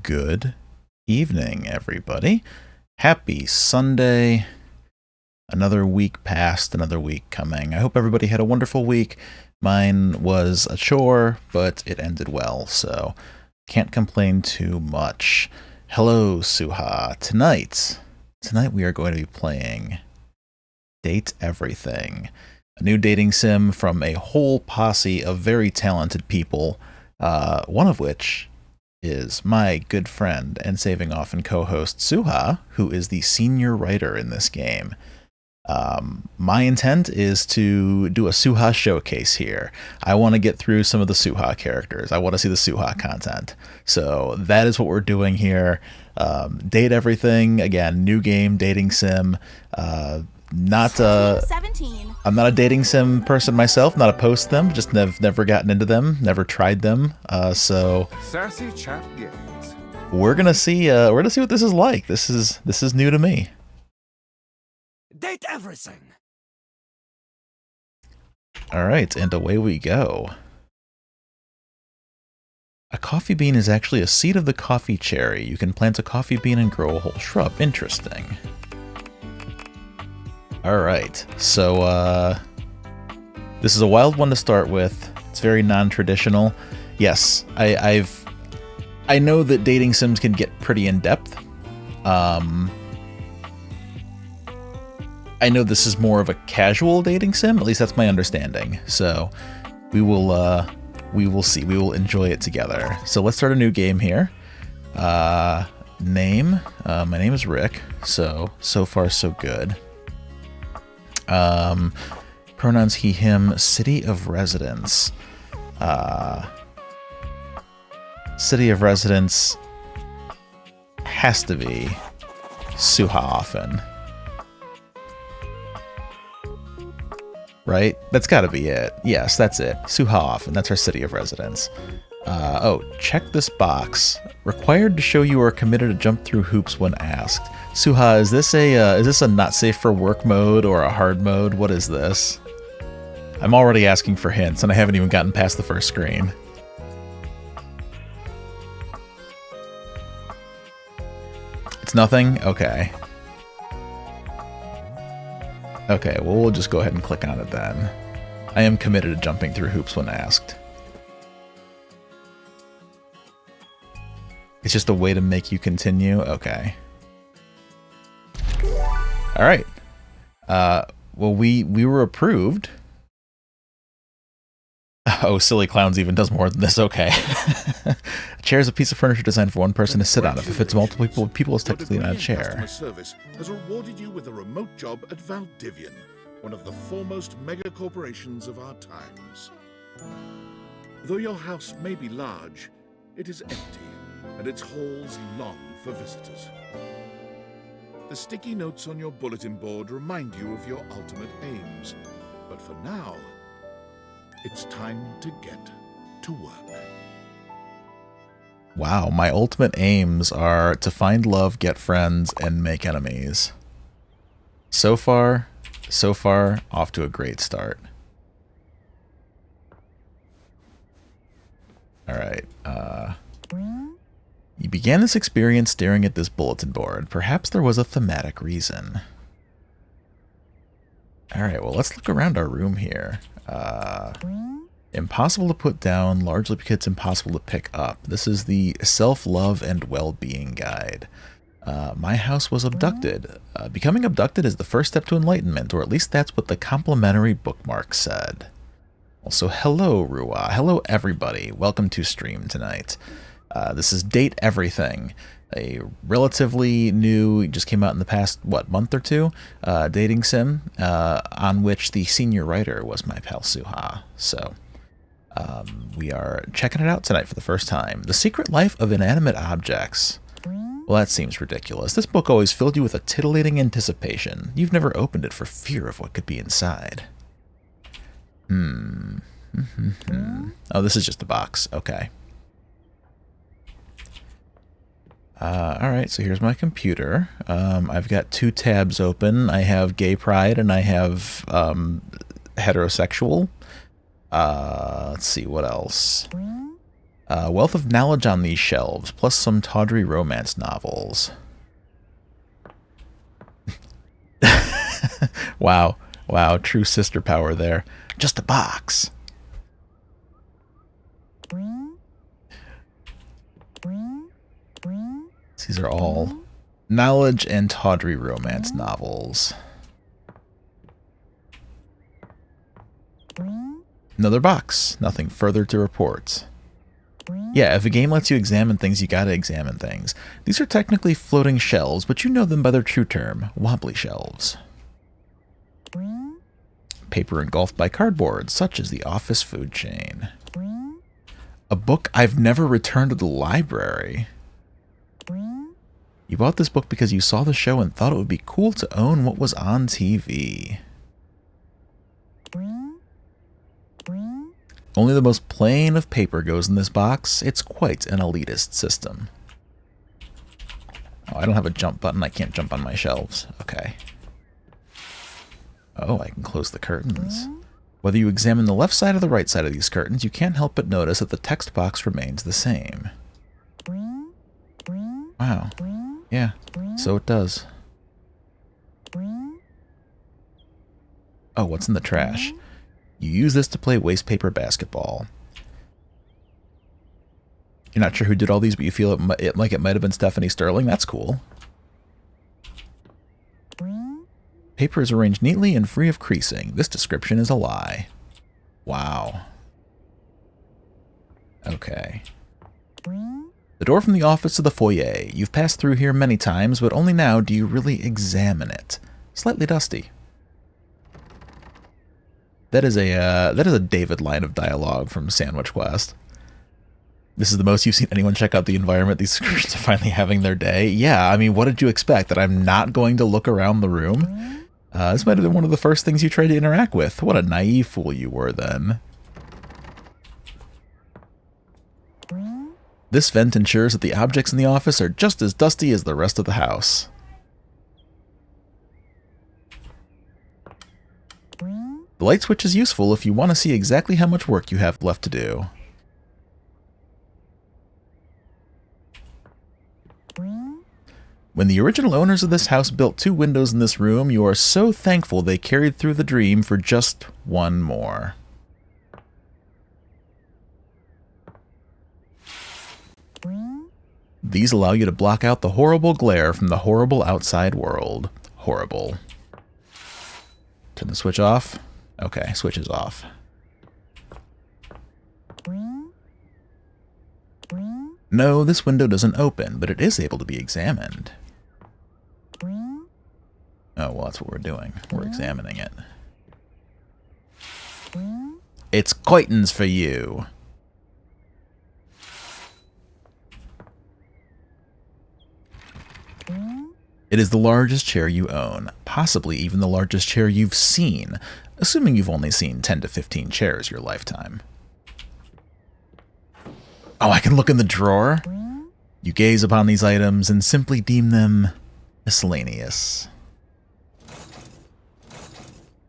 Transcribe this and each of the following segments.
Good evening, everybody. Happy Sunday. Another week passed, another week coming. I hope everybody had a wonderful week. Mine was a chore, but it ended well, so can't complain too much. Hello, Suha. Tonight we are going to be playing Date Everything, a new dating sim from a whole posse of very talented people, one of which is my good friend and saving often co-host Suha, who is the senior writer in this game. My intent is to do a Suha showcase here. I want to get through some of the Suha characters. I want to see the Suha content. So that is what we're doing here. Date Everything, again, new game, dating sim. I'm not a dating sim person myself, not opposed to them, just never gotten into them, never tried them. So Sassy chat games. We're gonna see what this is like. This is new to me. Date everything. All right, and away we go. A coffee bean is actually a seed of the coffee cherry. You can plant a coffee bean and grow a whole shrub. Interesting. All right, so this is a wild one to start with. It's very non-traditional. Yes, I know that dating sims can get pretty in-depth. I know this is more of a casual dating sim. At least that's my understanding. So we will see. We will enjoy it together. So let's start a new game here. Name. My name is Rick. So far so good. Pronouns he, him. City of residence. City of residence has to be Suhafen. Right? That's gotta be it. Yes, that's it. Suhafen. That's our city of residence. Oh, check this box. Required to show you are committed to jump through hoops when asked. Suha, is this a not safe for work mode or a hard mode? What is this? I'm already asking for hints, and I haven't even gotten past the first screen. It's nothing? Okay. Okay, well, we'll just go ahead and click on it then. I am committed to jumping through hoops when asked. It's just a way to make you continue? Okay. Alright. Well, we were approved. Oh, Silly Clowns even does more than this. Okay. A chair is a piece of furniture designed for one person to sit on. If it fits multiple people, it's technically not a chair. Customer service has rewarded you with a remote job at Valdivian, one of the foremost mega corporations of our times. Though your house may be large, it is empty, and its halls long for visitors. The sticky notes on your bulletin board remind you of your ultimate aims, but for now, it's time to get to work. Wow, my ultimate aims are to find love, get friends, and make enemies. So far, off to a great start. Alright, you began this experience staring at this bulletin board. Perhaps there was a thematic reason. Alright, well, let's look around our room here. Impossible to put down, largely because it's impossible to pick up. This is the Self-Love and Well-Being Guide. My house was abducted. Becoming abducted is the first step to enlightenment, or at least that's what the complimentary bookmark said. Also, hello, Ruwa. Hello, everybody. Welcome to stream tonight. This is Date Everything, a relatively new, just came out in the past, month or two, dating sim, on which the senior writer was my pal Suha. So, we are checking it out tonight for the first time. The Secret Life of Inanimate Objects. Well, that seems ridiculous. This book always filled you with a titillating anticipation. You've never opened it for fear of what could be inside. Oh, this is just a box. Okay. Alright, so here's my computer. I've got two tabs open. I have gay pride and I have heterosexual. Let's see, what else? Wealth of knowledge on these shelves, plus some tawdry romance novels. Wow. Wow, true sister power there. Just a box. These are all knowledge and tawdry romance novels. Another box. Nothing further to report. Yeah, if a game lets you examine things, you gotta examine things. These are technically floating shelves, but you know them by their true term, wobbly shelves. Paper engulfed by cardboard, such as the office food chain. A book I've never returned to the library. You bought this book because you saw the show and thought it would be cool to own what was on TV. Only the most plain of paper goes in this box. It's quite an elitist system. Oh, I don't have a jump button. I can't jump on my shelves. Okay. Oh, I can close the curtains. Whether you examine the left side or the right side of these curtains, you can't help but notice that the text box remains the same. Wow. Yeah, so it does. Oh, what's in the trash? You use this to play waste paper basketball. You're not sure who did all these, but you feel it might have been Stephanie Sterling. That's cool. Paper is arranged neatly and free of creasing. This description is a lie. Wow. Okay. The door from the office to the foyer. You've passed through here many times, but only now do you really examine it. Slightly dusty. That is a David line of dialogue from Sandwich Quest. This is the most you've seen anyone check out the environment. These scripts are finally having their day. Yeah, I mean, what did you expect? That I'm not going to look around the room? This might have been one of the first things you tried to interact with. What a naive fool you were then. This vent ensures that the objects in the office are just as dusty as the rest of the house. The light switch is useful if you want to see exactly how much work you have left to do. When the original owners of this house built 2 windows in this room, you are so thankful they carried through the dream for just one more. These allow you to block out the horrible glare from the horrible outside world. Horrible. Turn the switch off. Okay, switch is off. No, this window doesn't open, but it is able to be examined. Oh, well, that's what we're doing. We're examining it. It's curtains for you. It is the largest chair you own, possibly even the largest chair you've seen, assuming you've only seen 10 to 15 chairs your lifetime. Oh, I can look in the drawer? You gaze upon these items and simply deem them miscellaneous.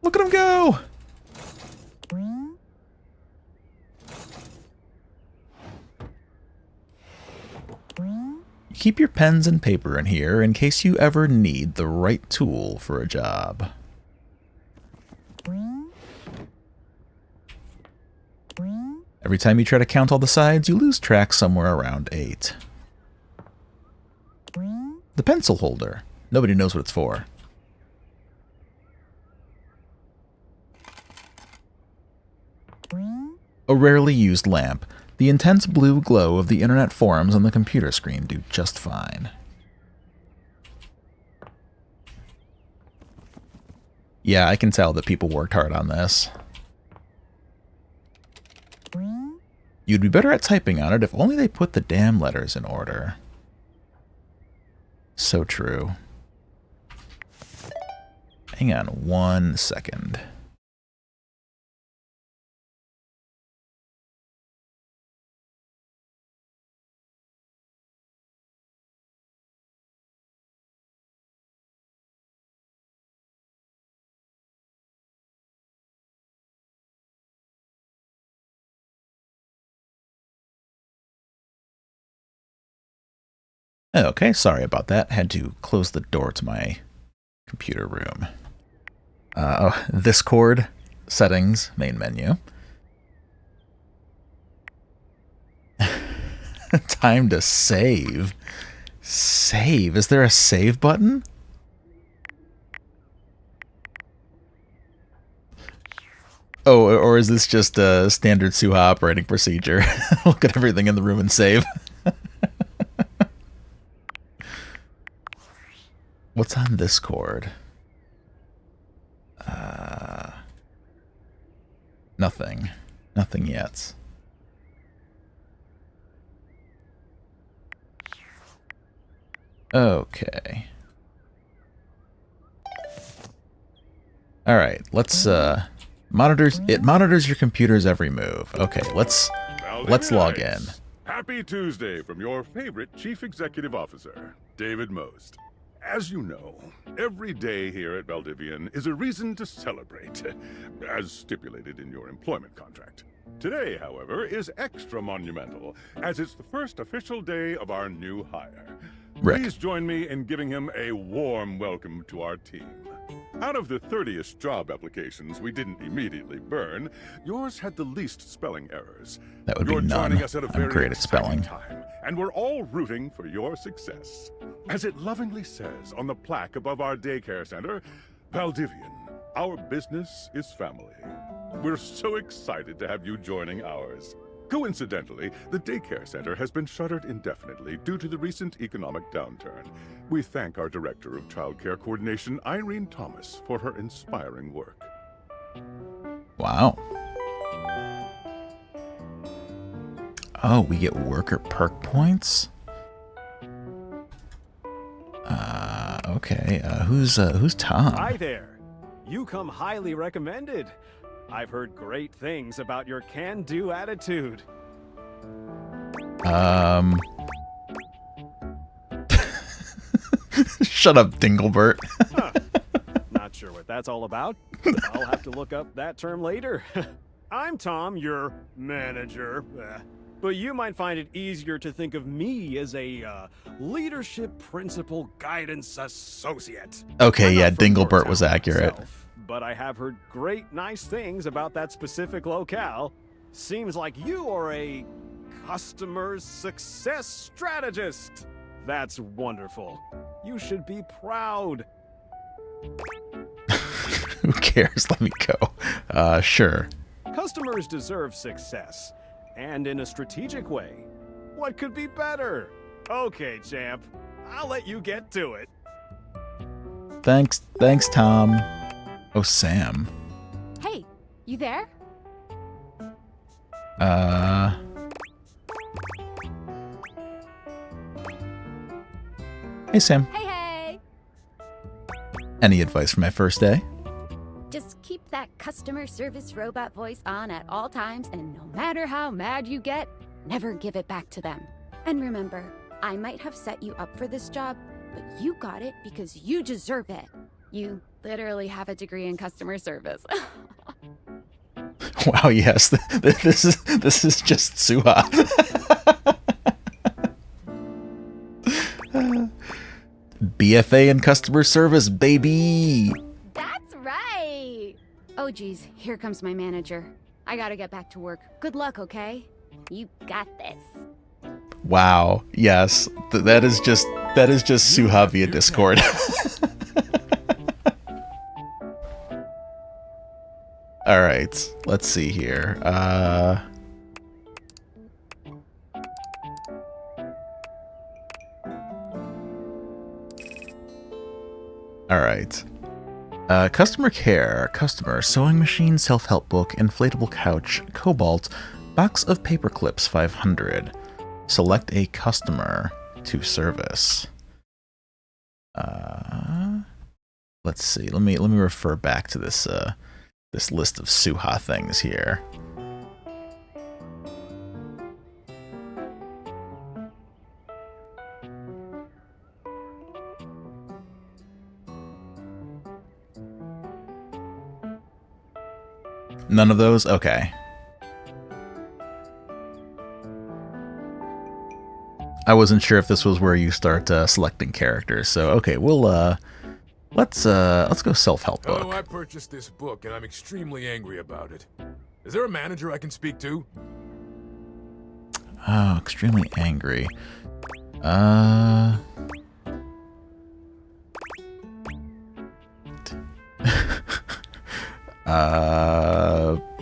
Look at him go! You keep your pens and paper in here in case you ever need the right tool for a job. Every time you try to count all the sides, you lose track somewhere around 8. The pencil holder. Nobody knows what it's for. A rarely used lamp. The intense blue glow of the internet forums on the computer screen do just fine. Yeah, I can tell that people worked hard on this. You'd be better at typing on it if only they put the damn letters in order. So true. Hang on 1 second. Okay, sorry about that. Had to close the door to my computer room. This cord, settings, main menu. Time to save. Save? Is there a save button? Oh, or is this just a standard Suha operating procedure? Look at everything in the room and save. What's on this cord? Nothing. Nothing yet. Okay. Alright, let's it monitors your computer's every move. Okay, let's log in. Happy Tuesday from your favorite Chief Executive Officer, David Most. As you know, every day here at Valdivian is a reason to celebrate, as stipulated in your employment contract. Today, however, is extra monumental, as it's the first official day of our new hire. Rick. Please join me in giving him a warm welcome to our team. Out of the 30-ish job applications we didn't immediately burn, yours had the least spelling errors. That would be You're none. joining us at a I'm very great at exciting spelling. time, and we're all rooting for your success. As it lovingly says on the plaque above our daycare center, Valdivian, our business is family. We're so excited to have you joining ours. Coincidentally, the daycare center has been shuttered indefinitely due to the recent economic downturn. We thank our Director of Child Care Coordination, Irene Thomas, for her inspiring work. Wow. Oh, we get worker perk points? Okay. Who's Tom? Hi there. You come highly recommended. I've heard great things about your can-do attitude. Shut up, Dinglebert. Huh. Not sure what that's all about. I'll have to look up that term later. I'm Tom, your manager. But you might find it easier to think of me as a leadership principal guidance associate. Okay, I'm yeah, not from your Dinglebert was town accurate. myself, but I have heard great, nice things about that specific locale. Seems like you are a customer success strategist. That's wonderful. You should be proud. Who cares? Let me go. Sure. Customers deserve success, and in a strategic way. What could be better? Okay, champ. I'll let you get to it. Thanks, Tom. Oh, Sam. Hey, you there? Hey, Sam. Hey! Any advice for my first day? Just keep that customer service robot voice on at all times, and no matter how mad you get, never give it back to them. And remember, I might have set you up for this job, but you got it because you deserve it. You literally have a degree in customer service. Wow, yes. This is just Suha. BFA in customer service, baby. That's right! Oh geez, here comes my manager. I gotta get back to work. Good luck, okay? You got this. Wow. Yes. That is just Suha via Discord. All right. Let's see here. All right. Customer care, customer, sewing machine, self-help book, inflatable couch, cobalt, box of paper clips 500. Select a customer to service. Let's see. Let me refer back to this this list of Suha things here. None of those? Okay. I wasn't sure if this was where you start selecting characters. So okay, we'll let's go self-help book. Oh, I purchased this book and I'm extremely angry about it. Is there a manager I can speak to? Oh, extremely angry.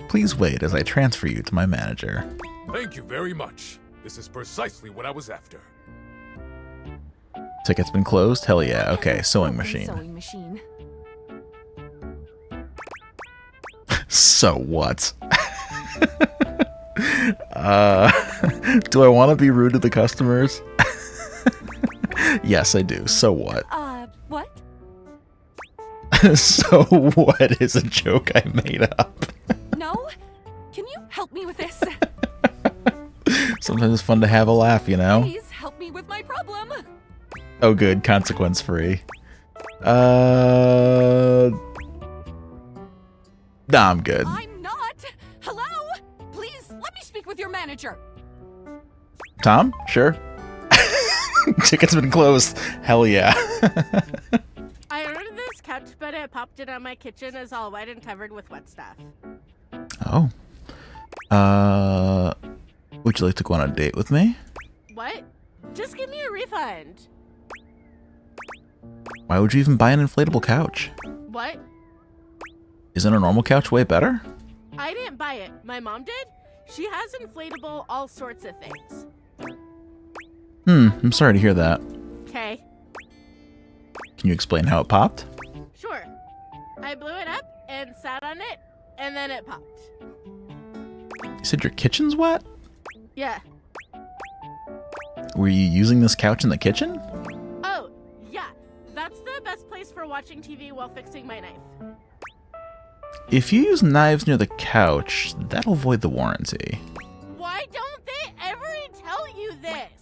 Please wait as I transfer you to my manager. Thank you very much. This is precisely what I was after. Ticket's been closed? Hell yeah. Okay, sewing machine. Sewing machine. So what? Do I want to be rude to the customers? Yes, I do. So what? What? So what is a joke I made up? No? Can you help me with this? Sometimes it's fun to have a laugh, you know? Please help me with my problem. Oh good, consequence free. Nah, I'm good. I'm not. Hello? Please let me speak with your manager. Tom? Sure. Ticket's been closed. Hell yeah. I ordered this couch, but it popped in on my kitchen is all wet and covered with wet stuff. Oh. Would you like to go on a date with me? What? Just give me a refund. Why would you even buy an inflatable couch? What? Isn't a normal couch way better? I didn't buy it. My mom did. She has inflatable all sorts of things. I'm sorry to hear that. Okay. Can you explain how it popped? Sure. I blew it up and sat on it, and then it popped. You said your kitchen's wet? Yeah. Were you using this couch in the kitchen? Oh, yeah. That's the best place for watching TV while fixing my knife. If you use knives near the couch, that'll void the warranty. Why don't they ever tell you this?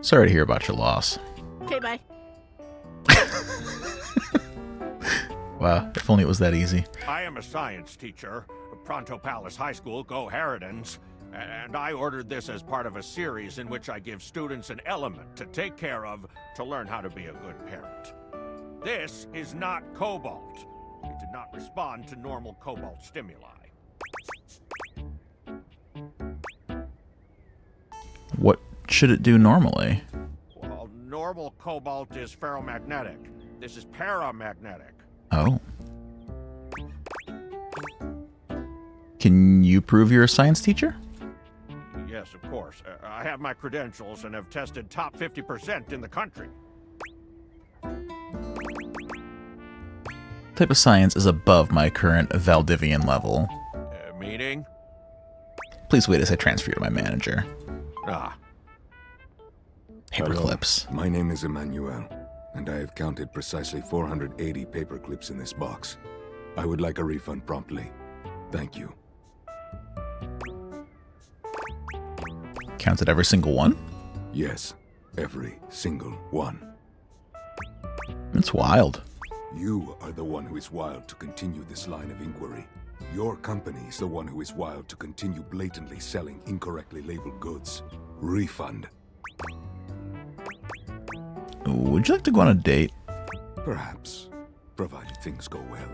Sorry to hear about your loss. Okay, bye. Wow, if only it was that easy. I am a science teacher, Pronto Palace High School, Go Harridans, and I ordered this as part of a series in which I give students an element to take care of to learn how to be a good parent. This is not cobalt. It did not respond to normal cobalt stimuli. What should it do normally? Well, normal cobalt is ferromagnetic. This is paramagnetic. Oh. Can you prove you're a science teacher? Yes, of course. I have my credentials and have tested top 50% in the country. Type of science is above my current Valdivian level. Meaning? Please wait as I transfer you to my manager. Ah. Paper Hello. clips. My name is Emmanuel, and I have counted precisely 480 paper clips in this box. I would like a refund promptly. Thank you. Counted every single one? Yes, every single one. It's wild. You are the one who is wild to continue this line of inquiry. Your company is the one who is wild to continue blatantly selling incorrectly labeled goods. Refund. Would you like to go on a date? Perhaps, provided things go well.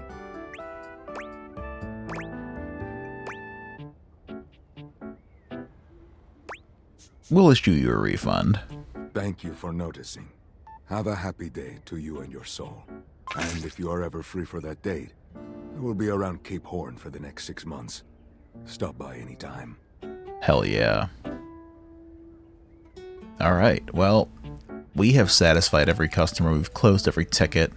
We'll issue you a refund. Thank you for noticing. Have a happy day to you and your soul. And if you are ever free for that date, I will be around Cape Horn for the next 6 months. Stop by anytime. Hell yeah. Alright, well, we have satisfied every customer. We've closed every ticket.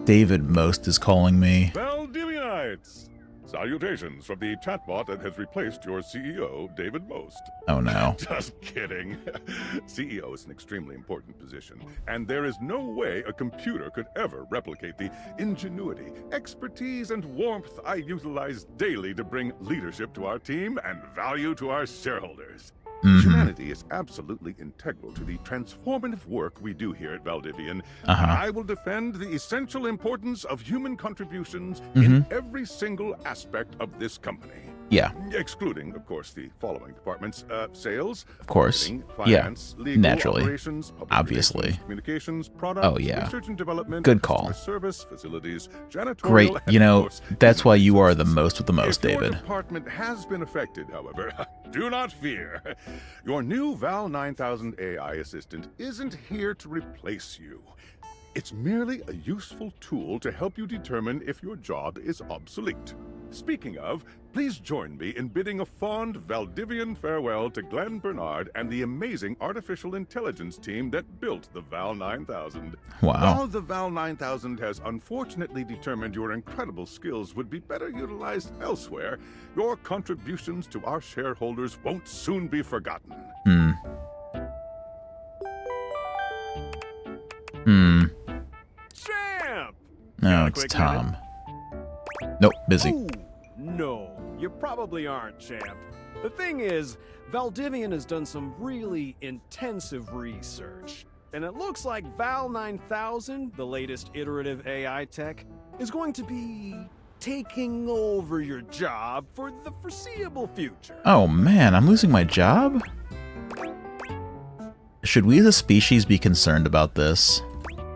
David Most is calling me. Valdivianites! Salutations from the chatbot that has replaced your CEO, David Most. Oh no. Just kidding. CEO is an extremely important position, and there is no way a computer could ever replicate the ingenuity, expertise, and warmth I utilize daily to bring leadership to our team and value to our shareholders. Humanity is absolutely integral to the transformative work we do here at Valdivian. I will defend the essential importance of human contributions in every single aspect of this company. Yeah, Excluding, of course, the following departments: sales, of course. marketing, Yeah, finance, legal, naturally. operations, public Obviously. relations, communications, product, Oh, yeah. research and development, Good call. customer service, facilities, janitorial, Great. and You of know, course, that's human why you are the resources. most with the most, If your David. department has been affected, however, do not fear. Your new Val 9000 AI assistant isn't here to replace you. It's merely a useful tool to help you determine if your job is obsolete. Speaking of, please join me in bidding a fond Valdivian farewell to Glenn Bernard and the amazing artificial intelligence team that built the Val 9000. Wow. While the Val 9000 has unfortunately determined your incredible skills would be better utilized elsewhere, your contributions to our shareholders won't soon be forgotten. Champ! No, Got a it's quick Tom. Nope, busy. Ooh, no, you probably aren't, champ. The thing is, Valdivian has done some really intensive research, and it looks like Val 9000, the latest iterative AI tech, is going to be taking over your job for the foreseeable future. Oh man, I'm losing my job? Should we as a species be concerned about this?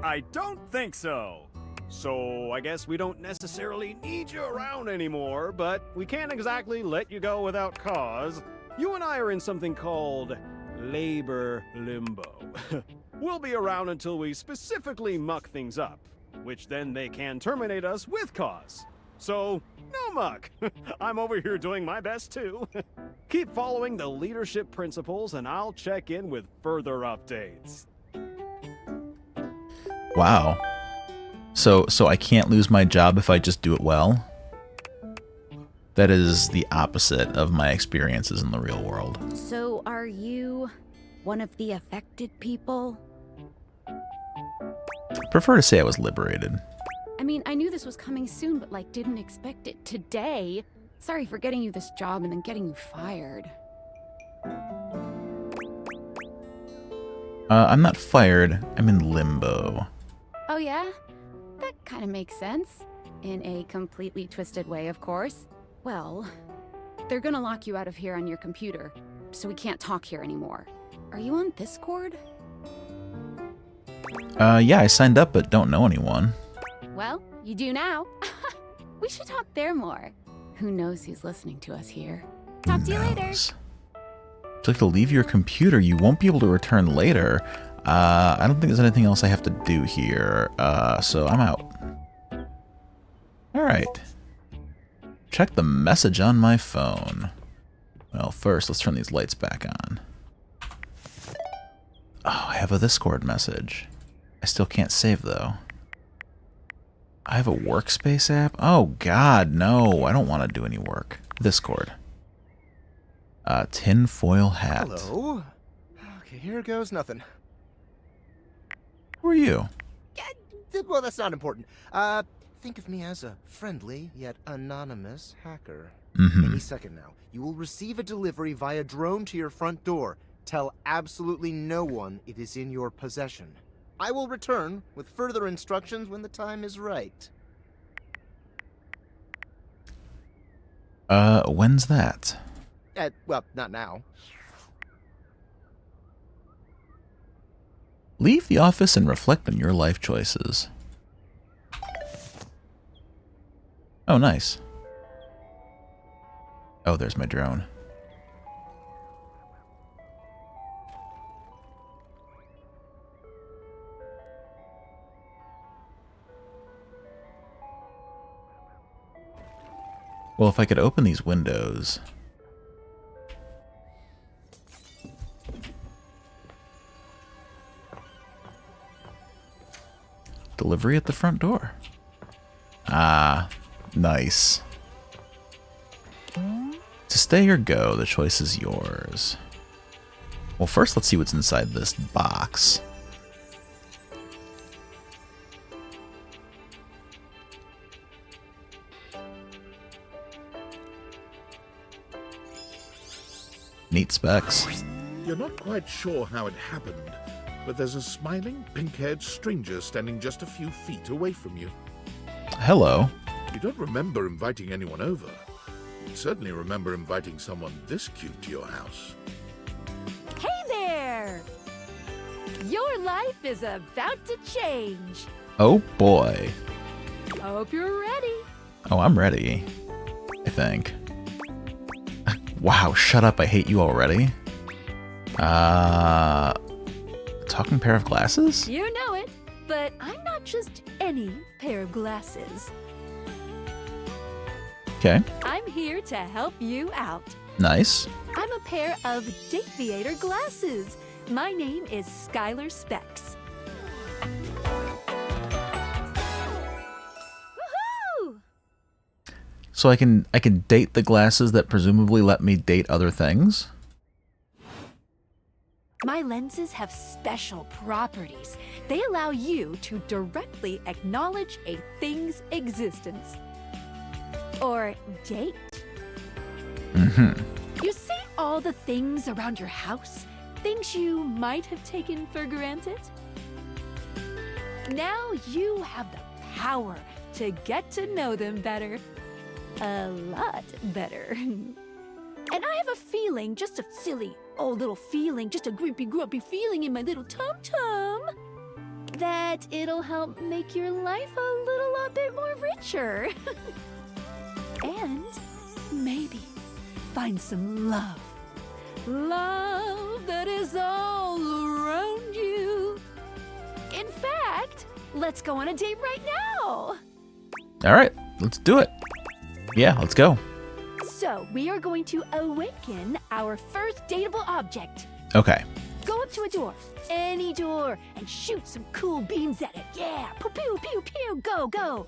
I don't think so. So I guess we don't necessarily need you around anymore, but we can't exactly let you go without cause. You and I are in something called labor limbo. We'll be around until we specifically muck things up, which then they can terminate us with cause. So, no muck. I'm over here doing my best too. Keep following the leadership principles and I'll check in with further updates. Wow. So I can't lose my job if I just do it well? That is the opposite of my experiences in the real world. So, are you one of the affected people? Prefer to say I was liberated. I mean, I knew this was coming soon, but didn't expect it today. Sorry for getting you this job and then getting you fired. I'm not fired. I'm in limbo. Oh yeah? That kind of makes sense. In a completely twisted way, of course. Well, they're gonna lock you out of here on your computer, so we can't talk here anymore. Are you on Discord? Yeah, I signed up but don't know anyone. Well, you do now. We should talk there more. Who knows who's listening to us here? Talk to you later. Would you like to leave your computer? You won't be able to return later. I don't think there's anything else I have to do here, so I'm out. Alright. Check the message on my phone. Well, first, let's turn these lights back on. Oh, I have a Discord message. I still can't save, though. I have a workspace app? Oh, God, no. I don't want to do any work. Discord. Tinfoil hat. Hello? Okay, here goes nothing. Who are you? Well, that's not important. Think of me as a friendly yet anonymous hacker. Any second now, you will receive a delivery via drone to your front door. Tell absolutely no one it is in your possession. I will return with further instructions when the time is right. When's that? Well, not now. Leave the office and reflect on your life choices. Oh, nice. Oh, there's my drone. Well, if I could open these windows... Delivery at the front door. Ah, nice. To stay or go, the choice is yours. Well, first let's see what's inside this box. Neat specs. You're not quite sure how it happened, but there's a smiling, pink-haired stranger standing just a few feet away from you. Hello. You don't remember inviting anyone over. Certainly remember inviting someone this cute to your house. Hey there! Your life is about to change. Oh boy. Hope you're ready. Oh, I'm ready. I think. Wow, shut up, I hate you already. Talking pair of glasses? You know it, but I'm not just any pair of glasses. Okay, I'm here to help you out. nice. I'm a pair of Dateviator glasses. My name is Skylar Specs. Woohoo! So I can date the glasses that presumably let me date other things? My lenses have special properties. They allow you to directly acknowledge a thing's existence. Or date. Mm-hmm. You see all the things around your house? Things you might have taken for granted? Now you have the power to get to know them better. A lot better. And I have a feeling, just a silly old little feeling, just a grumpy feeling in my little tum-tum, that it'll help make your life a lot bit more richer. And maybe find some love. Love that is all around you. In fact, let's go on a date right now. All right, let's do it. Yeah, let's go. So, we are going to awaken our first dateable object. Okay. Go up to a door, any door, and shoot some cool beams at it. Yeah, pew, pew, pew, pew, go, go.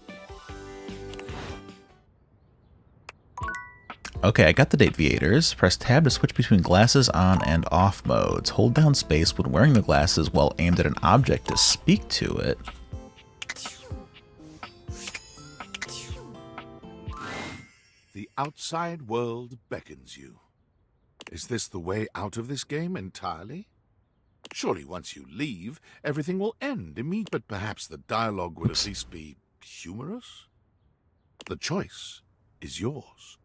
Okay, I got the Dateviators. Press tab to switch between glasses on and off modes. Hold down space when wearing the glasses while aimed at an object to speak to it. The outside world beckons you. Is this the way out of this game entirely? Surely once you leave, everything will end immediately, but perhaps the dialogue will at least be humorous? The choice is yours.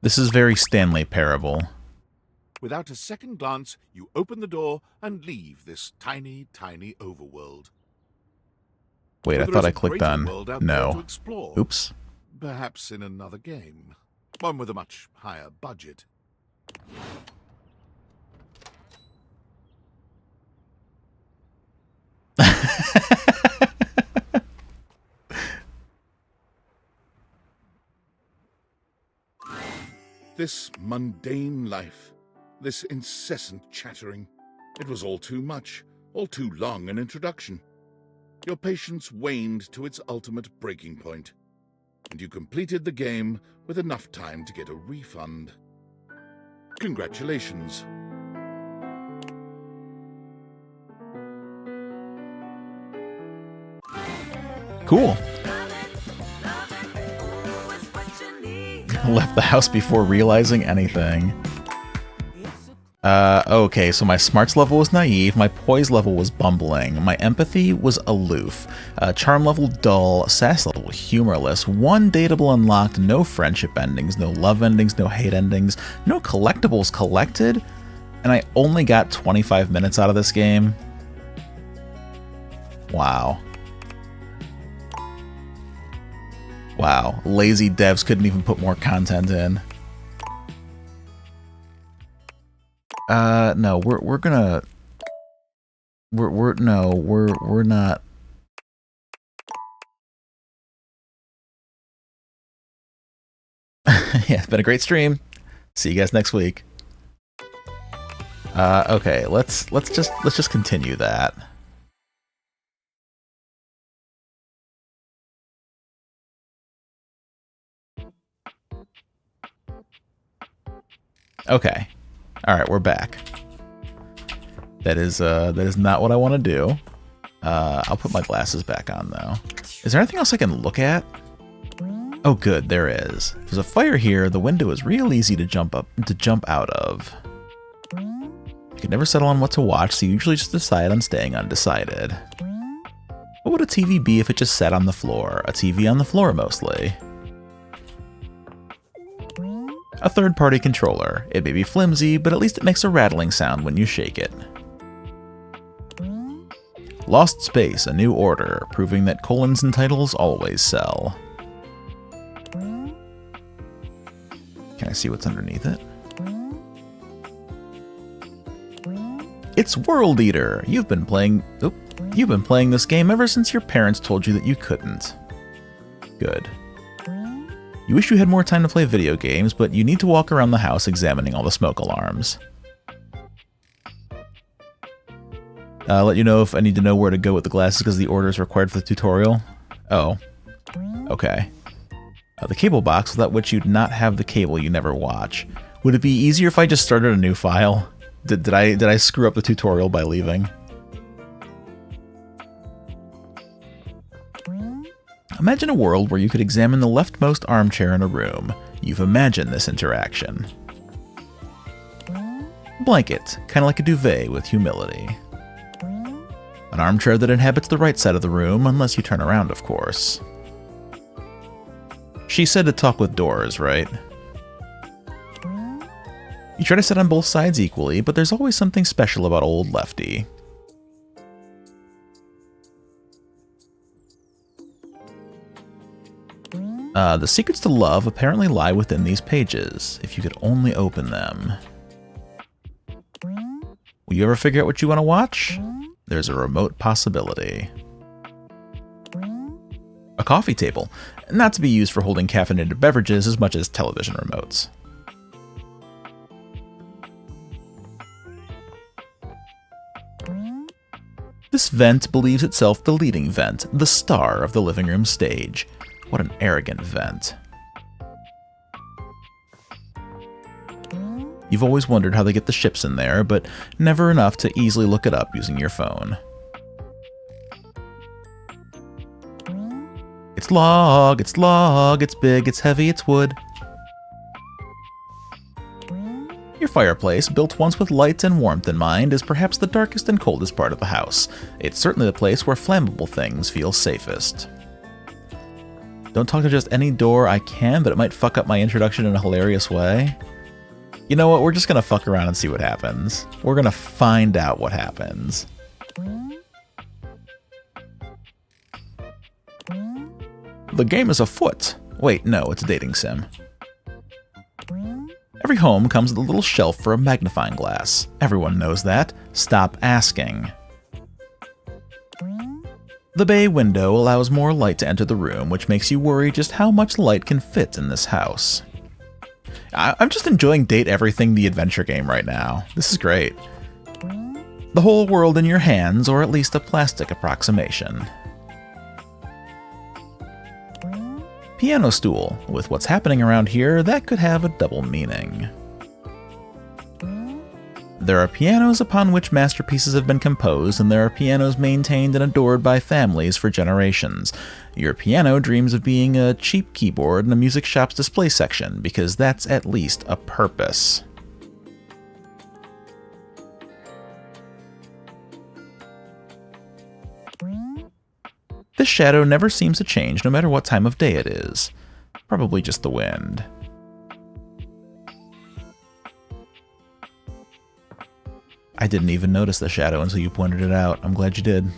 This is very Stanley Parable. Without a second glance, you open the door and leave this tiny, tiny overworld. Wait, I There thought is I a clicked greater on world out there to no. explore. Oops. Perhaps in another game. One with a much higher budget. This mundane life, this incessant chattering, it was all too much, all too long an introduction. Your patience waned to its ultimate breaking point, and you completed the game with enough time to get a refund. Congratulations. Cool. Left the house before realizing anything. Okay, so my smarts level was naive, my poise level was bumbling, my empathy was aloof, charm level dull, sass level humorless, one dateable unlocked, no friendship endings, no love endings, no hate endings, no collectibles collected, and I only got 25 minutes out of this game. Wow. Wow, lazy devs couldn't even put more content in. No, we're gonna... We're not... Yeah, it's been a great stream. See you guys next week. Okay, let's just continue that. Okay. All right, we're back. That is not what I want to do. I'll put my glasses back on though. Is there anything else I can look at? Oh, good, there is. There's a fire here. The window is real easy to jump out of. You can never settle on what to watch, so you usually just decide on staying undecided. What What would a TV be if it just sat on the floor? A TV on the floor, mostly. A third-party controller. It may be flimsy, but at least it makes a rattling sound when you shake it. Lost Space, a new order, proving that colons and titles always sell. Can I see what's underneath it? It's World Eater! You've been playing this game ever since your parents told you that you couldn't. Good. You wish you had more time to play video games, but you need to walk around the house examining all the smoke alarms. I'll let you know if I need to know where to go with the glasses because the order is required for the tutorial. Oh. Okay. The cable box without which you'd not have the cable you never watch. Would it be easier if I just started a new file? Did I screw up the tutorial by leaving? Imagine a world where you could examine the leftmost armchair in a room. You've imagined this interaction. Blanket, kind of like a duvet with humility. An armchair that inhabits the right side of the room, unless you turn around, of course. She said to talk with doors, right? You try to sit on both sides equally, but there's always something special about old Lefty. The secrets to love apparently lie within these pages, if you could only open them. Will you ever figure out what you want to watch? There's a remote possibility. A coffee table, not to be used for holding caffeinated beverages as much as television remotes. This vent believes itself the leading vent, the star of the living room stage. What an arrogant vent. You've always wondered how they get the ships in there, but never enough to easily look it up using your phone. It's log, it's big, it's heavy, it's wood. Your fireplace, built once with light and warmth in mind, is perhaps the darkest and coldest part of the house. It's certainly the place where flammable things feel safest. Don't talk to just any door I can, but it might fuck up my introduction in a hilarious way. You know what, we're just gonna fuck around and see what happens. We're gonna find out what happens. The game is afoot. Wait, no, it's a dating sim. Every home comes with a little shelf for a magnifying glass. Everyone knows that. Stop asking. The bay window allows more light to enter the room, which makes you worry just how much light can fit in this house. I'm just enjoying Date Everything the adventure game right now. This is great. The whole world in your hands, or at least a plastic approximation. Piano stool. With what's happening around here, that could have a double meaning. There are pianos upon which masterpieces have been composed, and there are pianos maintained and adored by families for generations. Your piano dreams of being a cheap keyboard in a music shop's display section, because that's at least a purpose. This shadow never seems to change no matter what time of day it is. Probably just the wind. I didn't even notice the shadow until you pointed it out. I'm glad you did.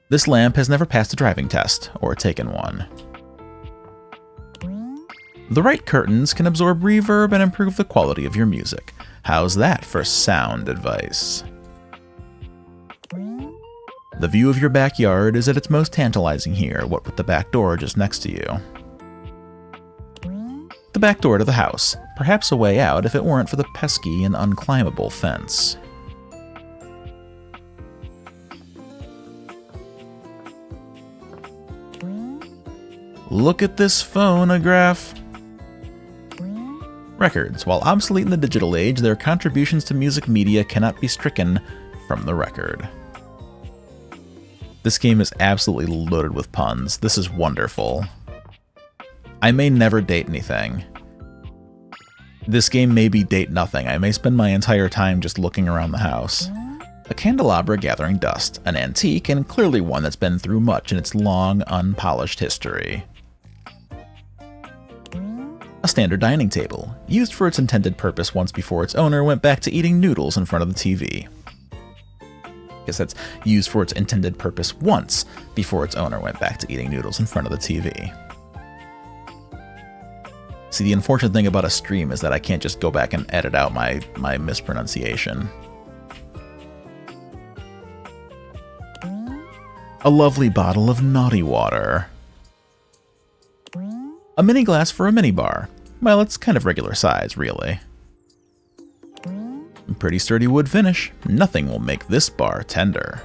This lamp has never passed a driving test, or taken one. The right curtains can absorb reverb and improve the quality of your music. How's that for sound advice? The view of your backyard is at its most tantalizing here, what with the back door just next to you. The back door to the house, perhaps a way out if it weren't for the pesky and unclimbable fence. Look at this phonograph! Records. While obsolete in the digital age, their contributions to music media cannot be stricken from the record. This game is absolutely loaded with puns. This is wonderful. I may never date anything. This game may be date nothing. I may spend my entire time just looking around the house. A candelabra gathering dust, an antique, and clearly one that's been through much in its long, unpolished history. A standard dining table, used for its intended purpose once before its owner went back to eating noodles in front of the TV. I guess that's used for its intended purpose once before its owner went back to eating noodles in front of the TV. See, the unfortunate thing about a stream is that I can't just go back and edit out my mispronunciation. A lovely bottle of naughty water. A mini glass for a mini bar. Well, it's kind of regular size, really. Pretty sturdy wood finish. Nothing will make this bar tender.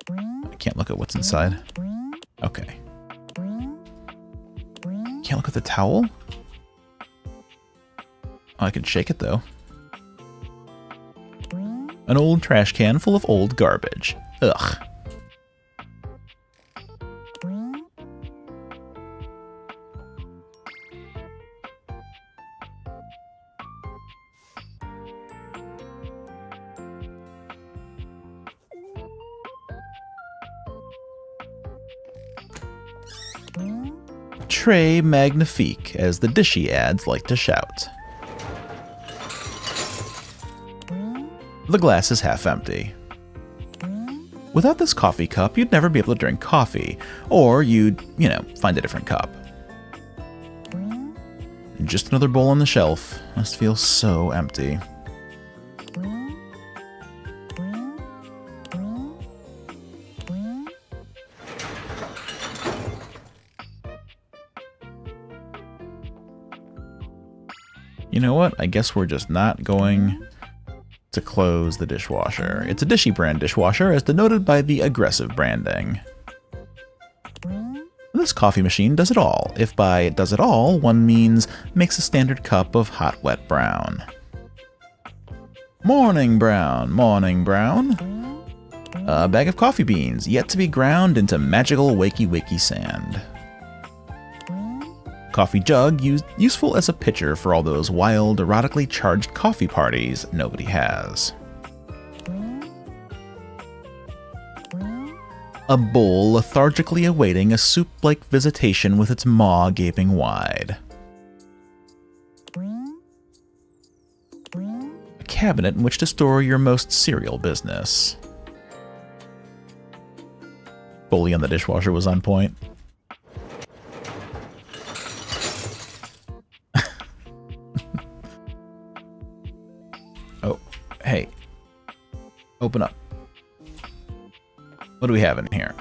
I can't look at what's inside. Okay. Can't look at the towel? Oh, I can shake it, though. An old trash can full of old garbage. Ugh. Très magnifique, as the Dishy ads like to shout. The glass is half empty. Without this coffee cup, you'd never be able to drink coffee, or you'd, find a different cup. Just another bowl on the shelf. Must feel so empty. You know what? I guess we're just not going to close the dishwasher. It's a Dishy brand dishwasher, as denoted by the aggressive branding. This coffee machine does it all. If by does it all, one means makes a standard cup of hot wet brown. Morning brown, morning brown. A bag of coffee beans, yet to be ground into magical wakey sand. Coffee jug, useful as a pitcher for all those wild, erotically charged coffee parties nobody has. A bowl lethargically awaiting a soup-like visitation with its maw gaping wide. A cabinet in which to store your most cereal business. Foley on the dishwasher was on point. Oh, hey. Open up. What do we have in here?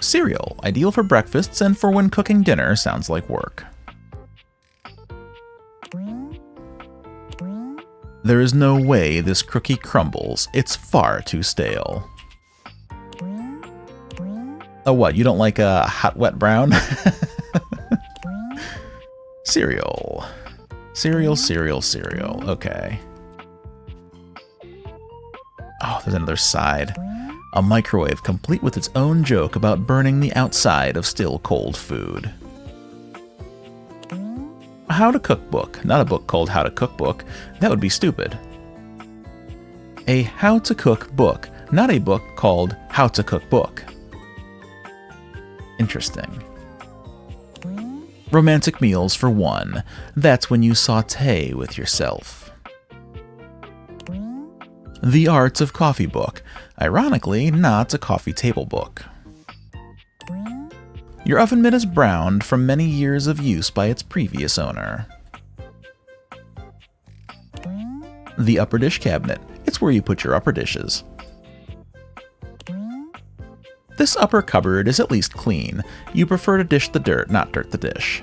Cereal, ideal for breakfasts and for when cooking dinner sounds like work. There is no way this cookie crumbles. It's far too stale. Oh, what? You don't like a hot, wet brown? Cereal. Cereal, cereal, cereal. Okay. Oh, there's another side. A microwave complete with its own joke about burning the outside of still cold food. A how to cook book, not a book called How to Cook book. That would be stupid. A how to cook book, not a book called How to Cook book. Interesting. Romantic meals for one. That's when you saute with yourself. The Arts of Coffee book. Ironically, not a coffee table book. Your oven mitt is browned from many years of use by its previous owner. The upper dish cabinet. It's where you put your upper dishes. This upper cupboard is at least clean. You prefer to dish the dirt, not dirt the dish.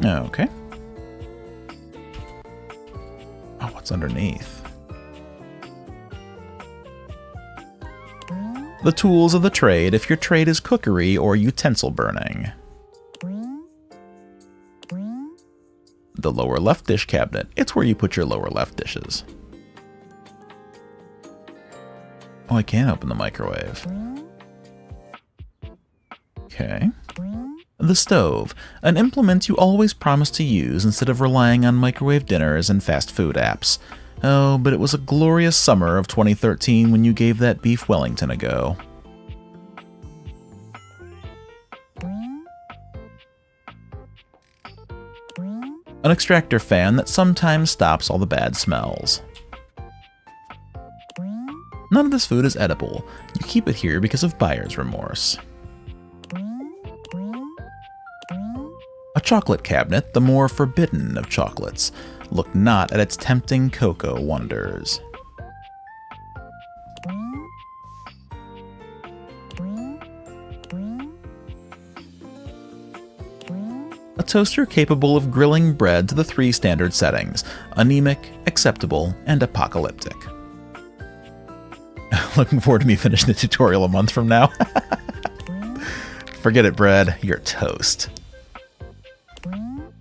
Okay. Oh, what's underneath? The tools of the trade if your trade is cookery or utensil burning. The lower left dish cabinet. It's where you put your lower left dishes. Oh, I can't open the microwave. Okay. The stove, an implement you always promised to use instead of relying on microwave dinners and fast food apps. Oh, but it was a glorious summer of 2013 when you gave that beef Wellington a go. An extractor fan that sometimes stops all the bad smells. None of this food is edible. You keep it here because of buyer's remorse. A chocolate cabinet, the more forbidden of chocolates. Look not at its tempting cocoa wonders. A toaster capable of grilling bread to the 3 standard settings: anemic, acceptable, and apocalyptic. Looking forward to me finishing the tutorial a month from now. Forget it, bread. You're toast.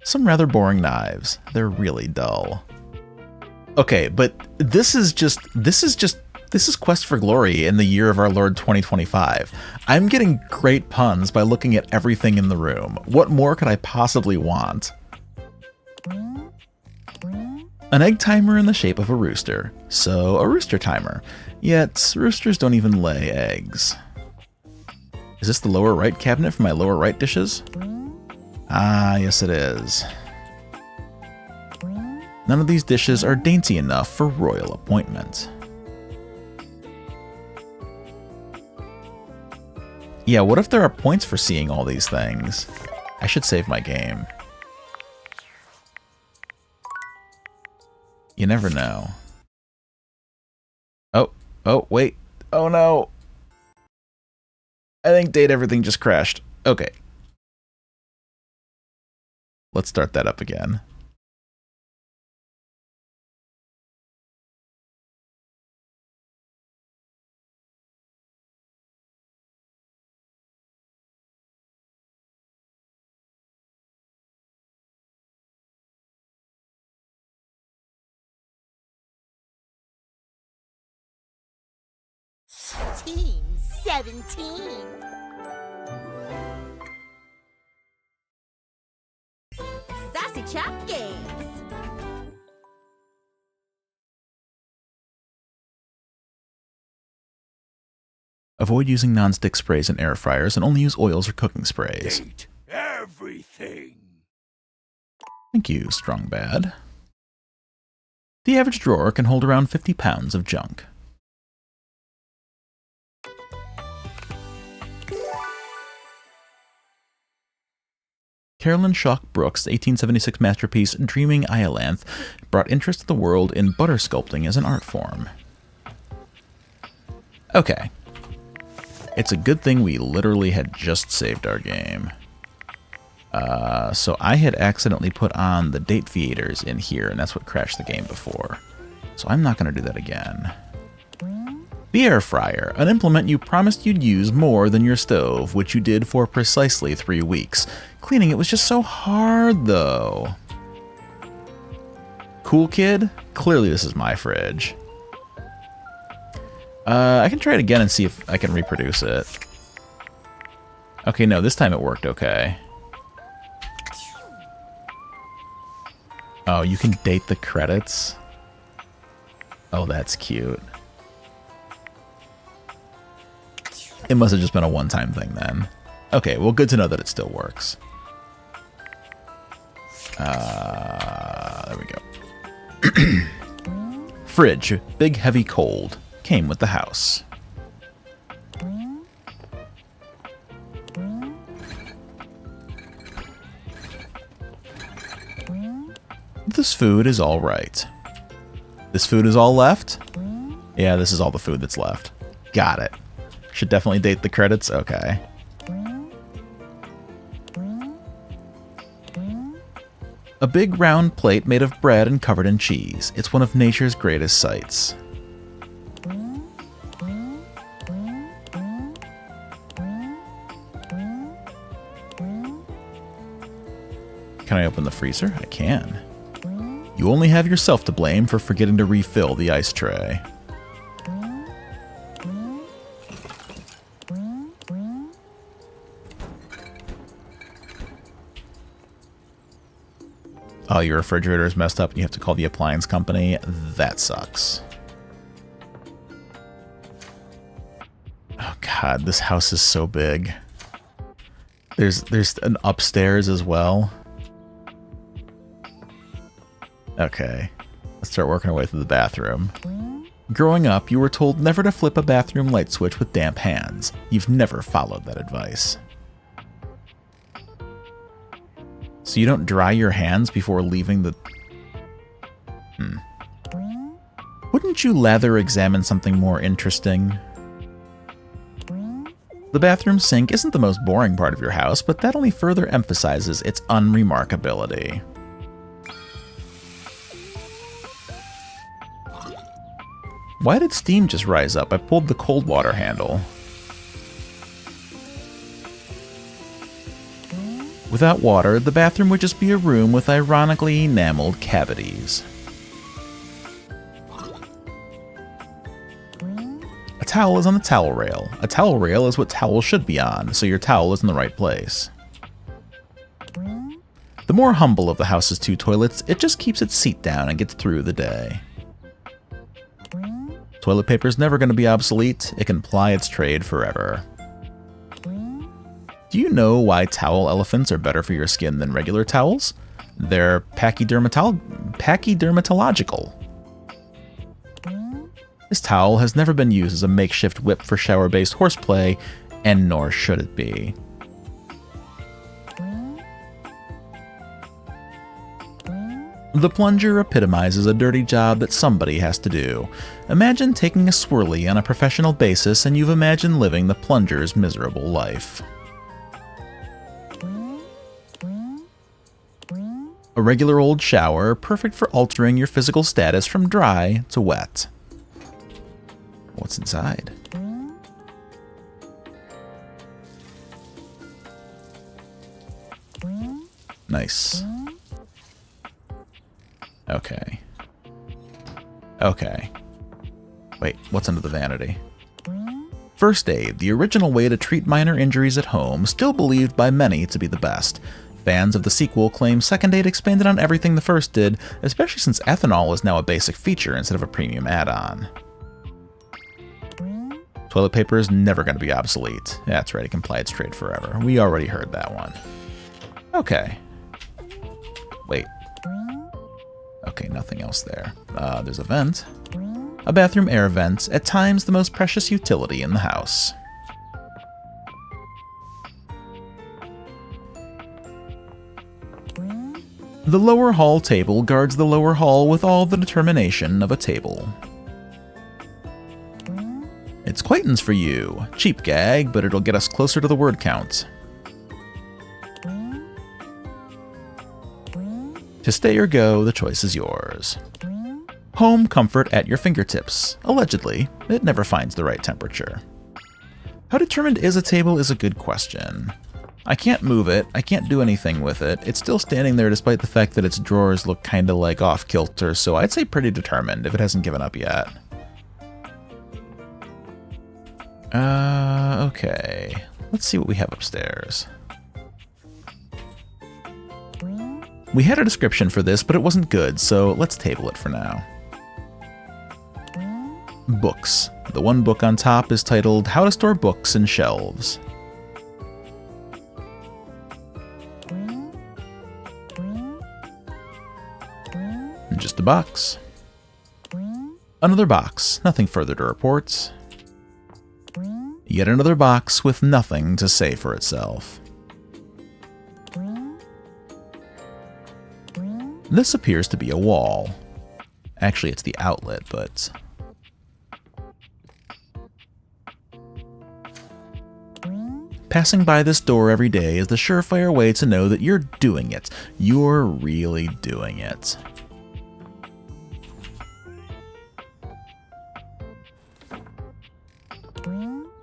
Some rather boring knives. They're really dull. Okay, but this is Quest for Glory in the year of our Lord 2025. I'm getting great puns by looking at everything in the room. What more could I possibly want? An egg timer in the shape of a rooster. So, a rooster timer. Yet, roosters don't even lay eggs. Is this the lower right cabinet for my lower right dishes? Ah, yes it is. None of these dishes are dainty enough for royal appointment. Yeah, what if there are points for seeing all these things? I should save my game. You never know. Oh, wait. Oh no. I think Date Everything just crashed. Okay. Let's start that up again. Team 17. Sassy Chap Games. Avoid using non-stick sprays in air fryers and only use oils or cooking sprays. Date everything. Thank you, Strong Bad. The average drawer can hold around 50 pounds of junk. Carolyn Shock Brooks' 1876 masterpiece Dreaming Iolanthe brought interest to the world in butter sculpting as an art form. Okay. It's a good thing we literally had just saved our game. So I had accidentally put on the date theaters in here, and that's what crashed the game before. So I'm not going to do that again. The air fryer, an implement you promised you'd use more than your stove, which you did for precisely 3 weeks. Cleaning it was just so hard, though. Cool kid? Clearly this is my fridge. I can try it again and see if I can reproduce it. Okay, no, this time it worked okay. Oh, you can date the credits? Oh, that's cute. It must have just been a one-time thing then. Okay, well, good to know that it still works. There we go. Fridge, big, heavy, cold. Came with the house. This food is all right. This food is all left? Yeah, this is all the food that's left. Got it. Should definitely date the credits? Okay. A big round plate made of bread and covered in cheese. It's one of nature's greatest sights. Can I open the freezer? I can. You only have yourself to blame for forgetting to refill the ice tray. Oh, your refrigerator is messed up and you have to call the appliance company? That sucks. Oh god, this house is so big. There's an upstairs as well. Okay, let's start working our way through the bathroom. Growing up, you were told never to flip a bathroom light switch with damp hands. You've never followed that advice. So you don't dry your hands before leaving the... Wouldn't you rather examine something more interesting? The bathroom sink isn't the most boring part of your house, but that only further emphasizes its unremarkability. Why did steam just rise up? I pulled the cold water handle. Without water, the bathroom would just be a room with ironically enameled cavities. A towel is on the towel rail. A towel rail is what towels should be on, so your towel is in the right place. The more humble of the house's two toilets, it just keeps its seat down and gets through the day. Toilet paper is never going to be obsolete. It can ply its trade forever. Do you know why towel elephants are better for your skin than regular towels? They're pachydermatological. This towel has never been used as a makeshift whip for shower-based horseplay, and nor should it be. The plunger epitomizes a dirty job that somebody has to do. Imagine taking a swirly on a professional basis, and you've imagined living the plunger's miserable life. A regular old shower, perfect for altering your physical status from dry to wet. What's inside? Nice. Okay. Okay. Wait, what's under the vanity? First aid, the original way to treat minor injuries at home, still believed by many to be the best. Fans of the sequel claim Second Aid expanded on everything the first did, especially since ethanol is now a basic feature instead of a premium add-on. Toilet paper is never going to be obsolete. That's right, it can ply its trade forever. We already heard that one. Okay. Wait. Okay, nothing else there. There's a vent. A bathroom air vent, at times the most precious utility in the house. The lower hall table guards the lower hall with all the determination of a table. It's Quaintance for you. Cheap gag, but it'll get us closer to the word count. To stay or go, the choice is yours. Home comfort at your fingertips. Allegedly, it never finds the right temperature. How determined is a table is a good question. I can't move it, I can't do anything with it. It's still standing there despite the fact that its drawers look kinda like off-kilter, so I'd say pretty determined if it hasn't given up yet. Okay. Let's see what we have upstairs. We had a description for this, but it wasn't good, so let's table it for now. Books. The one book on top is titled How to Store Books in Shelves. Just a box. Another box, nothing further to report. Yet another box with nothing to say for itself. This appears to be a wall. Actually, it's the outlet, but... Passing by this door every day is the surefire way to know that you're doing it. You're really doing it.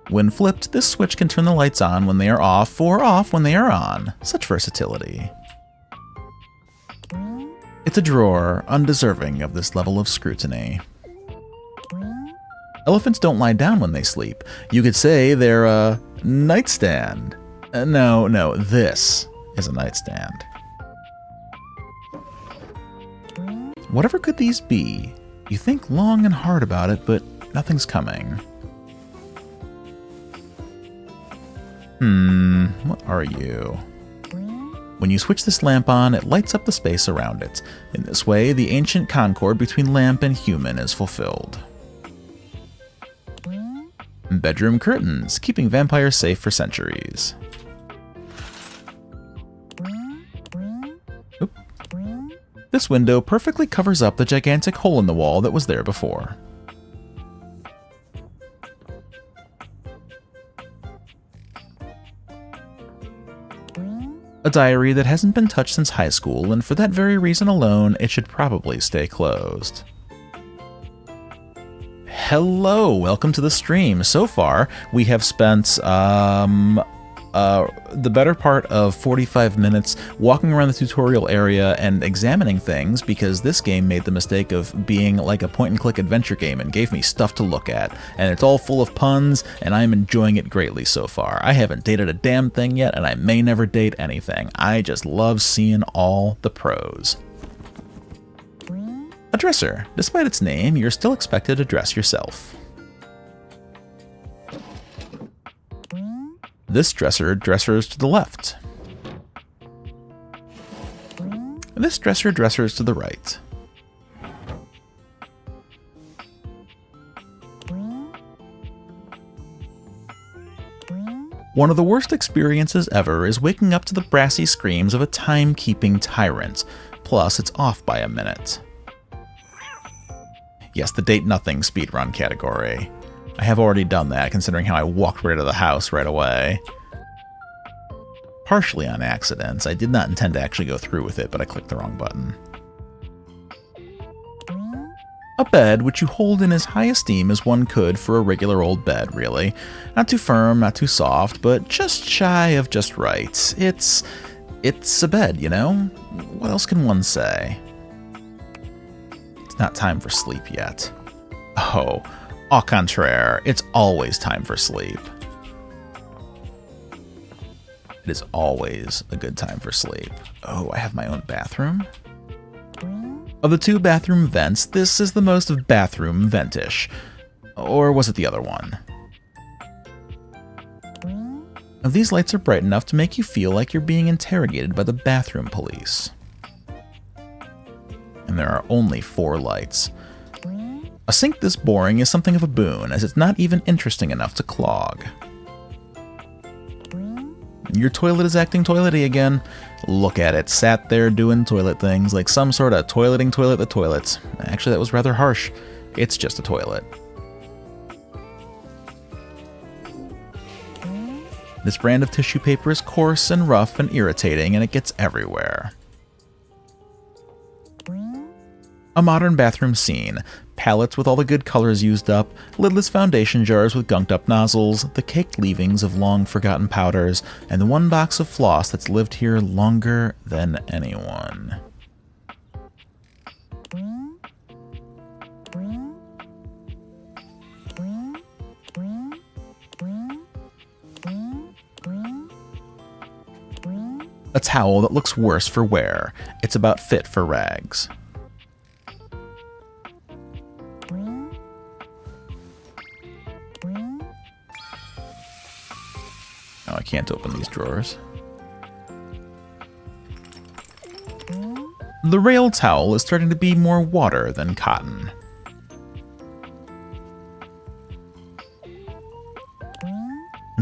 When flipped, this switch can turn the lights on when they are off or off when they are on. Such versatility. It's a drawer undeserving of this level of scrutiny. Elephants don't lie down when they sleep. You could say they're a nightstand. No, this is a nightstand. Whatever could these be? You think long and hard about it, but nothing's coming. What are you? When you switch this lamp on, it lights up the space around it. In this way, the ancient concord between lamp and human is fulfilled. Bedroom curtains, keeping vampires safe for centuries. Oop. This window perfectly covers up the gigantic hole in the wall that was there before. A diary that hasn't been touched since high school, and for that very reason alone, it should probably stay closed. Hello, welcome to the stream. So far, we have spent the better part of 45 minutes walking around the tutorial area and examining things, because this game made the mistake of being like a point-and-click adventure game and gave me stuff to look at. And it's all full of puns, and I'm enjoying it greatly so far. I haven't dated a damn thing yet, and I may never date anything. I just love seeing all the pros. A dresser. Despite its name, you're still expected to dress yourself. This dressers to the left. This dressers to the right. One of the worst experiences ever is waking up to the brassy screams of a time-keeping tyrant. Plus, it's off by a minute. Yes, the date nothing speedrun category. I have already done that, considering how I walked right out of the house right away. Partially on accident. I did not intend to actually go through with it, but I clicked the wrong button. A bed which you hold in as high esteem as one could for a regular old bed, really. Not too firm, not too soft, but just shy of just right. It's a bed, you know? What else can one say? It's not time for sleep yet. Oh, au contraire, it's always time for sleep. It is always a good time for sleep. Oh, I have my own bathroom? Of the two bathroom vents, this is the most bathroom ventish. Or was it the other one? These lights are bright enough to make you feel like you're being interrogated by the bathroom police. And there are only 4 lights. A sink this boring is something of a boon, as it's not even interesting enough to clog. Your toilet is acting toilety again. Look at it, sat there doing toilet things like some sort of toileting toilet the toilets. Actually, that was rather harsh. It's just a toilet. This brand of tissue paper is coarse and rough and irritating, and it gets everywhere. A modern bathroom scene. Palettes with all the good colors used up, lidless foundation jars with gunked up nozzles, the caked leavings of long forgotten powders, and the one box of floss that's lived here longer than anyone. A towel that looks worse for wear. It's about fit for rags. Oh, I can't open these drawers. The rail towel is starting to be more water than cotton.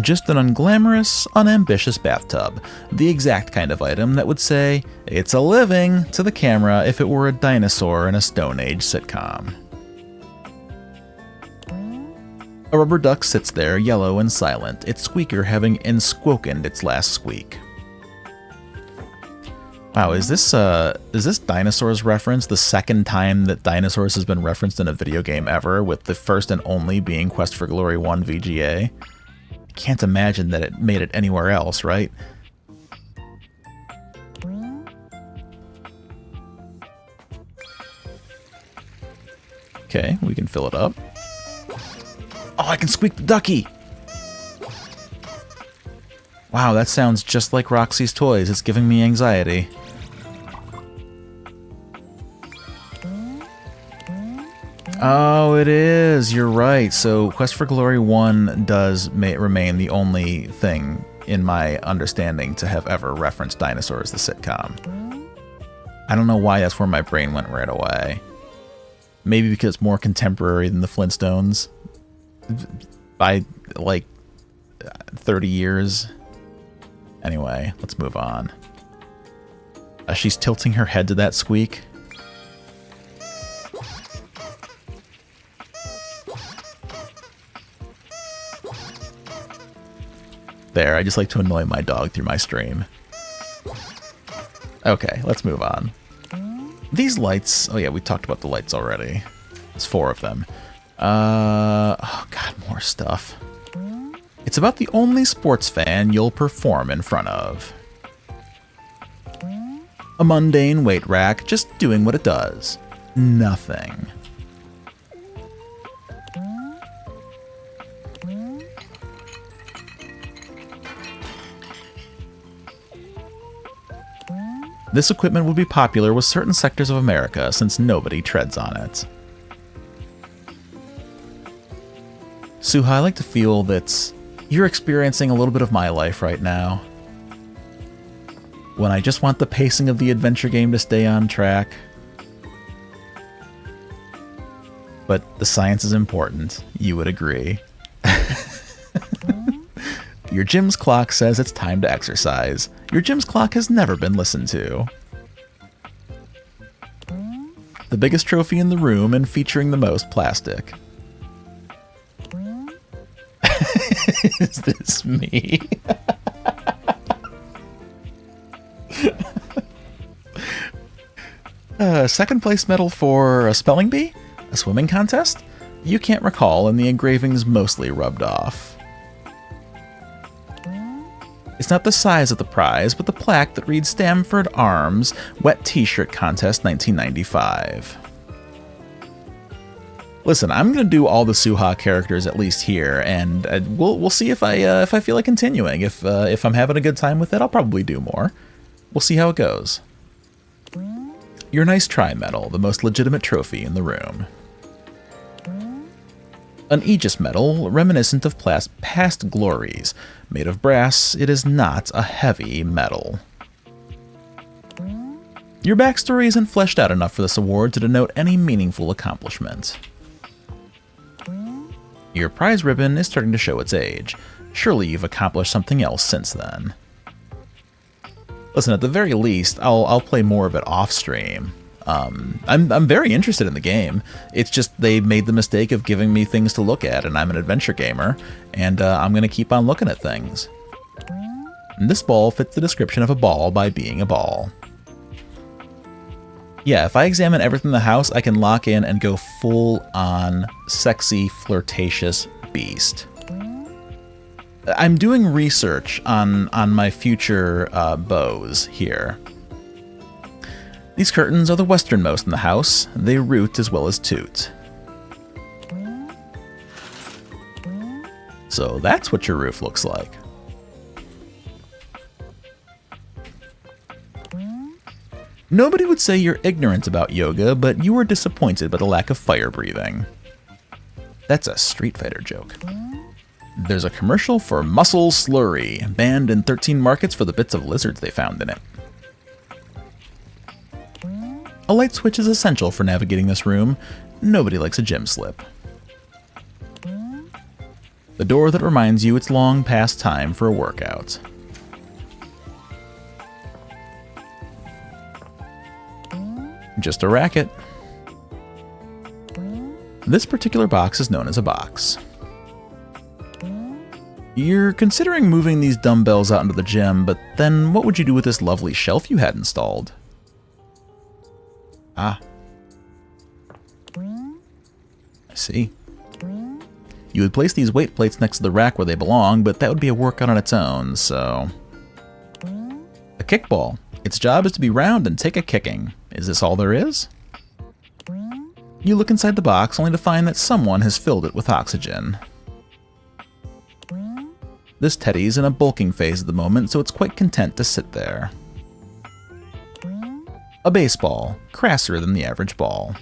Just an unglamorous, unambitious bathtub. The exact kind of item that would say, "It's a living" to the camera if it were a dinosaur in a Stone Age sitcom. A rubber duck sits there, yellow and silent, its squeaker having ensquokened its last squeak. Wow, is this dinosaurs reference the second time that dinosaurs has been referenced in a video game ever, with the first and only being Quest for Glory 1 VGA? I can't imagine that it made it anywhere else, right? Okay, we can fill it up. Oh, I can squeak the ducky! Wow, that sounds just like Roxy's toys. It's giving me anxiety. Oh, it is. You're right. So Quest for Glory 1 does remain the only thing in my understanding to have ever referenced Dinosaurs, the sitcom. I don't know why that's where my brain went right away. Maybe because it's more contemporary than the Flintstones by like 30 years. Anyway, let's move on. She's tilting her head to that squeak. There, I just like to annoy my dog through my stream. Okay, let's move on. These lights... Oh yeah, we talked about the lights already. There's 4 of them. Oh god, more stuff. It's about the only sports fan you'll perform in front of. A mundane weight rack, just doing what it does. Nothing. This equipment would be popular with certain sectors of America since nobody treads on it. Suha, I like to feel that you're experiencing a little bit of my life right now. When I just want the pacing of the adventure game to stay on track. But the science is important, you would agree. Your gym's clock says it's time to exercise. Your gym's clock has never been listened to. The biggest trophy in the room and featuring the most plastic. Is this me? Second place medal for a spelling bee? A swimming contest? You can't recall, and the engraving's mostly rubbed off. It's not the size of the prize, but the plaque that reads Stamford Arms Wet T-Shirt Contest 1995. Listen, I'm gonna do all the Suha characters at least here, and we'll see if I feel like continuing. If I'm having a good time with it, I'll probably do more. We'll see how it goes. Your nice try medal, the most legitimate trophy in the room. An Aegis medal, reminiscent of past glories. Made of brass, it is not a heavy metal. Your backstory isn't fleshed out enough for this award to denote any meaningful accomplishment. Your prize ribbon is starting to show its age. Surely you've accomplished something else since then. Listen, at the very least, I'll play more of it off stream. I'm very interested in the game. It's just they made the mistake of giving me things to look at, and I'm an adventure gamer, and I'm going to keep on looking at things. And this ball fits the description of a ball by being a ball. Yeah, if I examine everything in the house, I can lock in and go full-on sexy, flirtatious beast. I'm doing research on my future bows here. These curtains are the westernmost in the house. They root as well as toot. So that's what your roof looks like. Nobody would say you're ignorant about yoga, but you were disappointed by the lack of fire breathing. That's a Street Fighter joke. There's a commercial for Muscle Slurry, banned in 13 markets for the bits of lizards they found in it. A light switch is essential for navigating this room. Nobody likes a gym slip. The door that reminds you it's long past time for a workout. Just a racket. This particular box is known as a box. You're considering moving these dumbbells out into the gym, but then what would you do with this lovely shelf you had installed? Ah. I see. You would place these weight plates next to the rack where they belong, but that would be a workout on its own, so... A kickball. Its job is to be round and take a kicking. Is this all there is? You look inside the box only to find that someone has filled it with oxygen. This teddy's in a bulking phase at the moment, so it's quite content to sit there. A baseball, crasser than the average ball.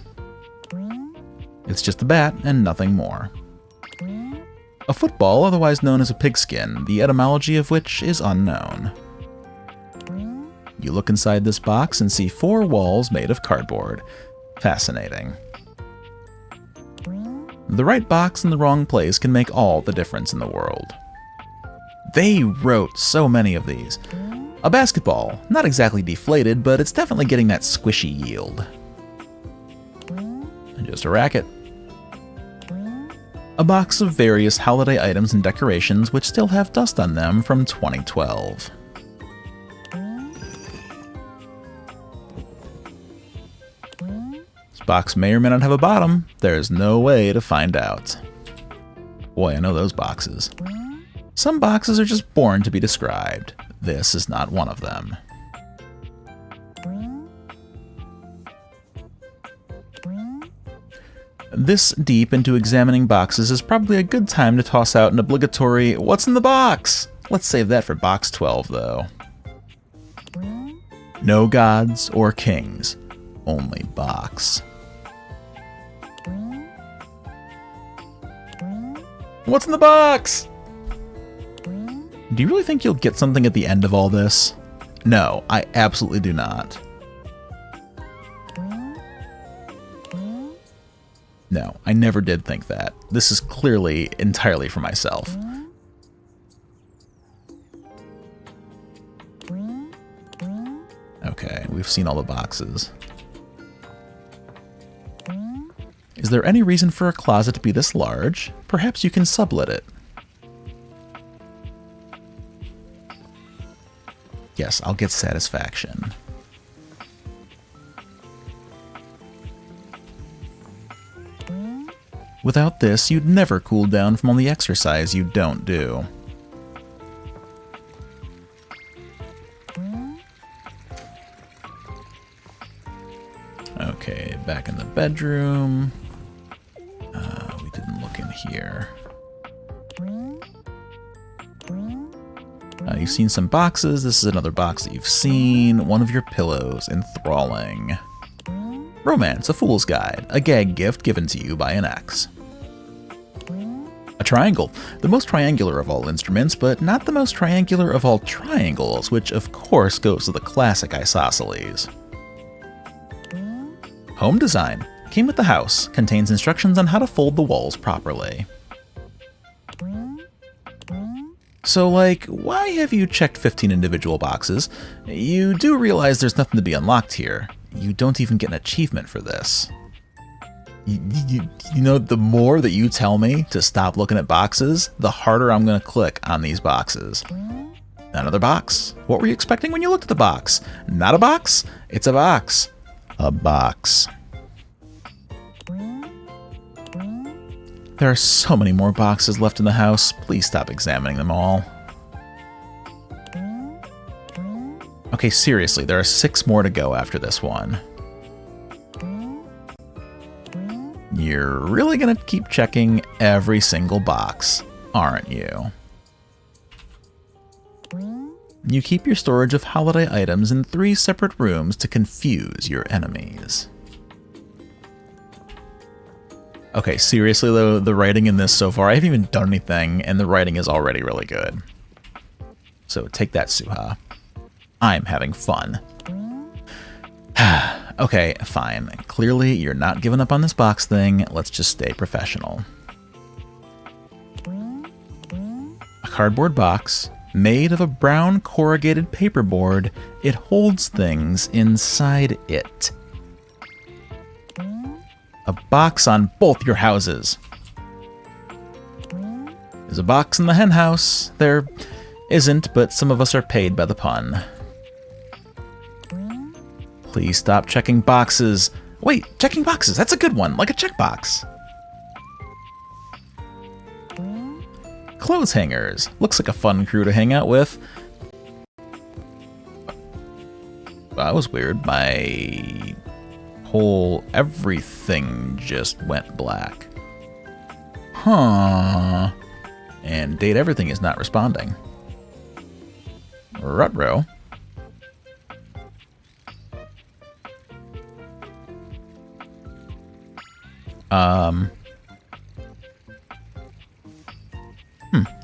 It's just a bat and nothing more. A football, otherwise known as a pigskin, the etymology of which is unknown. You look inside this box and see 4 walls made of cardboard. Fascinating. The right box in the wrong place can make all the difference in the world. They wrote so many of these. A basketball, not exactly deflated, but it's definitely getting that squishy yield. And just a racket. A box of various holiday items and decorations which still have dust on them from 2012. This box may or may not have a bottom. There's no way to find out. Boy, I know those boxes. Some boxes are just born to be described. This is not one of them. This deep into examining boxes is probably a good time to toss out an obligatory, "What's in the box?" Let's save that for box 12, though. No gods or kings, only box. What's in the box? Do you really think you'll get something at the end of all this? No, I absolutely do not. No, I never did think that. This is clearly entirely for myself. Okay, we've seen all the boxes. Is there any reason for a closet to be this large? Perhaps you can sublet it. Yes, I'll get satisfaction. Without this, you'd never cool down from all the exercise you don't do. Okay, back in the bedroom. We didn't look in here. You've seen some boxes. This is another box that you've seen. One of your pillows. Enthralling. Romance, a fool's guide. A gag gift given to you by an ex. A triangle. The most triangular of all instruments, but not the most triangular of all triangles, which of course goes to the classic isosceles. Home design. Came with the house. Contains instructions on how to fold the walls properly. So, like, why have you checked 15 individual boxes? You do realize there's nothing to be unlocked here. You don't even get an achievement for this. You know, the more that you tell me to stop looking at boxes, the harder I'm going to click on these boxes. Another box. What were you expecting when you looked at the box? Not a box? It's a box. A box. There are so many more boxes left in the house. Please stop examining them all. Okay, seriously, there are 6 more to go after this one. You're really gonna keep checking every single box, aren't you? You keep your storage of holiday items in 3 separate rooms to confuse your enemies. Okay, seriously though, the writing in this so far, I haven't even done anything, and the writing is already really good. So take that, Suha. I'm having fun. Okay, fine. Clearly, you're not giving up on this box thing. Let's just stay professional. A cardboard box made of a brown corrugated paperboard. It holds things inside it. A box on both your houses. There's a box in the hen house. There isn't, but some of us are paid by the pun. Please stop checking boxes. Wait, checking boxes. That's a good one, like a checkbox. Clothes hangers. Looks like a fun crew to hang out with. That was weird. My whole everything just went black. Huh. And date everything is not responding. Rutro.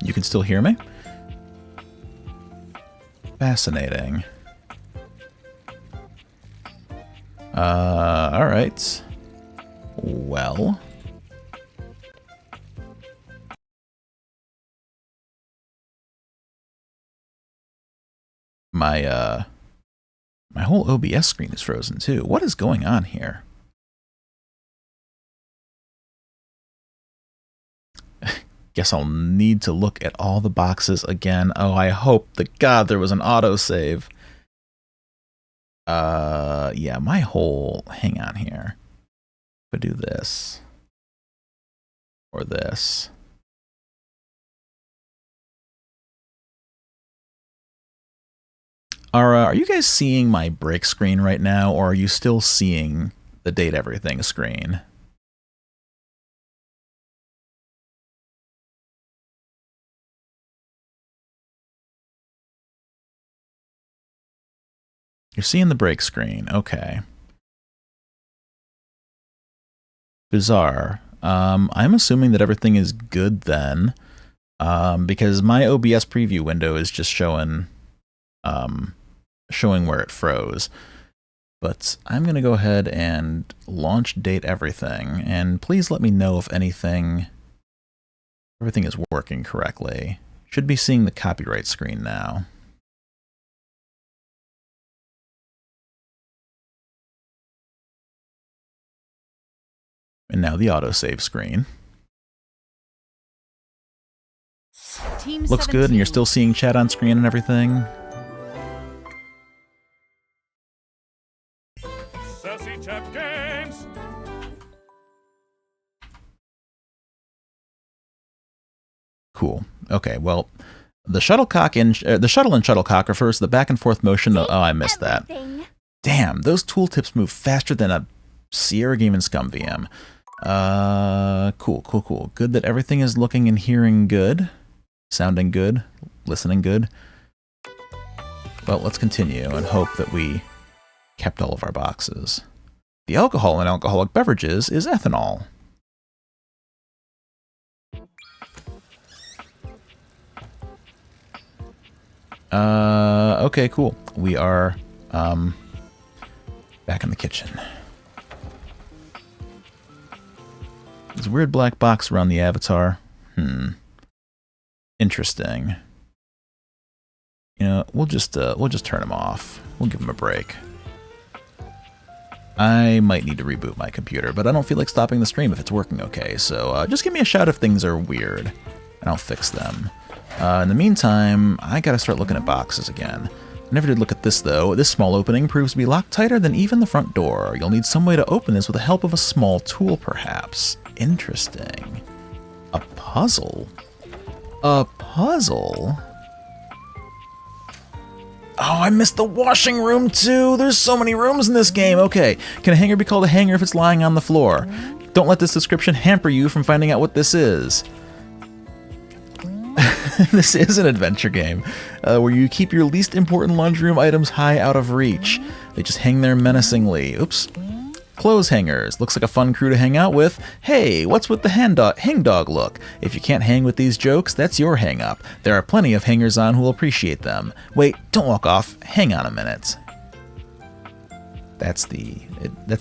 You can still hear me? Fascinating. Alright. Well. My whole OBS screen is frozen too. What is going on here? Guess I'll need to look at all the boxes again. Oh, I hope to God there was an autosave. Yeah, my whole... Hang on here. If I do this. Or this. Are you guys seeing my break screen right now, or are you still seeing the date everything screen? You're seeing the break screen. Okay. Bizarre. I'm assuming that everything is good then, because my OBS preview window is just showing where it froze. But I'm going to go ahead and launch date everything, and please let me know if everything is working correctly. Should be seeing the copyright screen now. And now the autosave screen. Team Looks good, and you're still seeing chat on screen and everything. Sassy Chap Games! Cool. Okay, well, the shuttlecock the shuttle and shuttlecock refers to the back and forth motion. Oh, I missed that. Damn, those tooltips move faster than a Sierra Game and Scum VM. Cool. Good that everything is looking and hearing good. Sounding good. Listening good. Well, let's continue and hope that we kept all of our boxes. The alcohol in alcoholic beverages is ethanol. Okay, cool. We are, back in the kitchen. There's a weird black box around the avatar. Interesting. You know, we'll just turn him off. We'll give him a break. I might need to reboot my computer, but I don't feel like stopping the stream if it's working okay, so just give me a shout if things are weird, and I'll fix them. In the meantime, I gotta start looking at boxes again. I never did look at this, though. This small opening proves to be locked tighter than even the front door. You'll need some way to open this with the help of a small tool, perhaps. Interesting. A puzzle? A puzzle? Oh, I missed the washing room, too! There's so many rooms in this game! Okay, can a hanger be called a hanger if it's lying on the floor? Don't let this description hamper you from finding out what this is. This is an adventure game, where you keep your least important laundry room items high out of reach. They just hang there menacingly. Oops. Clothes hangers. Looks like a fun crew to hang out with. Hey, what's with the hang dog look? If you can't hang with these jokes, that's your hang up. There are plenty of hangers-on who will appreciate them. Wait, don't walk off. Hang on a minute. That's the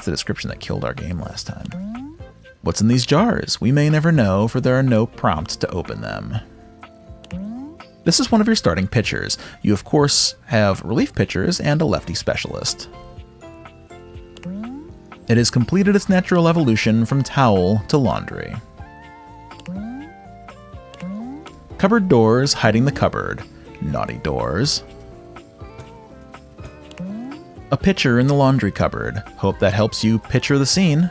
description that killed our game last time. What's in these jars? We may never know, for there are no prompts to open them. This is one of your starting pitchers. You, of course, have relief pitchers and a lefty specialist. It has completed its natural evolution from towel to laundry. Cupboard doors hiding the cupboard. Naughty doors. A pitcher in the laundry cupboard. Hope that helps you picture the scene.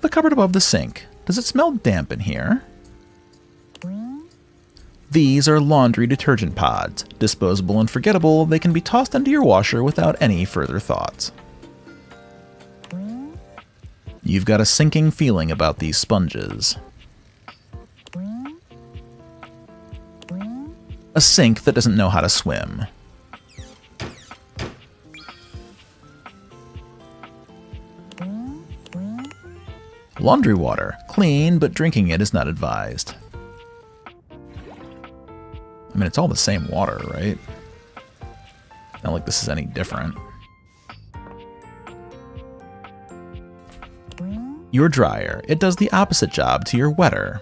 The cupboard above the sink. Does it smell damp in here? These are laundry detergent pods. Disposable and forgettable, they can be tossed into your washer without any further thought. You've got a sinking feeling about these sponges. A sink that doesn't know how to swim. Laundry water. Clean, but drinking it is not advised. I mean, it's all the same water, right? Not like this is any different. Your dryer. It does the opposite job to your wetter.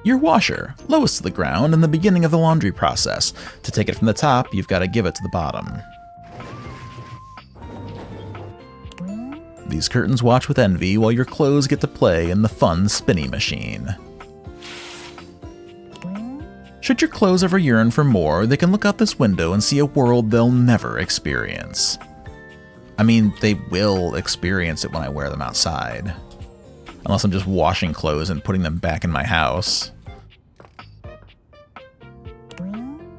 Your washer. Lowest to the ground in the beginning of the laundry process. To take it from the top, you've got to give it to the bottom. These curtains watch with envy while your clothes get to play in the fun spinny machine. Should your clothes ever yearn for more, they can look out this window and see a world they'll never experience. I mean, they will experience it when I wear them outside. Unless I'm just washing clothes and putting them back in my house.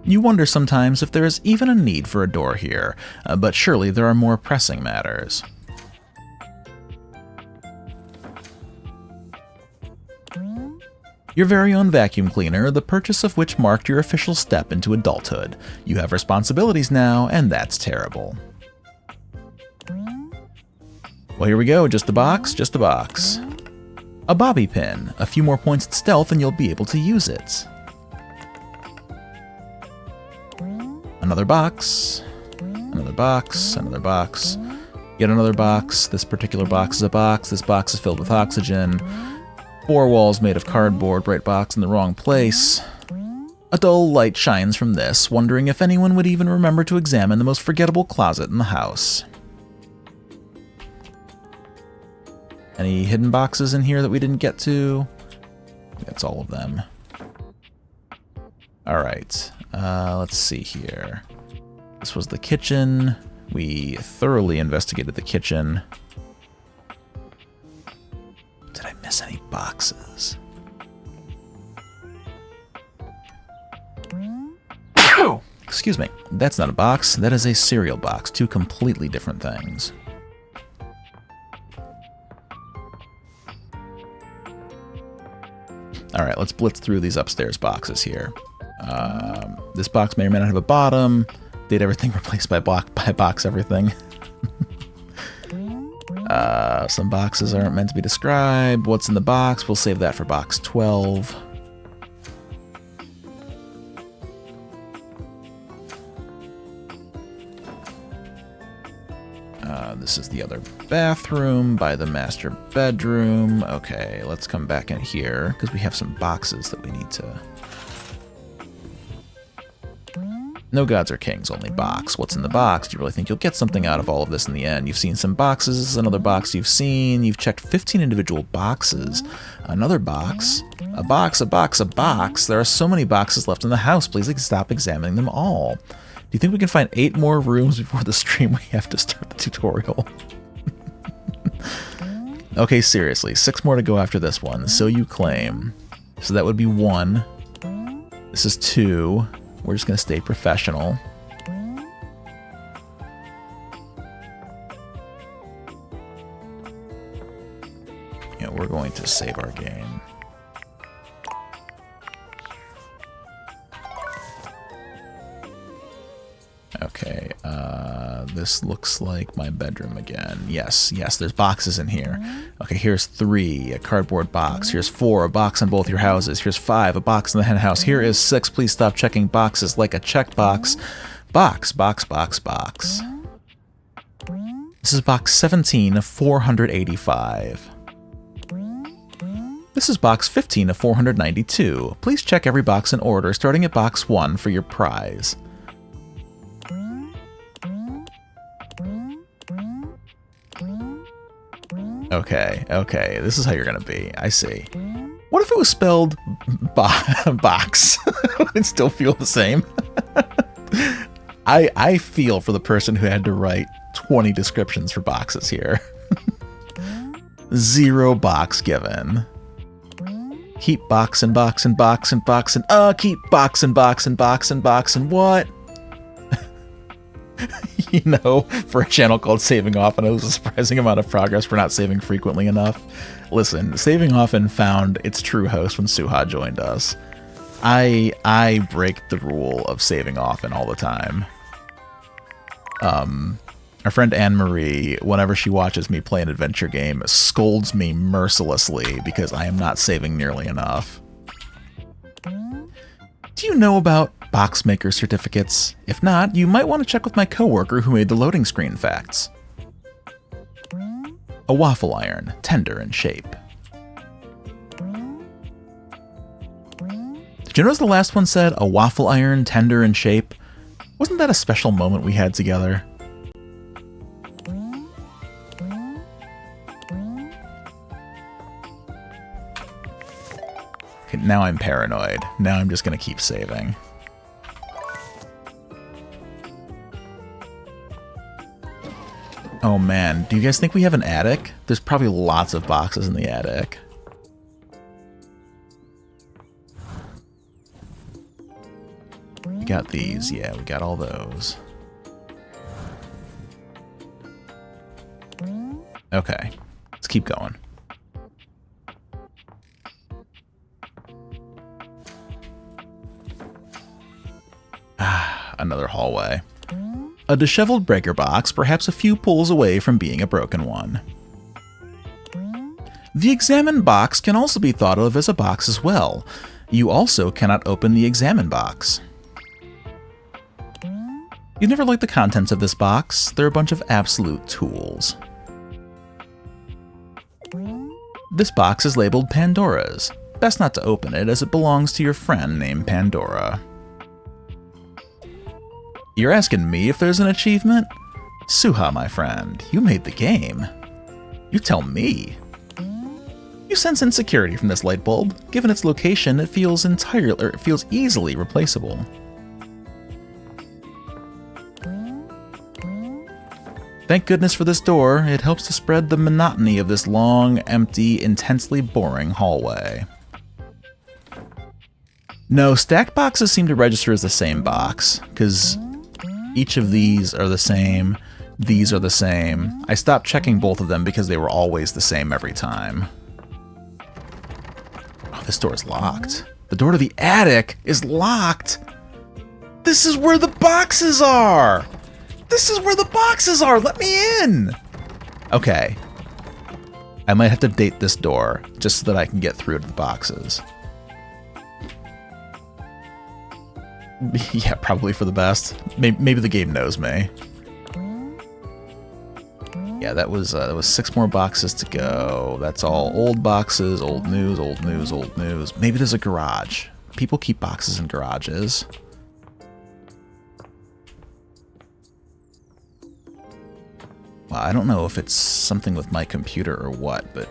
You wonder sometimes if there is even a need for a door here, but surely there are more pressing matters. Your very own vacuum cleaner, the purchase of which marked your official step into adulthood. You have responsibilities now, and that's terrible. Well, here we go. Just a box, just a box. A bobby pin. A few more points at stealth and you'll be able to use it. Another box. Another box. Another box. Yet another box. This particular box is a box. This box is filled with oxygen. 4 walls made of cardboard. Right box in the wrong place. A dull light shines from this, wondering if anyone would even remember to examine the most forgettable closet in the house. Any hidden boxes in here that we didn't get to? I think that's all of them. Alright, let's see here. This was the kitchen. We thoroughly investigated the kitchen. Did I miss any boxes? Excuse me. That's not a box. That is a cereal box. 2 completely different things. Alright, let's blitz through these upstairs boxes here. This box may or may not have a bottom. Did everything replaced by box everything. Some boxes aren't meant to be described. What's in the box? We'll save that for box 12. This is the other bathroom by the master bedroom. Okay, let's come back in here because we have some boxes that we need to... No gods or kings, only box. What's in the box? Do you really think you'll get something out of all of this in the end? You've seen some boxes, another box you've seen. You've checked 15 individual boxes. Another box. A box, a box, a box. There are so many boxes left in the house. Please stop examining them all. Do you think we can find 8 more rooms before the stream we have to start the tutorial? Okay, seriously. 6 more to go after this one. So you claim. So that would be 1. This is 2. We're just going to stay professional. Yeah, we're going to save our game. Okay, this looks like my bedroom again. Yes, yes, there's boxes in here. Okay, here's 3, a cardboard box. Here's 4, a box on both your houses. Here's 5, a box in the hen house. Here is 6, please stop checking boxes like a checkbox. Box, box, box, box. This is box 17 of 485. This is box 15 of 492. Please check every box in order, starting at box 1 for your prize. Okay, okay, this is how you're gonna be. I see. What if it was spelled box? Would it still feel the same? I feel for the person who had to write 20 descriptions for boxes here. 0 box given. Keep boxing, boxing, boxing, boxing. Keep boxing, boxing, boxing, boxing. What? You know, for a channel called Saving Often, it was a surprising amount of progress for not saving frequently enough. Listen, Saving Often found its true host when Suha joined us. I break the rule of saving often all the time. Our friend Anne-Marie, whenever she watches me play an adventure game, scolds me mercilessly because I am not saving nearly enough. Do you know about box maker certificates? If not, you might want to check with my coworker who made the loading screen facts. A waffle iron, tender in shape. Did you notice the last one said, a waffle iron, tender in shape? Wasn't that a special moment we had together? Okay, now I'm paranoid. Now I'm just gonna keep saving. Oh man, do you guys think we have an attic? There's probably lots of boxes in the attic. We got these, yeah, we got all those. Okay, let's keep going. Ah, another hallway. A disheveled breaker box, perhaps a few pulls away from being a broken one. The examine box can also be thought of as a box as well. You also cannot open the examine box. You never liked the contents of this box. They're a bunch of absolute tools. This box is labeled Pandora's. Best not to open it as it belongs to your friend named Pandora. You're asking me if there's an achievement? Suha, my friend, you made the game. You tell me. You sense insecurity from this light bulb. Given its location, it feels easily replaceable. Thank goodness for this door. It helps to spread the monotony of this long, empty, intensely boring hallway. No, stacked boxes seem to register as the same box, because each of these are the same, these are the same. I stopped checking both of them because they were always the same every time. Oh, this door is locked. The door to the attic is locked! This is where the boxes are! This is where the boxes are! Let me in! Okay. I might have to date this door, just so that I can get through to the boxes. Yeah, probably for the best. Maybe the game knows me. Yeah, that was 6 more boxes to go. That's all old boxes, old news, old news, old news. Maybe there's a garage. People keep boxes in garages. Well, I don't know if it's something with my computer or what, but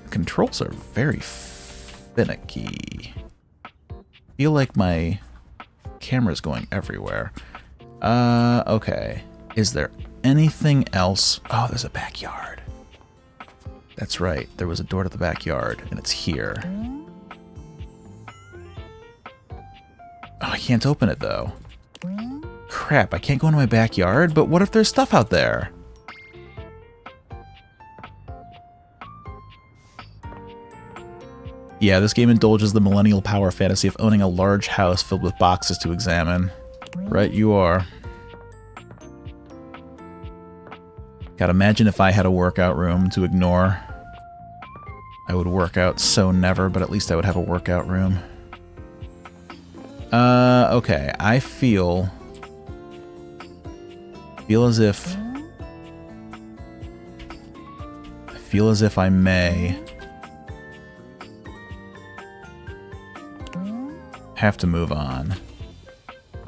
the controls are very finicky. I feel like my camera's going everywhere. Okay. Is there anything else? Oh, there's a backyard. That's right. There was a door to the backyard, and it's here. Oh, I can't open it, though. Crap, I can't go into my backyard, but what if there's stuff out there? Yeah, this game indulges the millennial power fantasy of owning a large house filled with boxes to examine. Right, you are. God, imagine if I had a workout room to ignore. I would work out so never, but at least I would have a workout room. Okay, I feel as if I may have to move on.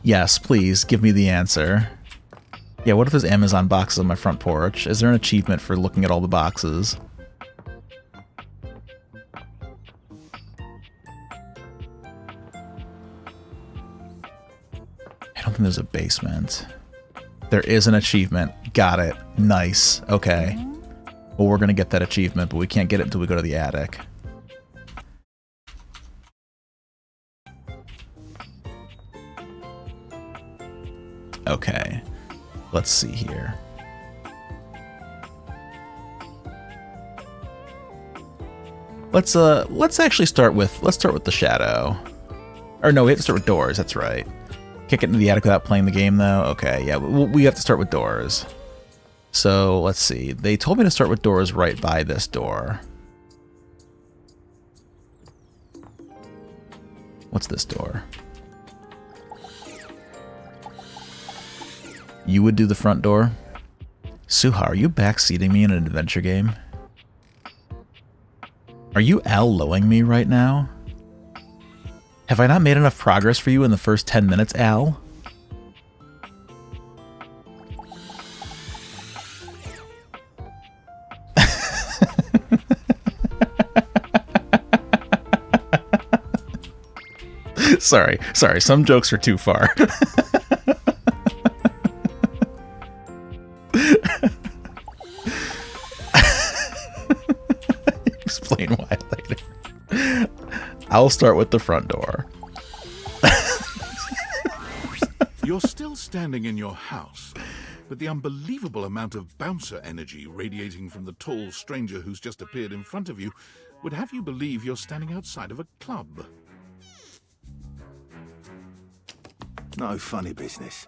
Yes, please, give me the answer. Yeah, what if there's Amazon boxes on my front porch? Is there an achievement for looking at all the boxes? I don't think there's a basement. There is an achievement. Got it. Nice. Okay. Well, we're gonna get that achievement, but we can't get it until we go to the attic. Okay, let's see here. Let's actually start with the shadow. Or no, we have to start with doors. That's right. Can't get into the attic without playing the game, though. Okay, yeah, we have to start with doors. So let's see. They told me to start with doors right by this door. What's this door? You would do the front door? Suha, are you backseating me in an adventure game? Are you Al-Loing me right now? Have I not made enough progress for you in the first 10 minutes, Al? Sorry, some jokes are too far. Explain why later. I'll start with the front door. You're still standing in your house, but the unbelievable amount of bouncer energy radiating from the tall stranger who's just appeared in front of you would have you believe you're standing outside of a club. No funny business.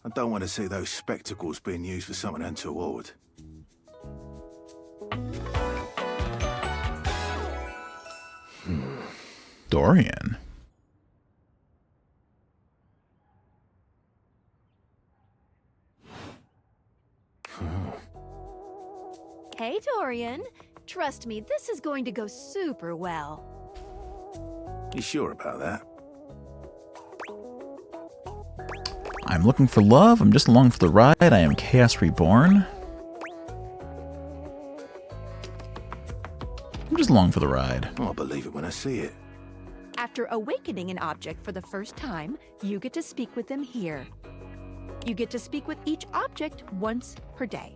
I don't want to see those spectacles being used for something untoward. Dorian. Hey, Dorian. Trust me, this is going to go super well. You sure about that? I'm looking for love. I'm just along for the ride. I am Chaos Reborn. I'm just along for the ride. I'll believe it when I see it. After awakening an object for the first time, you get to speak with them here. You get to speak with each object once per day.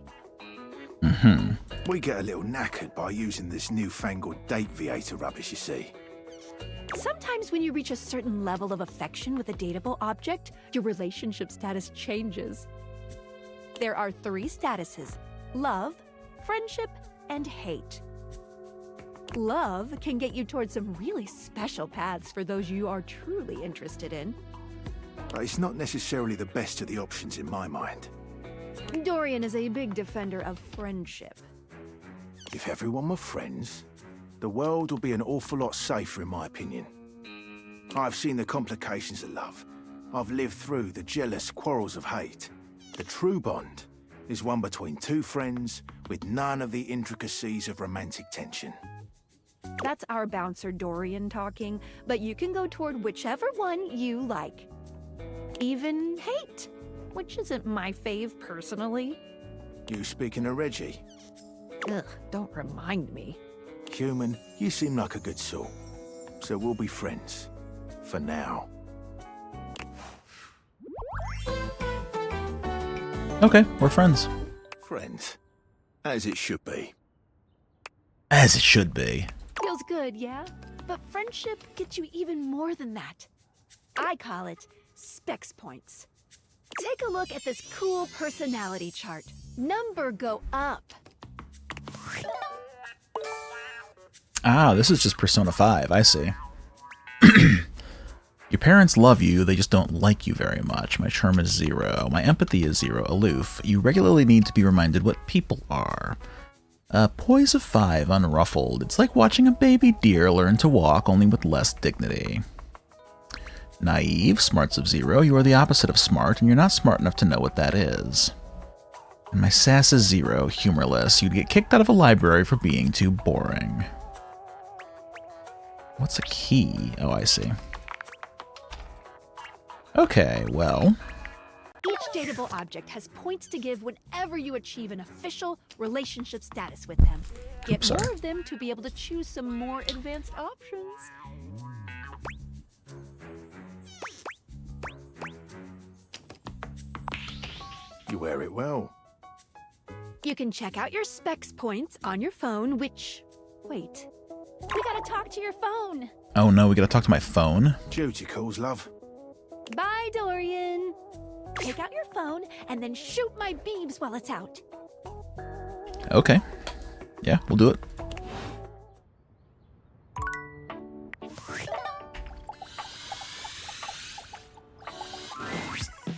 We get a little knackered by using this newfangled date Viator rubbish, you see. Sometimes when you reach a certain level of affection with a dateable object, your relationship status changes. There are 3 statuses: love, friendship, and hate. Love can get you towards some really special paths for those you are truly interested in. But it's not necessarily the best of the options in my mind. Dorian is a big defender of friendship. If everyone were friends, the world would be an awful lot safer, in my opinion. I've seen the complications of love. I've lived through the jealous quarrels of hate. The true bond is one between 2 friends with none of the intricacies of romantic tension. That's our bouncer Dorian talking, but you can go toward whichever one you like. Even hate, which isn't my fave personally. You speaking of Reggie? Ugh, don't remind me. Human, you seem like a good soul. So we'll be friends. For now. Okay, we're friends. Friends. As it should be. As it should be. Feels good, yeah? But friendship gets you even more than that. I call it specs points. Take a look at this cool personality chart. Number go up. Ah, this is just Persona 5, I see. Your parents love you, they just don't like you very much. My charm is 0. My empathy is 0, aloof. You regularly need to be reminded what people are. Poise of 5, unruffled. It's like watching a baby deer learn to walk, only with less dignity. Naive, smarts of 0. You are the opposite of smart, and you're not smart enough to know what that is. And my sass is 0, humorless. You'd get kicked out of a library for being too boring. What's a key? Oh, I see. Okay, well. Each dateable object has points to give whenever you achieve an official relationship status with them. Get more of them to be able to choose some more advanced options. You wear it well. You can check out your specs points on your phone, which... Wait. We gotta talk to your phone. Oh no, we gotta talk to my phone? Duty calls, love. Bye, Dorian. Take out your phone and then shoot my beams while it's out. Okay. Yeah, we'll do it.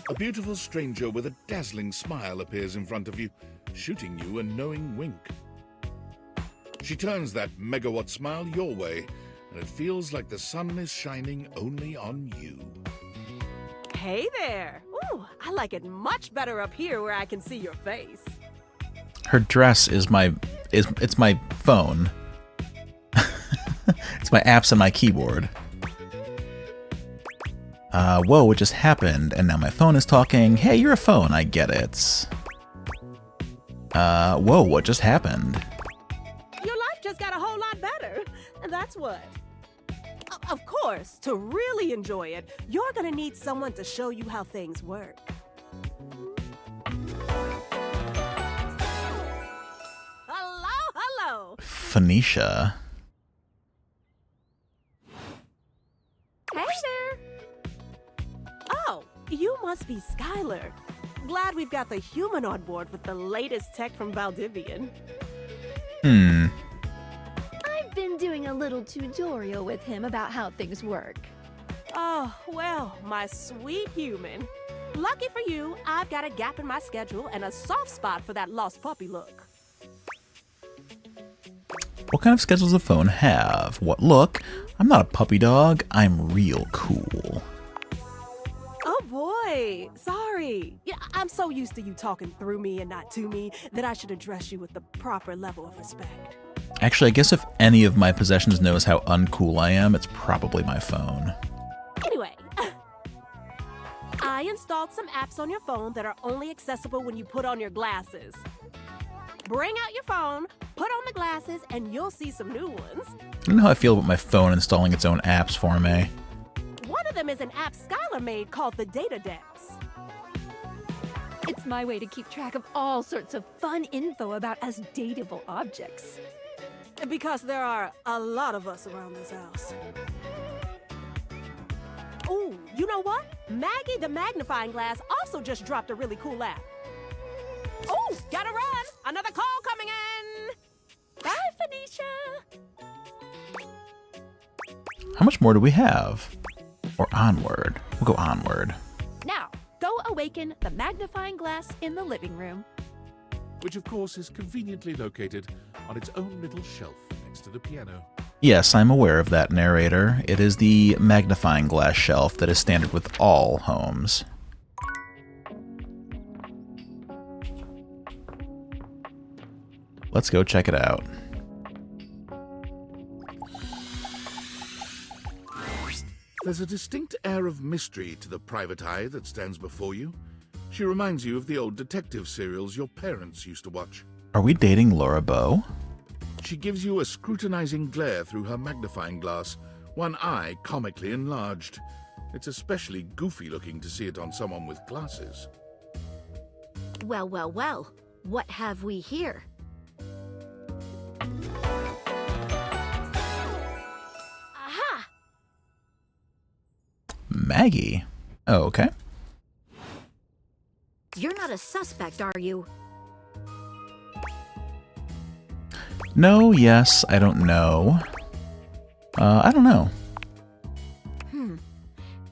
A beautiful stranger with a dazzling smile appears in front of you. shooting you a knowing wink. She turns that megawatt smile your way, and it feels like the sun is shining only on you. Hey there! Ooh, I like it much better up here where I can see your face. Her dress is my phone. It's my apps and my keyboard. Whoa, what just happened? And now my phone is talking. Hey, you're a phone, I get it. Whoa, what just happened? Your life just got a whole lot better. And that's what. Of course, to really enjoy it, you're gonna need someone to show you how things work. Hello! Phoenicia. Hey there! Oh, you must be Skylar. Glad we've got the human on board with the latest tech from Valdivian. I've been doing a little tutorial with him about how things work. Oh, well, my sweet human. Lucky for you, I've got a gap in my schedule and a soft spot for that lost puppy look. What kind of schedules does the phone have? What look? I'm not a puppy dog. I'm real cool. Oh boy, sorry. Yeah, I'm so used to you talking through me and not to me that I should address you with the proper level of respect. Actually, I guess if any of my possessions knows how uncool I am, it's probably my phone. Anyway, I installed some apps on your phone that are only accessible when you put on your glasses. Bring out your phone, put on the glasses, and you'll see some new ones. I don't know how I feel about my phone installing its own apps for me. One of them is an app Skylar made called the Data Decks. It's my way to keep track of all sorts of fun info about us dateable objects. Because there are a lot of us around this house. Ooh, you know what? Maggie the magnifying glass also just dropped a really cool app. Oh, gotta run! Another call coming in! Bye, Phoenicia! How much more do we have? Or onward? We'll go onward. Now, go awaken the magnifying glass in the living room. Which, of course, is conveniently located on its own little shelf next to the piano. Yes, I'm aware of that, narrator. It is the magnifying glass shelf that is standard with all homes. Let's go check it out. There's a distinct air of mystery to the private eye that stands before you. She reminds you of the old detective serials your parents used to watch. Are we dating Laura Bow? She gives you a scrutinizing glare through her magnifying glass, one eye comically enlarged. It's especially goofy looking to see it on someone with glasses. Well, well, well. What have we here? Aha! Maggie? Oh, okay. You're not a suspect, are you? No, yes, I don't know. I don't know.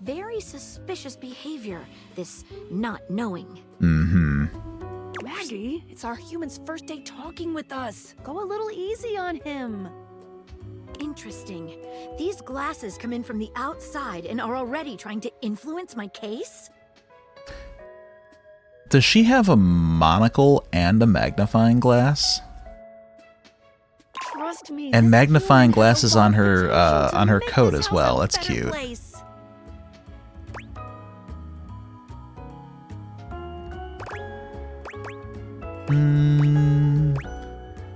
Very suspicious behavior, this not knowing. Mm-hmm. Maggie, it's our human's first day talking with us. Go a little easy on him. Interesting. These glasses come in from the outside and are already trying to influence my case? Does she have a monocle and a magnifying glass? Trust me. And this magnifying human has glasses a lot on of her potential to on her make coat this as house well. a That's better cute. place.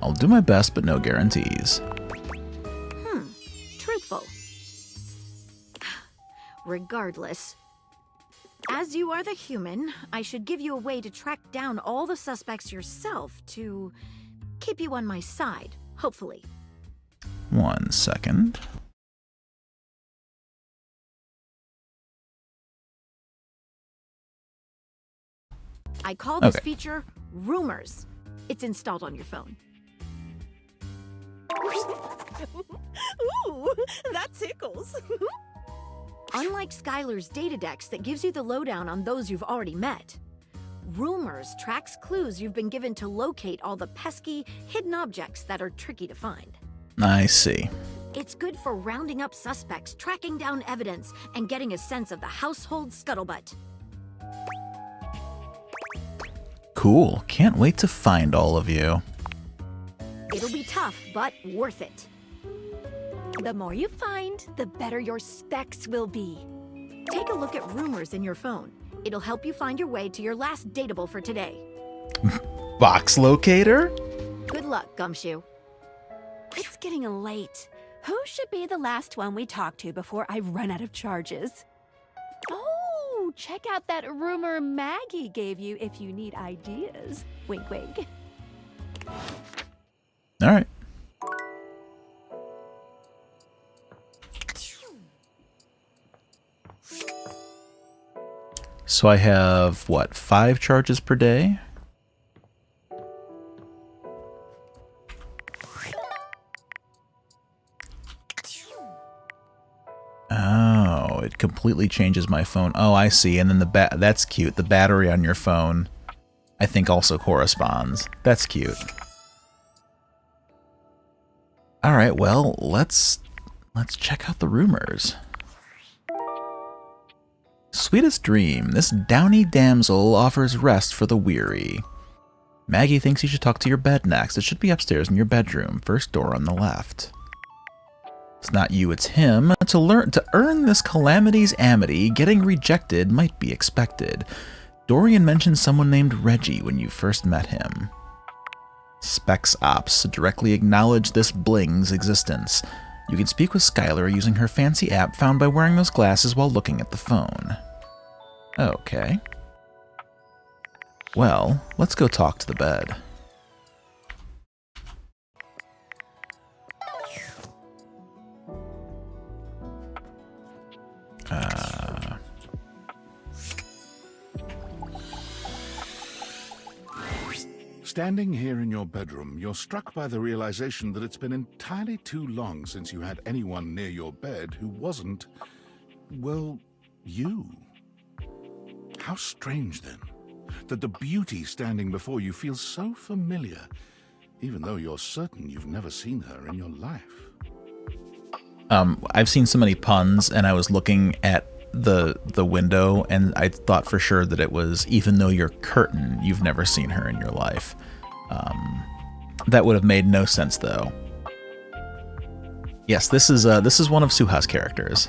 I'll do my best, but no guarantees. Truthful. Regardless. As you are the human, I should give you a way to track down all the suspects yourself to keep you on my side, hopefully. 1 second. I call this Okay. feature Rumors. It's installed on your phone. Ooh, that tickles. Unlike Skylar's data decks that gives you the lowdown on those you've already met, Rumors tracks clues you've been given to locate all the pesky, hidden objects that are tricky to find. I see. It's good for rounding up suspects, tracking down evidence, and getting a sense of the household scuttlebutt. Cool. Can't wait to find all of you. It'll be tough, but worth it. The more you find, the better your specs will be. Take a look at rumors in your phone. It'll help you find your way to your last dateable for today. Box locator? Good luck, Gumshoe. It's getting late. Who should be the last one we talk to before I run out of charges? Oh, check out that rumor Maggie gave you if you need ideas. Wink, wink. All right. So I have, what, 5 charges per day? Oh, it completely changes my phone. Oh, I see. And then that's cute. The battery on your phone, I think, also corresponds. That's cute. All right, well, let's check out the rumors. Sweetest dream. This downy damsel offers rest for the weary. Maggie thinks you should talk to your bed next. It should be upstairs in your bedroom, first door on the left. It's not you, it's him. To earn this calamity's amity, getting rejected might be expected. Dorian mentioned someone named Reggie when you first met him. Specs Ops directly acknowledge this bling's existence. You can speak with Skylar using her fancy app found by wearing those glasses while looking at the phone. Okay. Well, let's go talk to the bed. Standing here in your bedroom, you're struck by the realization that it's been entirely too long since you had anyone near your bed who wasn't, well, you. How strange, then, that the beauty standing before you feels so familiar, even though you're certain you've never seen her in your life. I've seen so many puns, and I was looking at the window, and I thought for sure that it was, even though you're curtain, you've never seen her in your life. That would have made no sense, though. Yes, this is one of Suha's characters.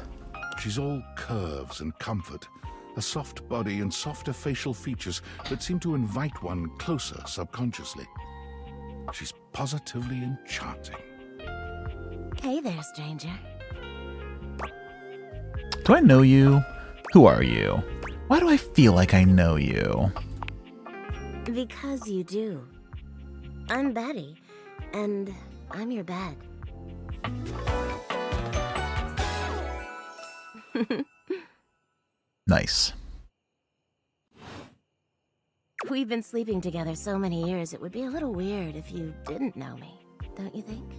She's all curves and comfort, a soft body and softer facial features that seem to invite one closer subconsciously. She's positively enchanting. Hey there, stranger. Do I know you? Who are you? Why do I feel like I know you? Because you do. I'm Betty, and I'm your bed. Nice. We've been sleeping together so many years, it would be a little weird if you didn't know me, don't you think?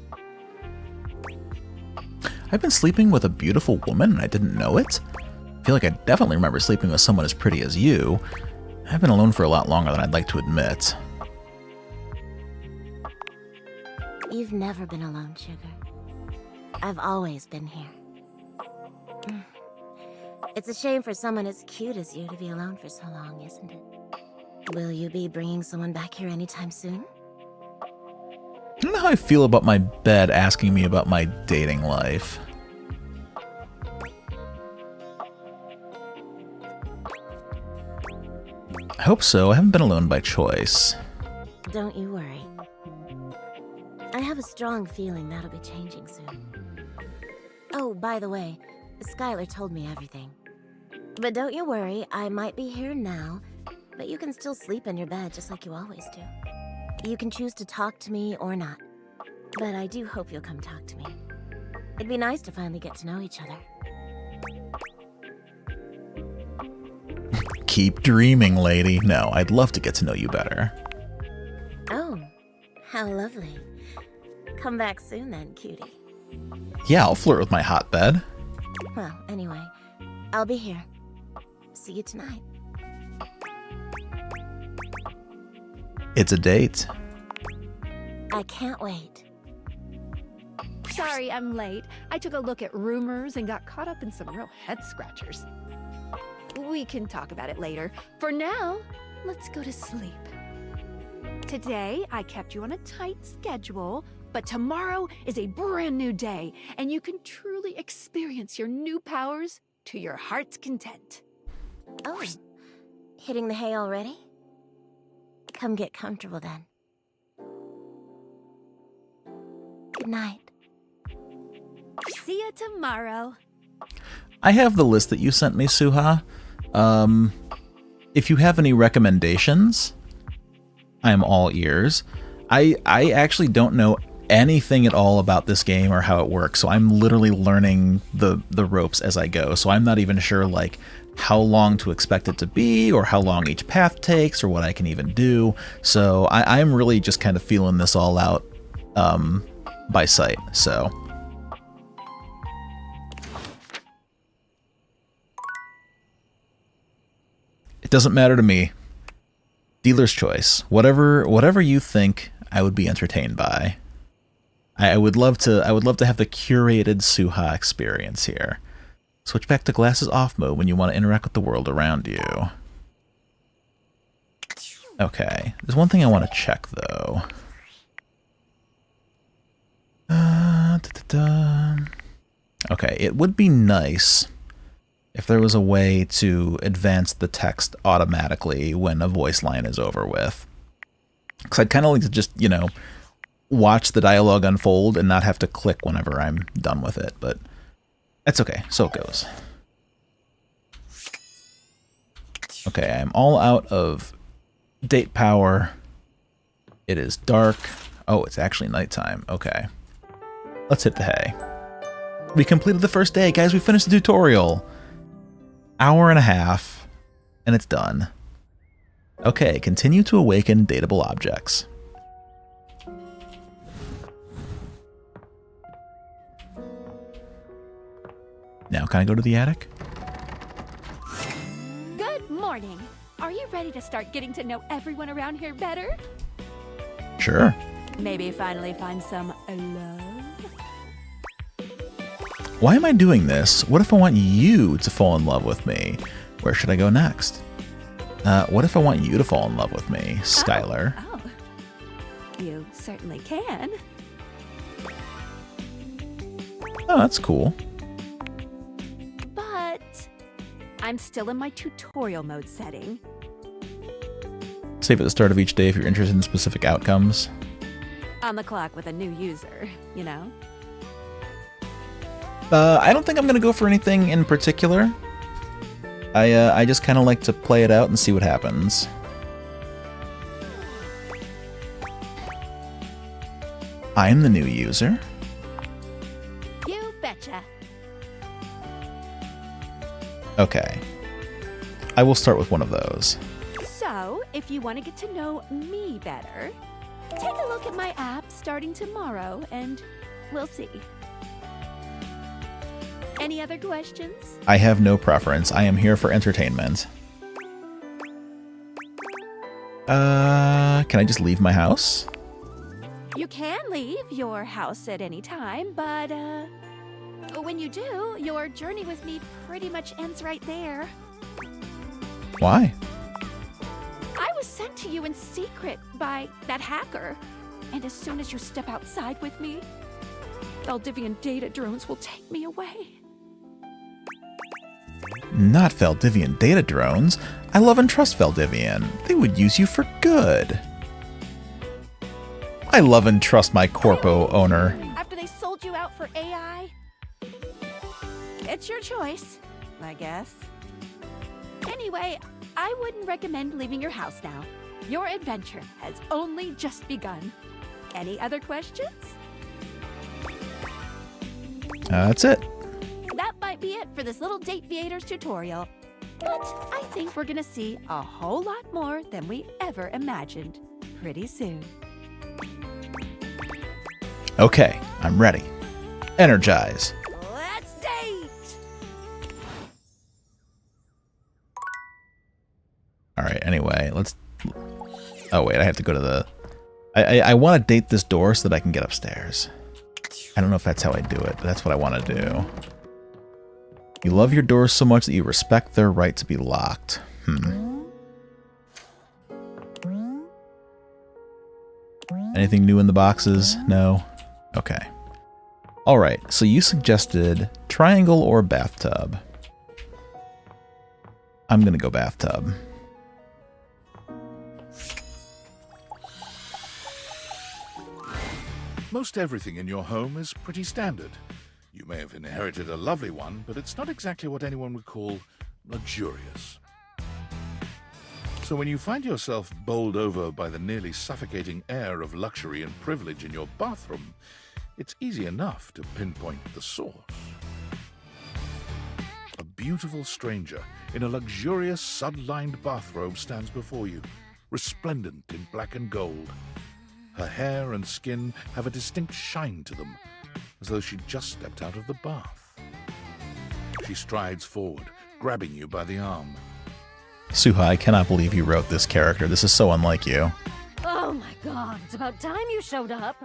I've been sleeping with a beautiful woman and I didn't know it? I feel like I definitely remember sleeping with someone as pretty as you. I've been alone for a lot longer than I'd like to admit. You've never been alone, Sugar. I've always been here. It's a shame for someone as cute as you to be alone for so long, isn't it? Will you be bringing someone back here anytime soon? I don't know how I feel about my bed asking me about my dating life. I hope so. I haven't been alone by choice. Don't you worry. I have a strong feeling that'll be changing soon. Oh, by the way, Skylar told me everything. But don't you worry, I might be here now, but you can still sleep in your bed just like you always do. You can choose to talk to me or not. But I do hope you'll come talk to me. It'd be nice to finally get to know each other. Keep dreaming, lady. No, I'd love to get to know you better. Oh, how lovely. Come back soon then, cutie. Yeah, I'll flirt with my hotbed. Well, anyway, I'll be here. See you tonight. It's a date. I can't wait. Sorry, I'm late. I took a look at rumors and got caught up in some real head scratchers. We can talk about it later. For now, let's go to sleep. Today, I kept you on a tight schedule, but tomorrow is a brand new day, and you can truly experience your new powers to your heart's content. Oh, hitting the hay already? Come get comfortable then. Good night. See you tomorrow. I have the list that you sent me, Suha. If you have any recommendations, I'm all ears. I actually don't know anything at all about this game or how it works, so I'm literally learning the ropes as I go. So I'm not even sure like how long to expect it to be, or how long each path takes, or what I can even do. So I'm really just kind of feeling this all out by sight. So it doesn't matter to me. Dealer's choice. Whatever you think I would be entertained by. I would love to have the curated Suha experience here. Switch back to glasses off mode when you want to interact with the world around you. Okay, there's one thing I want to check though. Okay, it would be nice if there was a way to advance the text automatically when a voice line is over with. Because I'd kind of like to just, you know, watch the dialogue unfold and not have to click whenever I'm done with it, but that's okay. So it goes. Okay, I'm all out of date power. It is dark. Oh, it's actually nighttime. Okay. Let's hit the hay. We completed the first day, guys. We finished the tutorial. Hour and a half, and it's done. Okay, continue to awaken dateable objects. Now, can I go to the attic? Good morning. Are you ready to start getting to know everyone around here better? Sure. Maybe finally find some love? Why am I doing this? What if I want you to fall in love with me? Where should I go next? What if I want you to fall in love with me, Skylar? Oh, you certainly can. Oh, that's cool. But I'm still in my tutorial mode setting. Save at the start of each day if you're interested in specific outcomes. On the clock with a new user, you know? I don't think I'm going to go for anything in particular. I just kind of like to play it out and see what happens. I'm the new user. You betcha. Okay. I will start with one of those. So, if you want to get to know me better, take a look at my app starting tomorrow and we'll see. Any other questions? I have no preference. I am here for entertainment. Can I just leave my house? You can leave your house at any time, but when you do, your journey with me pretty much ends right there. Why? I was sent to you in secret by that hacker, and as soon as you step outside with me, Valdivian data drones will take me away. Not Valdivian data drones. I love and trust Valdivian. They would use you for good. I love and trust my corpo owner. After they sold you out for AI? It's your choice, I guess. Anyway, I wouldn't recommend leaving your house now. Your adventure has only just begun. Any other questions? That's it. That might be it for this little Date Viators tutorial. But I think we're gonna see a whole lot more than we ever imagined pretty soon. Okay, I'm ready. Energize. Let's date! Alright, anyway, let's... Oh, wait, I have to go to the... I want to date this door so that I can get upstairs. I don't know if that's how I do it, but that's what I want to do. You love your doors so much that you respect their right to be locked. Anything new in the boxes? No? Okay. Alright, so you suggested triangle or bathtub. I'm gonna go bathtub. Most everything in your home is pretty standard. You may have inherited a lovely one, but it's not exactly what anyone would call luxurious. So when you find yourself bowled over by the nearly suffocating air of luxury and privilege in your bathroom, it's easy enough to pinpoint the source. A beautiful stranger in a luxurious sud-lined bathrobe stands before you, resplendent in black and gold. Her hair and skin have a distinct shine to them, as though she'd just stepped out of the bath. She strides forward, grabbing you by the arm. Suha, I cannot believe you wrote this character. This is so unlike you. Oh my god, it's about time you showed up.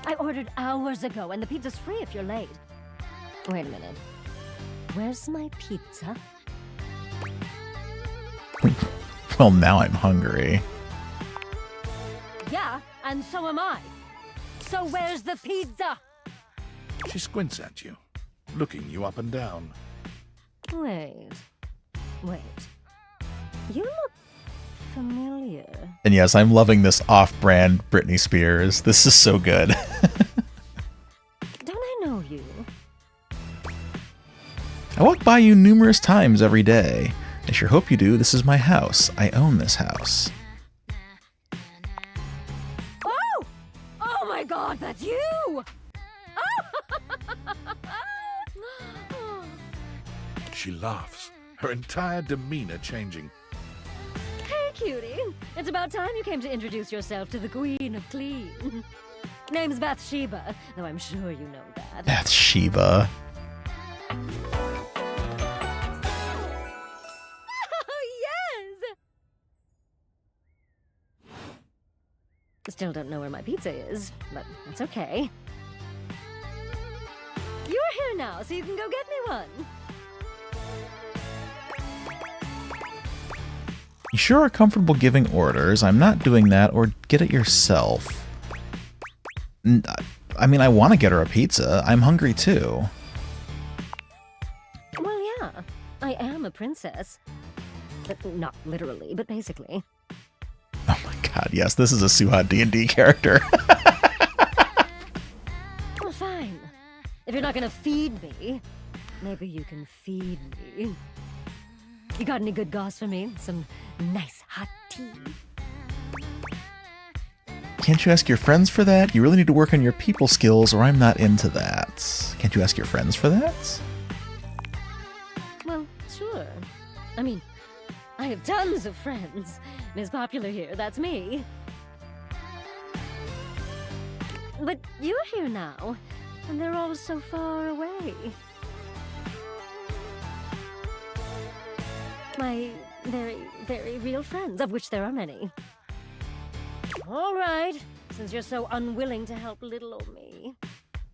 I ordered hours ago, and the pizza's free if you're late. Wait a minute. Where's my pizza? Well, now I'm hungry. Yeah, and so am I. So where's the pizza? She squints at you, looking you up and down. Wait. You look familiar. And yes, I'm loving this off-brand Britney Spears. This is so good. Don't I know you? I walk by you numerous times every day. I sure hope you do. This is my house. I own this house. Oh! Oh my god, that's you! She laughs, her entire demeanor changing. Hey, cutie. It's about time you came to introduce yourself to the Queen of Clean. Name's Bathsheba, though I'm sure you know that. Bathsheba. Still don't know where my pizza is, but it's okay. You're here now, so you can go get me one. You sure are comfortable giving orders. I'm not doing that, or get it yourself. I mean, I want to get her a pizza. I'm hungry too. Well, yeah, I am a princess. But not literally, but basically. Oh my god, yes, this is a Suha D&D character. Well, fine. If you're not gonna feed me, maybe you can feed me. You got any good goss for me? Some nice hot tea? Can't you ask your friends for that? You really need to work on your people skills, or I'm not into that. Can't you ask your friends for that? Well, sure. I mean, I have tons of friends. Ms. Popular here, that's me. But you're here now, and they're all so far away. My very, very real friends, of which there are many. All right, since you're so unwilling to help little old me.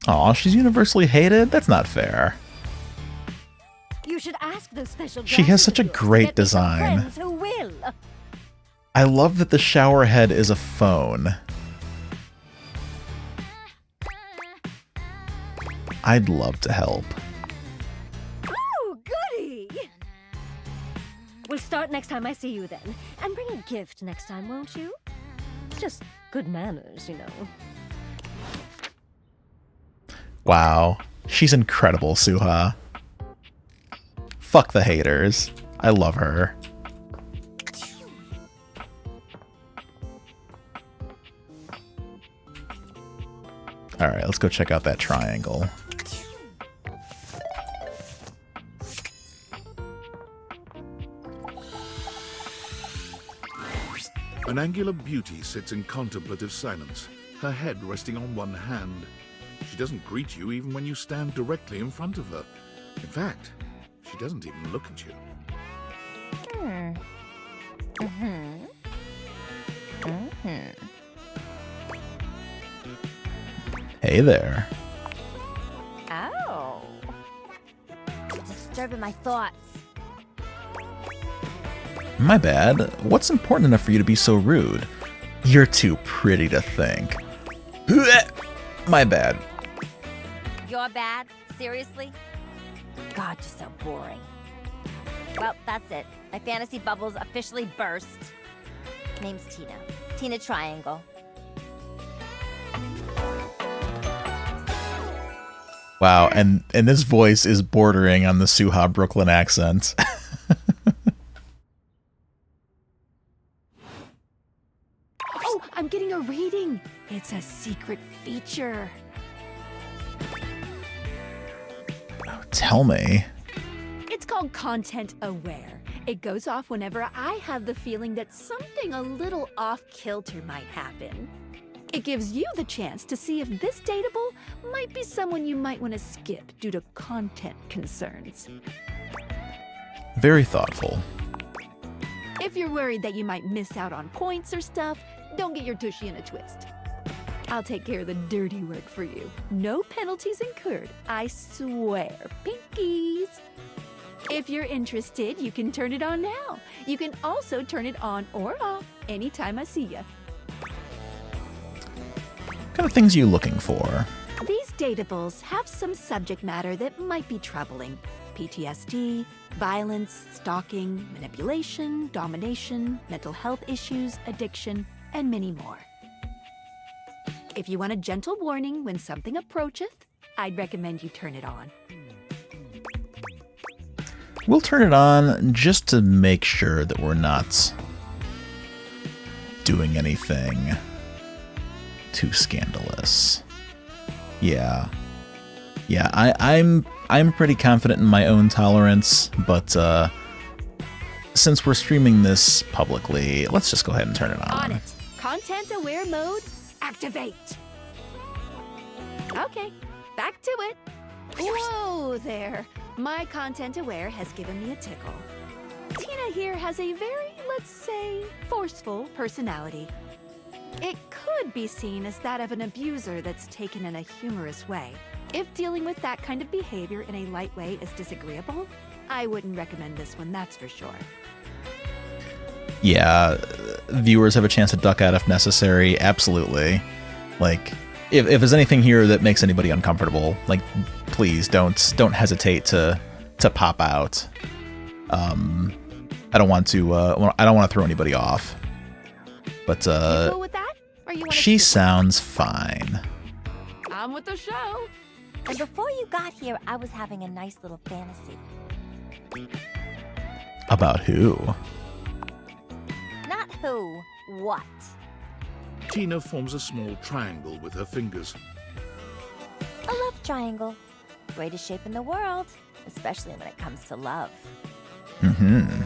Aw, she's universally hated? That's not fair. You should ask those special She has such a great design. friends who will. I love that the shower head is a phone. I'd love to help. Oh, goody! We'll start next time I see you then. And bring a gift next time, won't you? It's just good manners, you know. Wow. She's incredible, Suha. Fuck the haters. I love her. Alright, let's go check out that triangle. An angular beauty sits in contemplative silence, her head resting on one hand. She doesn't greet you even when you stand directly in front of her. In fact, she doesn't even look at you. Hey there. Oh. Disturbing my thoughts. My bad. What's important enough for you to be so rude? You're too pretty to think. My bad. You're bad? Seriously? God, you're so boring. Well, that's it. My fantasy bubbles officially burst. Name's Tina. Tina Triangle. Wow, and this voice is bordering on the Suha Brooklyn accent. Oh, I'm getting a reading. It's a secret feature. Tell me. It's called Content Aware. It goes off whenever I have the feeling that something a little off-kilter might happen. It gives you the chance to see if this dateable might be someone you might want to skip due to content concerns. Very thoughtful. If you're worried that you might miss out on points or stuff, don't get your tushy in a twist. I'll take care of the dirty work for you. No penalties incurred, I swear. Pinkies! If you're interested, you can turn it on now. You can also turn it on or off anytime I see ya. What kind of things are you looking for? These datables have some subject matter that might be troubling. PTSD, violence, stalking, manipulation, domination, mental health issues, addiction, and many more. If you want a gentle warning when something approacheth, I'd recommend you turn it on. We'll turn it on just to make sure that we're not doing anything too scandalous. Yeah, I'm pretty confident in my own tolerance, but since we're streaming this publicly, let's just go ahead and turn it on. On it. Content aware mode, activate. Okay, back to it. Whoa there. My content aware has given me a tickle. Tina here has a very, let's say, forceful personality. It could be seen as that of an abuser that's taken in a humorous way. If dealing with that kind of behavior in a light way is disagreeable, I wouldn't recommend this one, that's for sure. Yeah, viewers have a chance to duck out if necessary, absolutely. Like, if there's anything here that makes anybody uncomfortable, like, please don't hesitate to pop out. I don't want to throw anybody off. But You cool with that? Or you wanna she skip sounds fine. it? I'm with the show. And before you got here, I was having a nice little fantasy. About who? Not who, what? Tina forms a small triangle with her fingers. A love triangle. Greatest shape in the world, especially when it comes to love. Mm-hmm.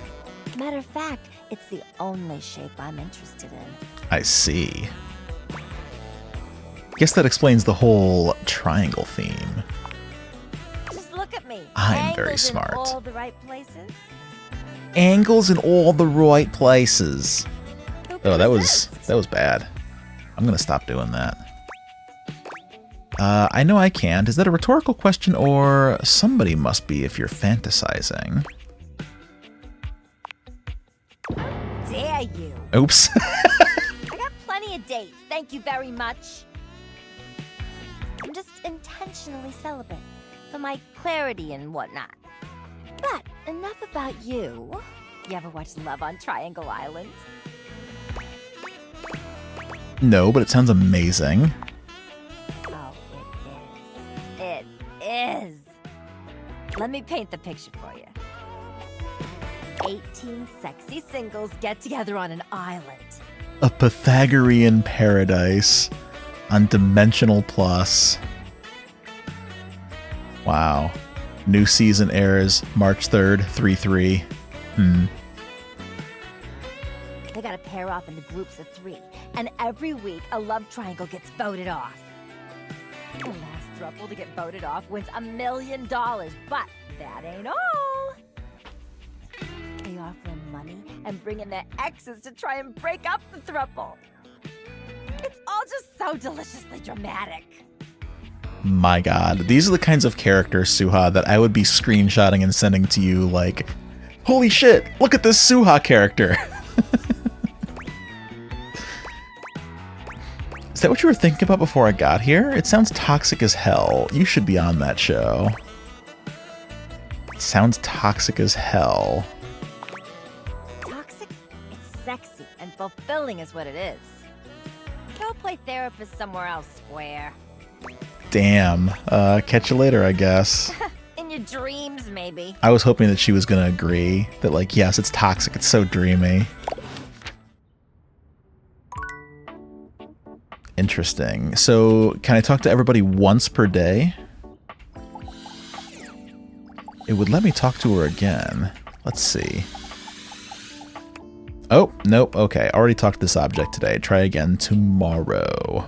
Matter of fact, it's the only shape I'm interested in. I see. Guess that explains the whole triangle theme. Just look at me. I'm very Angles smart. In all the right places. Angles in all the right places. Oh, that was bad. I'm gonna stop doing that. I know I can't. Is that a rhetorical question, or somebody must be if you're fantasizing? Dare you? Oops. I got plenty of dates, thank you very much. I'm just intentionally celibate for my clarity and whatnot. But enough about you. You ever watch Love on Triangle Island? No, but it sounds amazing. Oh, it is. Let me paint the picture for you. 18 sexy singles get together on an island. A Pythagorean paradise on Dimensional Plus. Wow. New season airs March 3rd, 3/3. They gotta pair off into groups of 3, and every week a love triangle gets voted off. The last throuple to get voted off wins $1 million, but that ain't all. They offer them money and bring in their exes to try and break up the throuple. It's all just so deliciously dramatic. My god, these are the kinds of characters, Suha, that I would be screenshotting and sending to you like, holy shit, look at this Suha character. Is that what you were thinking about before I got here? It sounds toxic as hell. You should be on that show. It sounds toxic as hell. Toxic? It's sexy and fulfilling is what it is. Go play therapist somewhere else, Square. Damn. Catch you later, I guess. In your dreams, maybe. I was hoping that she was gonna agree that, like, yes, it's toxic, it's so dreamy. Interesting. So, can I talk to everybody once per day? It would let me talk to her again. Let's see. Oh, nope. Okay, already talked to this object today. Try again tomorrow.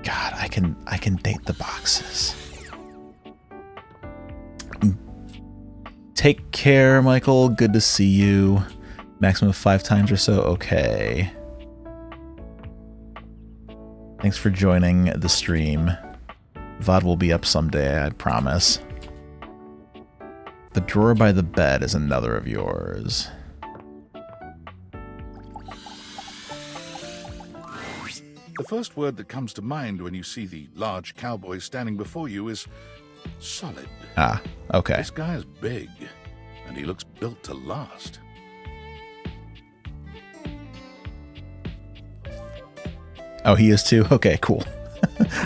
God, I can date the boxes. Take care, Michael. Good to see you. Maximum of 5 times or so. Okay. Thanks for joining the stream. VOD will be up someday, I promise. The drawer by the bed is another of yours. The first word that comes to mind when you see the large cowboy standing before you is solid. Ah, okay. This guy is big, and he looks built to last. Oh, he is too? Okay, cool.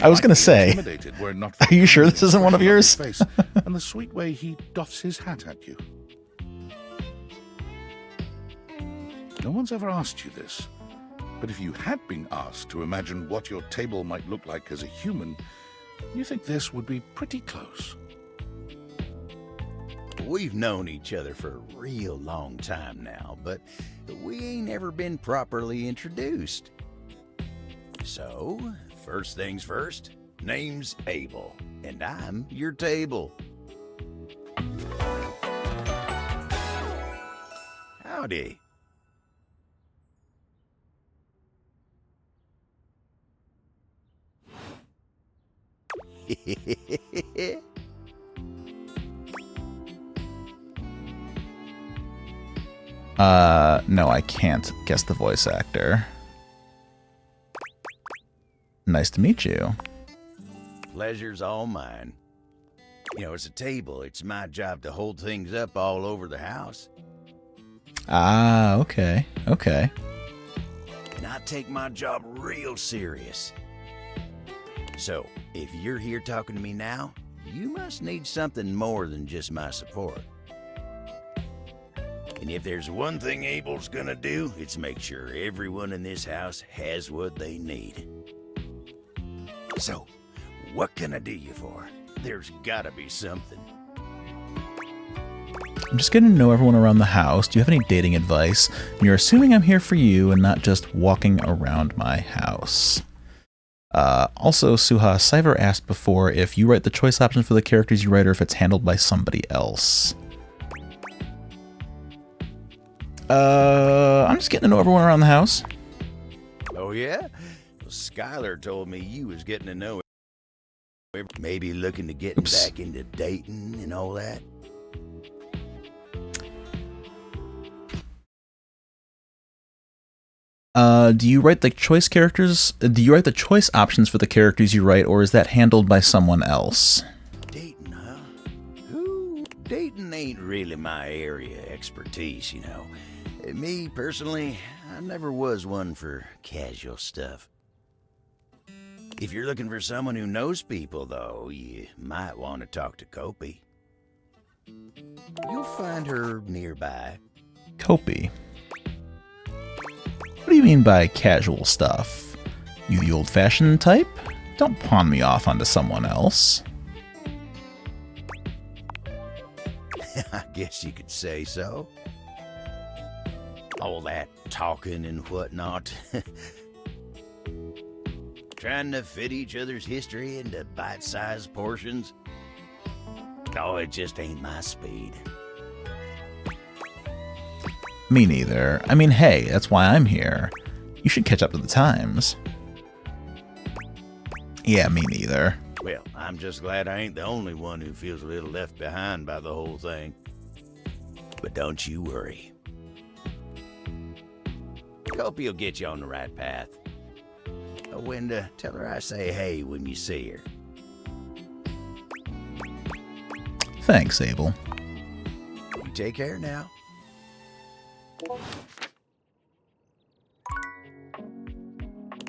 I was going to say, are you sure this isn't one of yours? Face and the sweet way he doffs his hat at you. No one's ever asked you this, but if you had been asked to imagine what your table might look like as a human, you think this would be pretty close. We've known each other for a real long time now, but we ain't ever been properly introduced. So, first things first, name's Abel, and I'm your table. Howdy. No, I can't guess the voice actor. Nice to meet you. Pleasure's all mine. You know, as a table, it's my job to hold things up all over the house. Ah, okay. Okay. And I take my job real serious. So, if you're here talking to me now, you must need something more than just my support. And if there's one thing Abel's gonna do, it's make sure everyone in this house has what they need. So, what can I do you for? There's gotta be something. I'm just getting to know everyone around the house. Do you have any dating advice? And you're assuming I'm here for you and not just walking around my house. Also, Suha, Cyver asked before if you write the choice options for the characters you write or if it's handled by somebody else. I'm just getting to know everyone around the house. Oh yeah? Well, Skylar told me you was getting to know him. Maybe looking to get back into dating and all that. Do you write the choice characters? Do you write the choice options for the characters you write, or is that handled by someone else? Dating, huh? Ooh, dating ain't really my area of expertise, you know. Me, personally, I never was one for casual stuff. If you're looking for someone who knows people, though, you might want to talk to Kopi. You'll find her nearby. Kopi? What do you mean by casual stuff? You the old-fashioned type? Don't pawn me off onto someone else. I guess you could say so. All that talking and whatnot. Trying to fit each other's history into bite-sized portions. Oh, it just ain't my speed. Me neither. I mean, hey, that's why I'm here. You should catch up to the times. Yeah, me neither. Well, I'm just glad I ain't the only one who feels a little left behind by the whole thing. But don't you worry. Hope he'll get you on the right path. Wenda, tell her I say hey when you see her. Thanks, Abel. You take care now.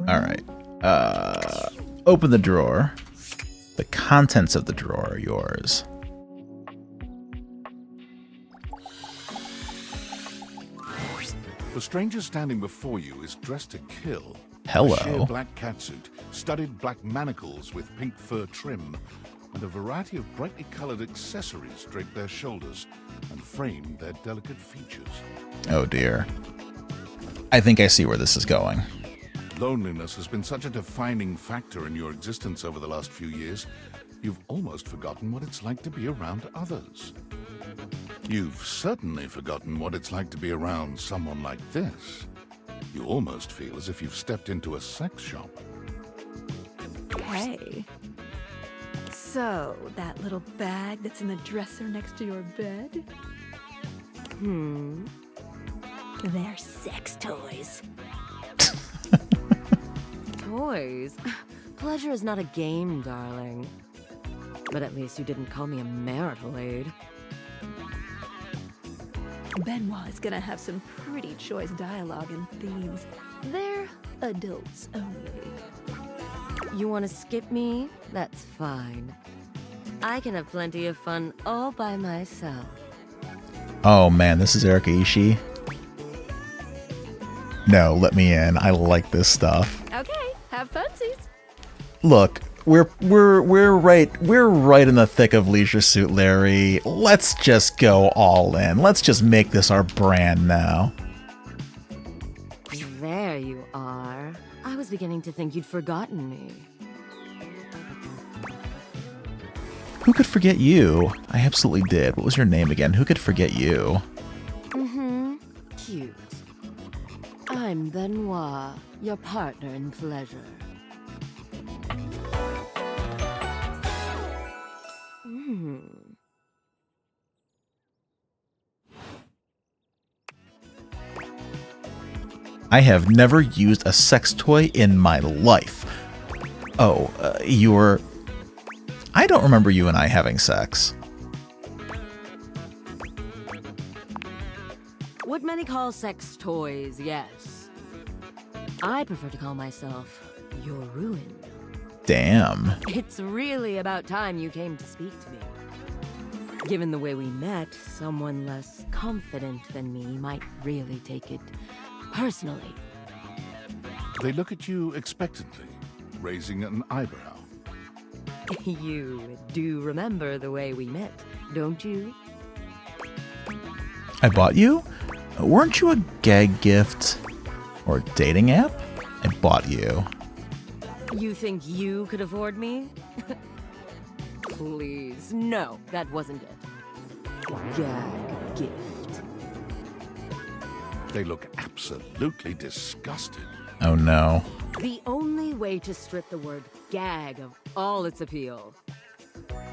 Alright. Open the drawer. The contents of the drawer are yours. The stranger standing before you is dressed to kill. Hello. A sheer black catsuit, studded black manacles with pink fur trim, and a variety of brightly colored accessories drape their shoulders and frame their delicate features. Oh dear. I think I see where this is going. Loneliness has been such a defining factor in your existence over the last few years, you've almost forgotten what it's like to be around others. You've certainly forgotten what it's like to be around someone like this. You almost feel as if you've stepped into a sex shop. Hey. So, that little bag that's in the dresser next to your bed? They're sex toys. Toys? Pleasure is not a game, darling. But at least you didn't call me a marital aid. Benoit is gonna have some pretty choice dialogue and themes. They're adults only. You want to skip me? That's fine. I can have plenty of fun all by myself. Oh man, this is Erika Ishii. No, let me in. I like this stuff. Okay, have funsies. Look, we're right in the thick of Leisure Suit Larry. Let's just go all in. Let's just make this our brand now. There you are. I was beginning to think you'd forgotten me. Who could forget you? I absolutely did. What was your name again? Who could forget you? Cute. I'm Benoit, your partner in pleasure. I have never used a sex toy in my life. Oh, you're... I don't remember you and I having sex. What many call sex toys, yes. I prefer to call myself your ruin. Damn. It's really about time you came to speak to me. Given the way we met, someone less confident than me might really take it personally. They look at you expectantly, raising an eyebrow. You do remember the way we met, don't you? I bought you? Weren't you a gag gift? Or dating app? I bought you. You think you could afford me? Please, no, that wasn't it. Gag gift. They look absolutely disgusted. Oh no. The only way to strip the word gag of all its appeal.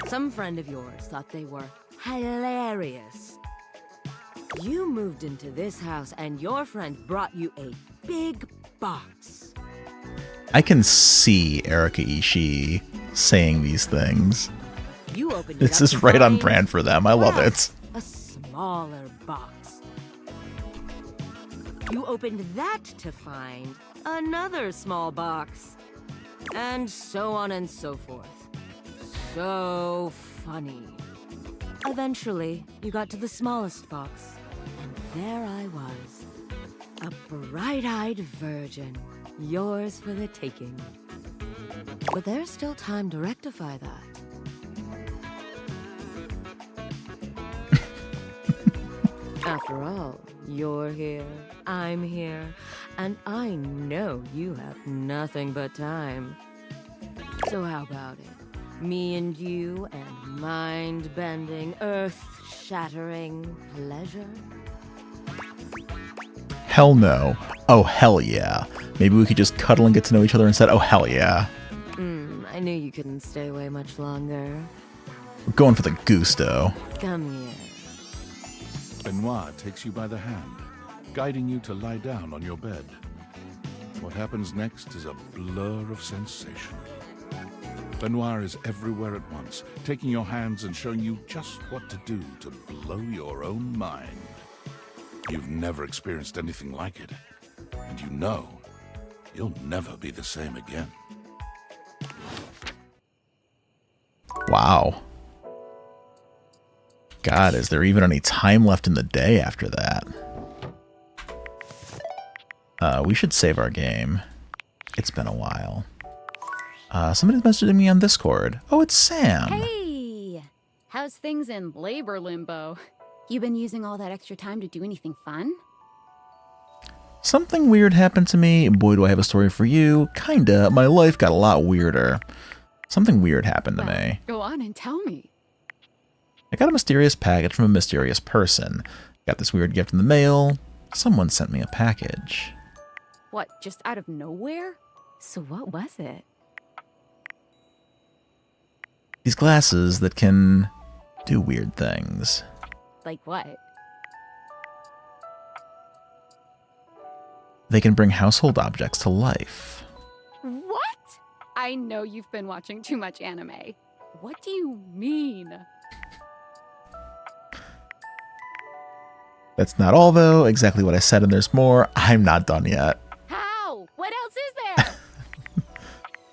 Some friend of yours thought they were hilarious. You moved into this house and your friend brought you a big box. I can see Erika Ishii saying these things. You opened This it up is right on find, brand for them. I love it. a smaller box. You opened that to find another small box. And so on and so forth. So funny. Eventually, you got to the smallest box, and there I was. A bright-eyed virgin, yours for the taking. But there's still time to rectify that. After all, you're here, I'm here, and I know you have nothing but time. So how about it? Me and you and mind-bending, earth-shattering pleasure? Hell no. Oh, hell yeah. Maybe we could just cuddle and get to know each other instead. Oh, hell yeah. I knew you couldn't stay away much longer. We're going for the gusto. Come here. Benoit takes you by the hand, guiding you to lie down on your bed. What happens next is a blur of sensation. Benoit is everywhere at once, taking your hands and showing you just what to do to blow your own mind. You've never experienced anything like it, and you know you'll never be the same again. Wow. God, is there even any time left in the day after that? We should save our game. It's been a while. Somebody's messaging me on Discord. Oh, it's Sam. Hey! How's things in labor limbo? You been using all that extra time to do anything fun? Something weird happened to me. Boy, do I have a story for you. Kinda. My life got a lot weirder. Something weird happened to me. Go on and tell me. I got a mysterious package from a mysterious person. Got this weird gift in the mail. Someone sent me a package. What, just out of nowhere? So what was it? These glasses that can do weird things. Like what? They can bring household objects to life. What? I know you've been watching too much anime. What do you mean? That's not all, though. Exactly what I said, and there's more. I'm not done yet. How? What else is there?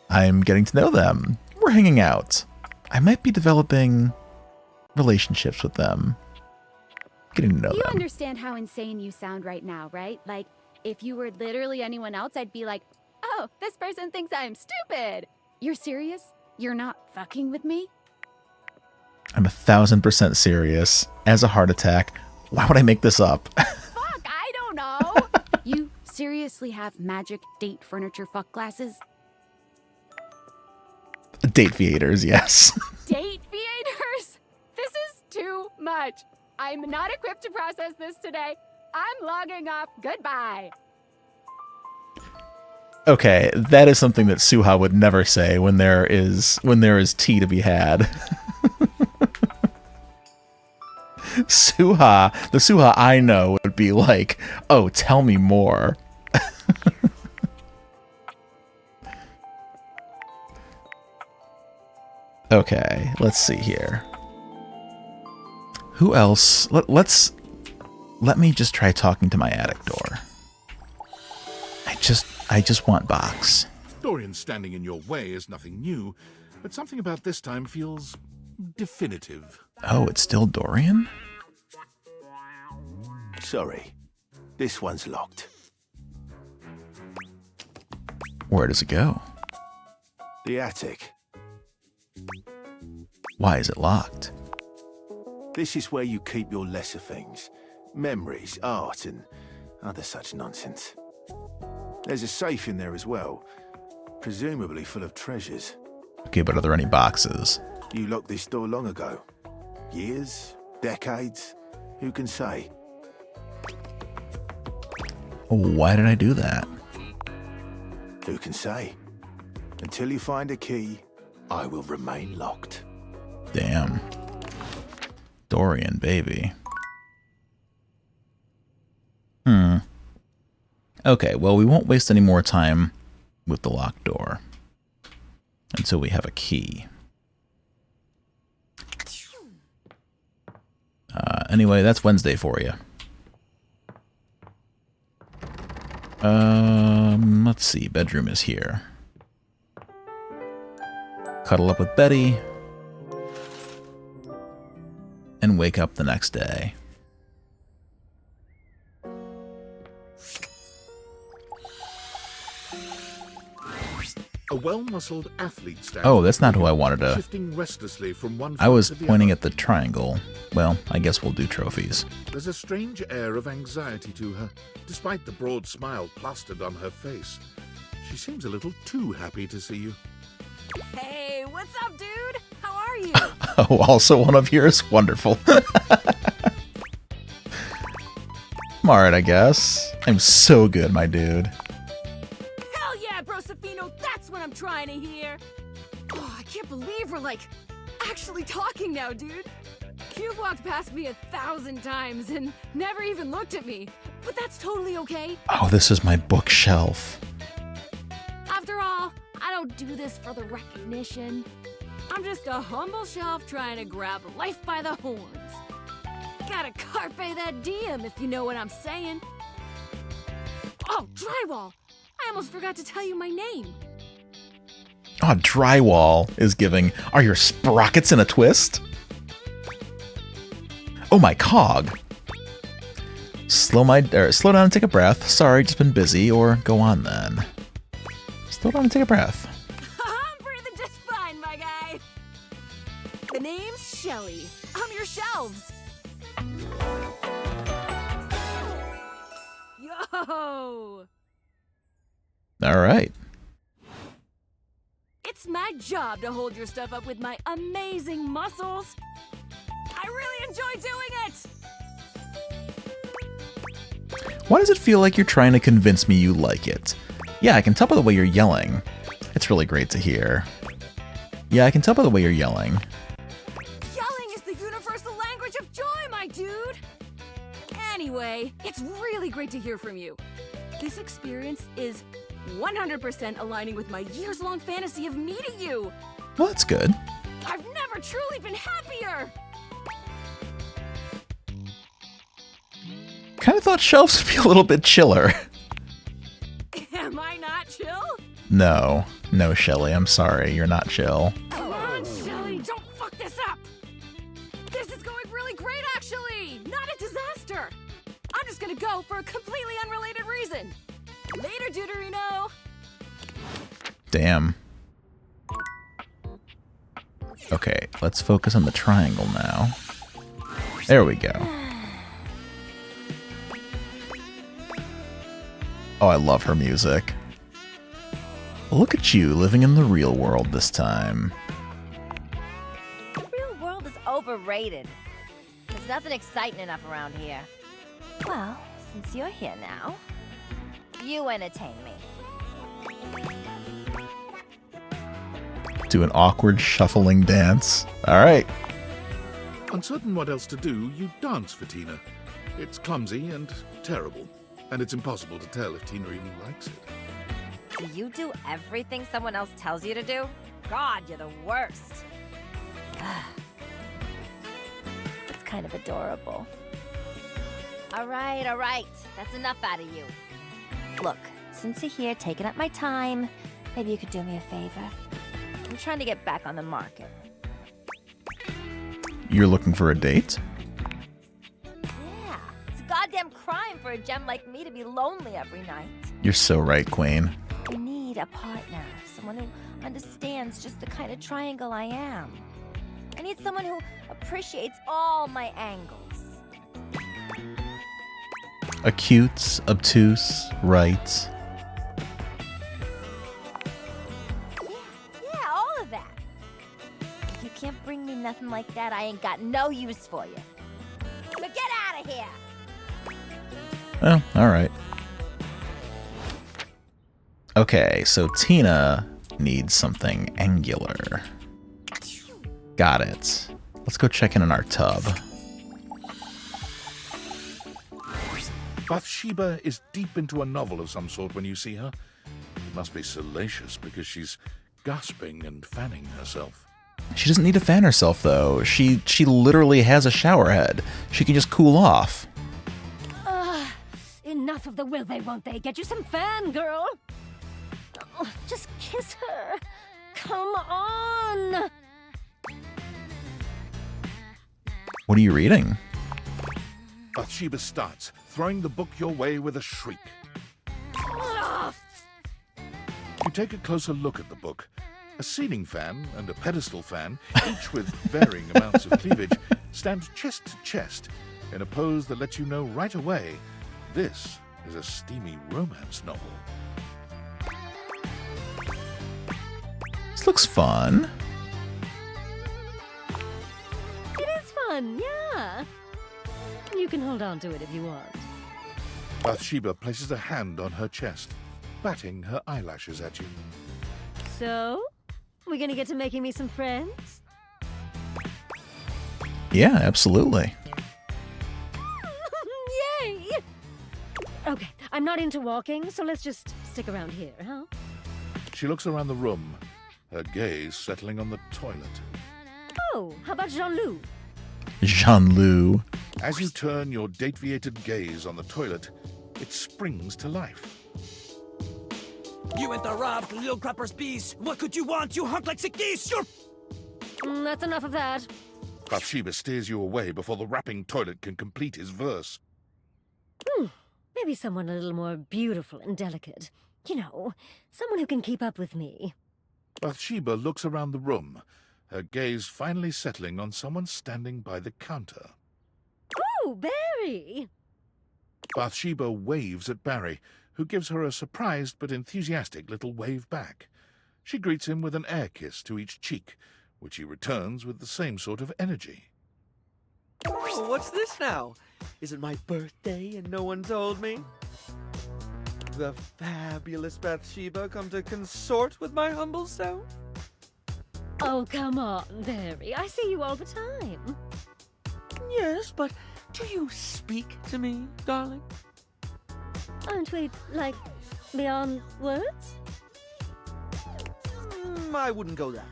I'm getting to know them. We're hanging out. I might be developing relationships with them. Getting to know You them. understand how insane you sound right now, right? Like, if you were literally anyone else, I'd be like, oh, this person thinks I'm stupid. You're serious? You're not fucking with me? I'm 1000% serious. As a heart attack. Why would I make this up? Fuck, I don't know. You seriously have magic date furniture fuck glasses? Date theaters, yes. Date theaters? This is too much. I'm not equipped to process this today. I'm logging off. Goodbye. Okay, that is something that Suha would never say when there is tea to be had. Suha, the Suha I know would be like, oh, tell me more. Okay, let's see here. Who else? Let me just try talking to my attic door. I just want Box. Dorian standing in your way is nothing new, but something about this time feels definitive. Oh, it's still Dorian? Sorry, this one's locked. Where does it go? The attic. Why is it locked? This is where you keep your lesser things. Memories, art, and other such nonsense. There's a safe in there as well, presumably full of treasures. Okay, but are there any boxes? You locked this door long ago. Years? Decades? Who can say? Why did I do that? Who can say? Until you find a key, I will remain locked. Damn. Dorian, baby. Okay, well, we won't waste any more time with the locked door until we have a key. Anyway, that's Wednesday for you. Let's see. Bedroom is here. Cuddle up with Betty. And wake up the next day. A well-muscled athlete stands. Oh, that's not who I wanted to. Shifting restlessly from one I was foot to the pointing other. at the triangle. Well, I guess we'll do trophies. There's a strange air of anxiety to her, despite the broad smile plastered on her face. She seems a little too happy to see you. Hey, what's up, dude? How are you? Oh, also one of yours? Wonderful. I'm alright, I guess. I'm so good, my dude. can't believe we're, like, actually talking now, dude. You've walked past me 1,000 times and never even looked at me, but that's totally okay. Oh, this is my bookshelf. After all, I don't do this for the recognition. I'm just a humble shelf trying to grab life by the horns. Gotta carpe that diem, if you know what I'm saying. Oh, drywall! I almost forgot to tell you my name. Oh, drywall is giving. Are your sprockets in a twist? Oh, my cog. Slow down and take a breath. Sorry, just been busy. Or go on then. Slow down and take a breath. I'm breathing just fine, my guy. The name's Shelly. I'm your shelves. Yo! All right. It's my job to hold your stuff up with my amazing muscles. I really enjoy doing it. Why does it feel like you're trying to convince me you like it? Yeah, I can tell by the way you're yelling. It's really great to hear. Yeah, I can tell by the way you're yelling. Yelling is the universal language of joy, my dude. Anyway, it's really great to hear from you. This experience is 100% aligning with my years-long fantasy of meeting you. Well, that's good. I've never truly been happier. Kind of thought shelves would be a little bit chiller. Am I not chill? No, Shelly, I'm sorry. You're not chill. Come on, Shelly, don't fuck this up. This is going really great, actually. Not a disaster. I'm just gonna go for a completely unrelated reason. Later, Deuterino. Damn. Okay, let's focus on the triangle now. There we go. Oh, I love her music. Look at you living in the real world this time. The real world is overrated. There's nothing exciting enough around here. Well, since you're here now, you entertain me. Do an awkward shuffling dance. All right. Uncertain what else to do, you dance for Tina. It's clumsy and terrible, and it's impossible to tell if Tina even likes it. Do you do everything someone else tells you to do? God, you're the worst. It's kind of adorable. All right. That's enough out of you. Look, since you're here taking up my time, maybe you could do me a favor. I'm trying to get back on the market. You're looking for a date? Yeah, it's a goddamn crime for a gem like me to be lonely every night. You're so right, Queen. I need a partner, someone who understands just the kind of triangle I am. I need someone who appreciates all my angles. Acute, obtuse, right. Yeah, all of that. If you can't bring me nothing like that, I ain't got no use for you. So get out of here! Oh, all right. Okay, so Tina needs something angular. Got it. Let's go check in on our tub. Bathsheba is deep into a novel of some sort when you see her. It must be salacious because she's gasping and fanning herself. She doesn't need to fan herself, though. She literally has a shower head. She can just cool off. Enough of the will they, won't they? Get you some fan, girl. Oh, just kiss her. Come on. What are you reading? Bathsheba starts, throwing the book your way with a shriek. You take a closer look at the book. A ceiling fan and a pedestal fan, each with varying amounts of cleavage, stand chest to chest in a pose that lets you know right away this is a steamy romance novel. This looks fun. It is fun, yeah. You can hold on to it if you want. Bathsheba places a hand on her chest, batting her eyelashes at you. So, We gonna get to making me some friends? Yeah, absolutely. Yay! Okay, I'm not into walking, so let's just stick around here, huh? She looks around the room, her gaze settling on the toilet. Oh, how about Jean-Loup? Jean-Loup. As you turn your deviated gaze on the toilet, it springs to life. You interrupt, little crapper's piece! What could you want, you hunk like sick geese? You're... That's enough of that. Bathsheba steers you away before the rapping toilet can complete his verse. Maybe someone a little more beautiful and delicate. You know, someone who can keep up with me. Bathsheba looks around the room, her gaze finally settling on someone standing by the counter. Oh, Barry! Bathsheba waves at Barry, who gives her a surprised but enthusiastic little wave back. She greets him with an air kiss to each cheek, which he returns with the same sort of energy. Oh, what's this now? Is it my birthday and no one told me? The fabulous Bathsheba come to consort with my humble self? Oh, come on, Barry. I see you all the time. Yes, but do you speak to me, darling? Aren't we, like, beyond words? I wouldn't go that.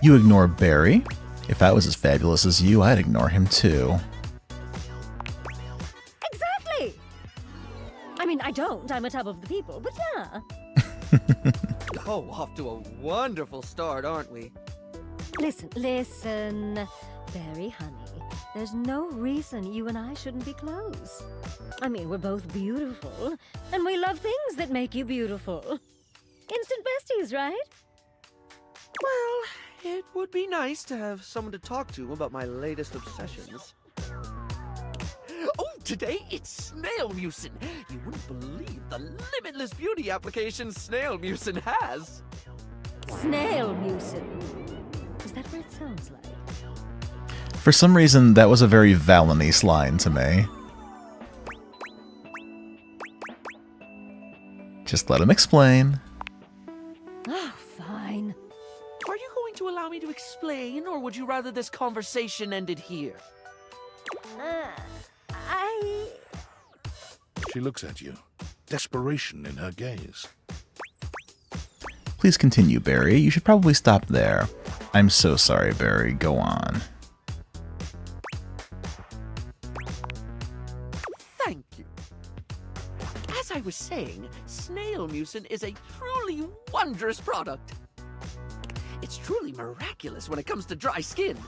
You ignore Barry? If I was as fabulous as you, I'd ignore him too. Exactly! I mean, I don't. I'm a tub of the people, but yeah. Oh, off to a wonderful start, aren't we? Listen, Barry, honey. There's no reason you and I shouldn't be close. I mean, we're both beautiful, and we love things that make you beautiful. Instant besties, right? Well, it would be nice to have someone to talk to about my latest obsessions. Oh, today it's snail mucin. You wouldn't believe the limitless beauty application snail mucin has. Snail mucin. Is that what it sounds like? For some reason, that was a very Valenice line to me. Just let him explain. Oh, fine. Are you going to allow me to explain, or would you rather this conversation ended here? She looks at you, desperation in her gaze. Please continue, Barry. You should probably stop there. I'm so sorry, Barry. Go on. Thank you. As I was saying, snail mucin is a truly wondrous product. It's truly miraculous when it comes to dry skin.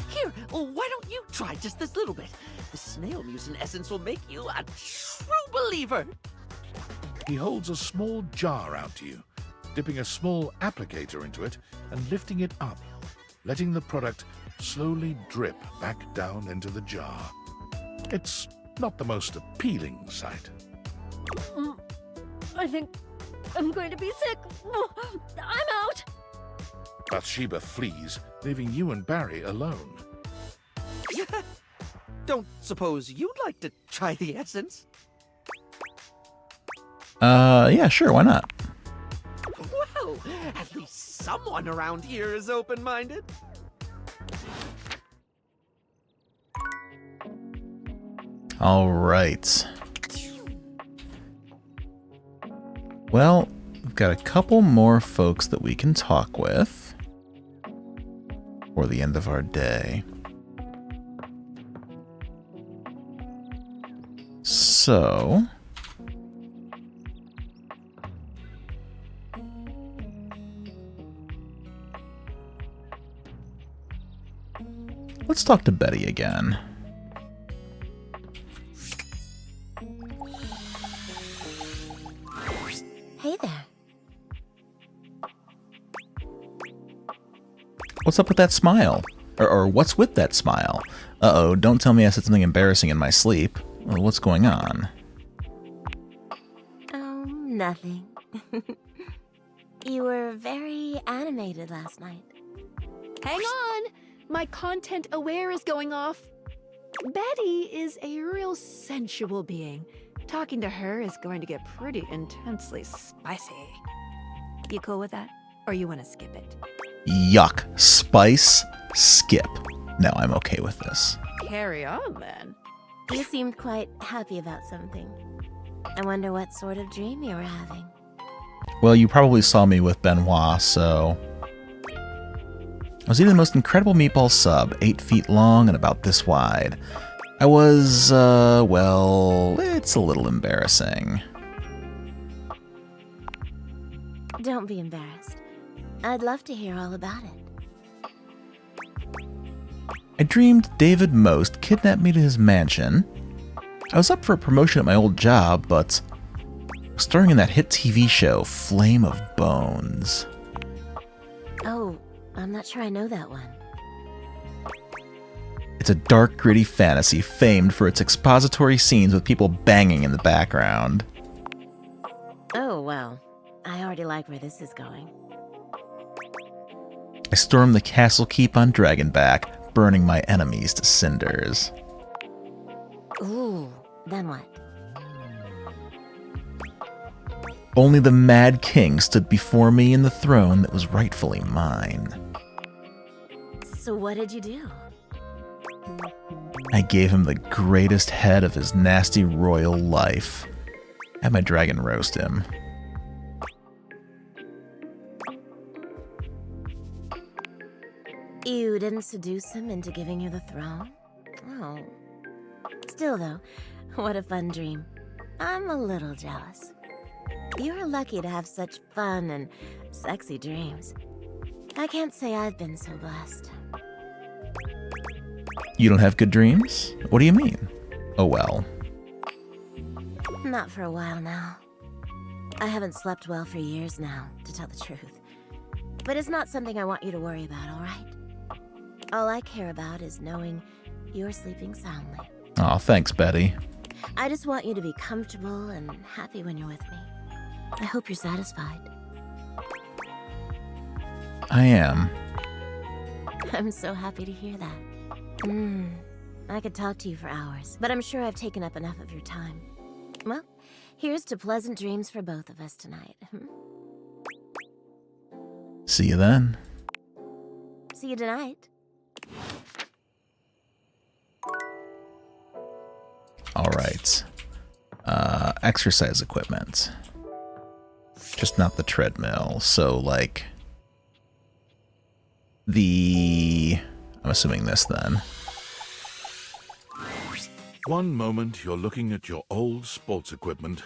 Here, why don't you try just this little bit? The snail mucin essence will make you a true believer. He holds a small jar out to you, dipping a small applicator into it and lifting it up, letting the product slowly drip back down into the jar. It's not the most appealing sight. I think I'm going to be sick. I'm out. Bathsheba flees, leaving you and Barry alone. Don't suppose you'd like to try the essence? Yeah, sure, why not? Well, at least someone around here is open-minded. All right. Well, we've got a couple more folks that we can talk with for the end of our day. So, let's talk to Betty again. Hey there. What's up with that smile? Or what's with that smile? Uh-oh, don't tell me I said something embarrassing in my sleep. Well, what's going on? Oh, nothing. You were very animated last night. Hang on! My content aware is going off. Betty is a real sensual being, Talking to her is going to get pretty intensely spicy. You cool with that? Or you want to skip it? Yuck. Spice. Skip. No, I'm okay with this. Carry on, then. You seemed quite happy about something. I wonder what sort of dream you were having. Well, you probably saw me with Benoit, so... I was eating the most incredible meatball sub, 8 feet long and about this wide. I was, well, it's a little embarrassing. Don't be embarrassed. I'd love to hear all about it. I dreamed David Most kidnapped me to his mansion. I was up for a promotion at my old job, but starring in that hit TV show, Flame of Bones. Oh, I'm not sure I know that one. It's a dark, gritty fantasy famed for its expository scenes with people banging in the background. Oh, well, I already like where this is going. I stormed the castle keep on Dragonback, burning my enemies to cinders. Ooh, then what? Only the Mad King stood before me in the throne that was rightfully mine. So what did you do? I gave him the greatest head of his nasty royal life. Had my dragon roast him. You didn't seduce him into giving you the throne? Oh. Still, though, what a fun dream. I'm a little jealous. You're lucky to have such fun and sexy dreams. I can't say I've been so blessed. You don't have good dreams? What do you mean? Oh well. Not for a while now. I haven't slept well for years now, to tell the truth. But it's not something I want you to worry about, all right? All I care about is knowing you're sleeping soundly. Aw, thanks, Betty. I just want you to be comfortable and happy when you're with me. I hope you're satisfied. I am. I'm so happy to hear that. I could talk to you for hours, but I'm sure I've taken up enough of your time. Well, here's to pleasant dreams for both of us tonight. See you then. See you tonight. Alright. Exercise equipment. Just not the treadmill. So, like... I'm assuming this then. One moment you're looking at your old sports equipment,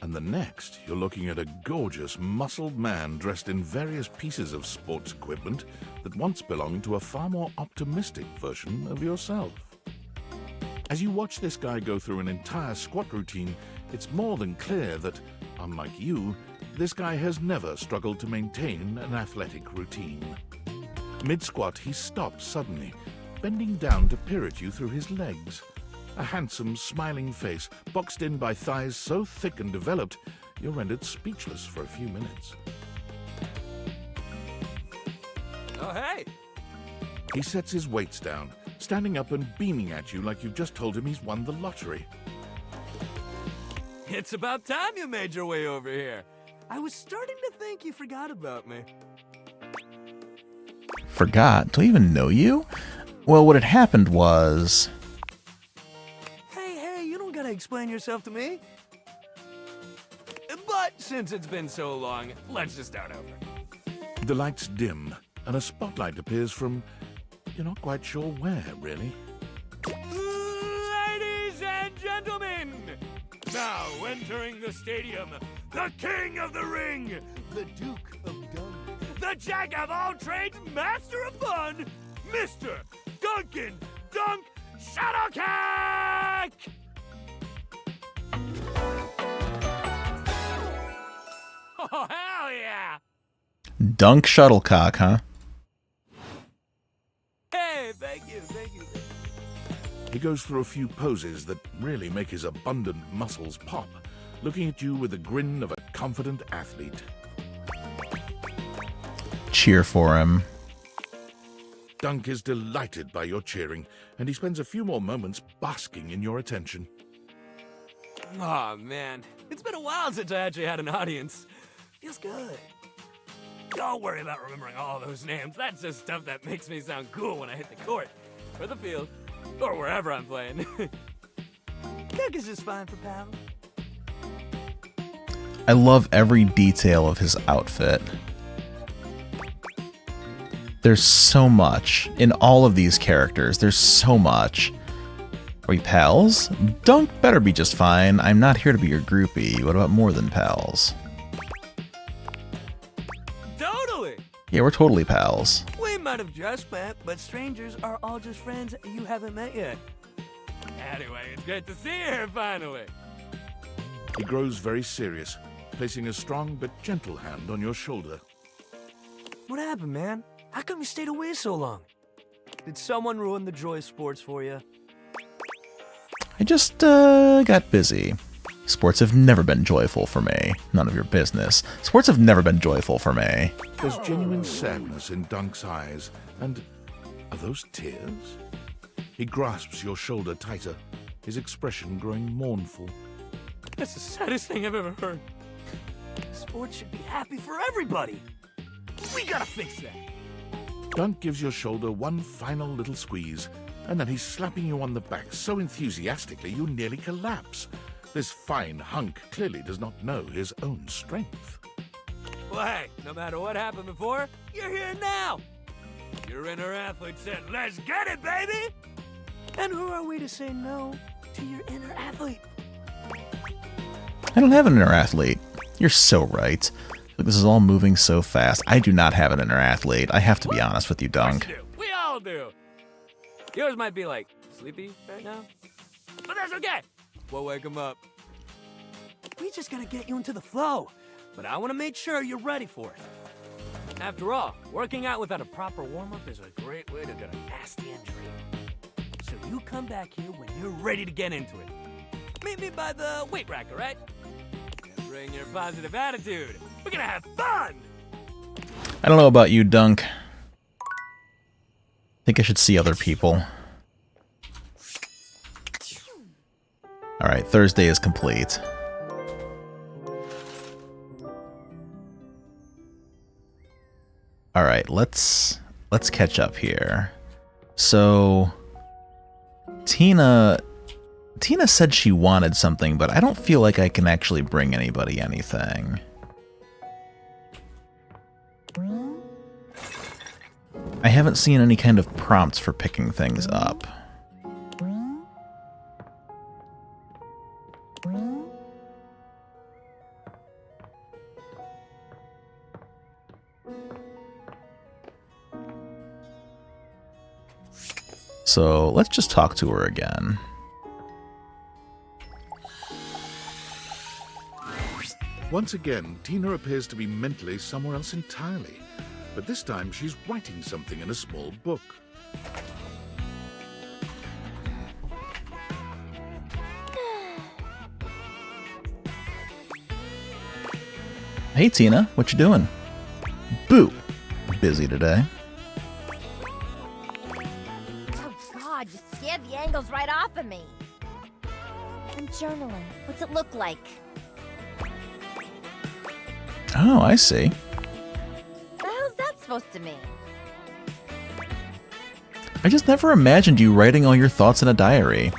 and the next you're looking at a gorgeous, muscled man dressed in various pieces of sports equipment that once belonged to a far more optimistic version of yourself. As you watch this guy go through an entire squat routine, it's more than clear that, unlike you, this guy has never struggled to maintain an athletic routine. Mid-squat, he stops suddenly, bending down to peer at you through his legs. A handsome, smiling face, boxed in by thighs so thick and developed, you're rendered speechless for a few minutes. Oh, hey! He sets his weights down, standing up and beaming at you like you've just told him he's won the lottery. It's about time you made your way over here. I was starting to think you forgot about me. Forgot? Do I even know you? Well, what had happened was... Hey, you don't gotta explain yourself to me. But since it's been so long, let's just start over. The lights dim, and a spotlight appears from... you're not quite sure where, really. Ladies and gentlemen, now entering the stadium, the King of the Ring, the Duke of Dunk, the Jack of all trades, Master of Fun, Mr. Duncan Dunk Shuttlecock! Oh, hell yeah! Dunk Shuttlecock, huh? Hey, thank you. He goes through a few poses that really make his abundant muscles pop, looking at you with the grin of a confident athlete. Cheer for him. Dunk is delighted by your cheering, and he spends a few more moments basking in your attention. Aw, man. It's been a while since I actually had an audience. Feels good. Don't worry about remembering all those names. That's just stuff that makes me sound cool when I hit the court, or the field, or wherever I'm playing. Cook is just fine for Pal. I love every detail of his outfit. There's so much in all of these characters. There's so much. Are we pals? Dunk better be just fine. I'm not here to be your groupie. What about more than pals? Totally! Yeah, we're totally pals. We might have just met, but strangers are all just friends you haven't met yet. Anyway, it's great to see you here finally. He grows very serious, placing a strong but gentle hand on your shoulder. What happened, man? How come you stayed away so long? Did someone ruin the joy of sports for you? I just got busy. Sports have never been joyful for me. None of your business. Sports have never been joyful for me. There's genuine sadness in Dunk's eyes, and are those tears? He grasps your shoulder tighter, his expression growing mournful. That's the saddest thing I've ever heard. Sports should be happy for everybody. We gotta fix that. Dunk gives your shoulder one final little squeeze, and then he's slapping you on the back so enthusiastically you nearly collapse. This fine hunk clearly does not know his own strength. Well, hey, no matter what happened before, you're here now. Your inner athlete said, let's get it, baby! And who are we to say no to your inner athlete? I don't have an inner athlete. You're so right. Look, this is all moving so fast. I do not have an inner athlete. I have to be honest with you, Dunk. We all do. Yours might be like sleepy right now, but that's okay. We'll wake him up. We just gotta get you into the flow, but I want to make sure you're ready for it. After all, working out without a proper warm-up is a great way to get a nasty injury. So you come back here when you're ready to get into it. Meet me by the weight rack, all right? Bring your positive attitude. We're gonna have fun! I don't know about you, Dunk. I think I should see other people. Alright, Thursday is complete. Alright, let's catch up here. So Tina said she wanted something, but I don't feel like I can actually bring anybody anything. I haven't seen any kind of prompts for picking things up. So let's just talk to her again. Once again, Tina appears to be mentally somewhere else entirely, but this time she's writing something in a small book. Hey Tina, what you doing? Boo! Busy today. Oh God, you scared the angles right off of me. I'm journaling. What's it look like? Oh, I see. What the hell's that supposed to mean? I just never imagined you writing all your thoughts in a diary.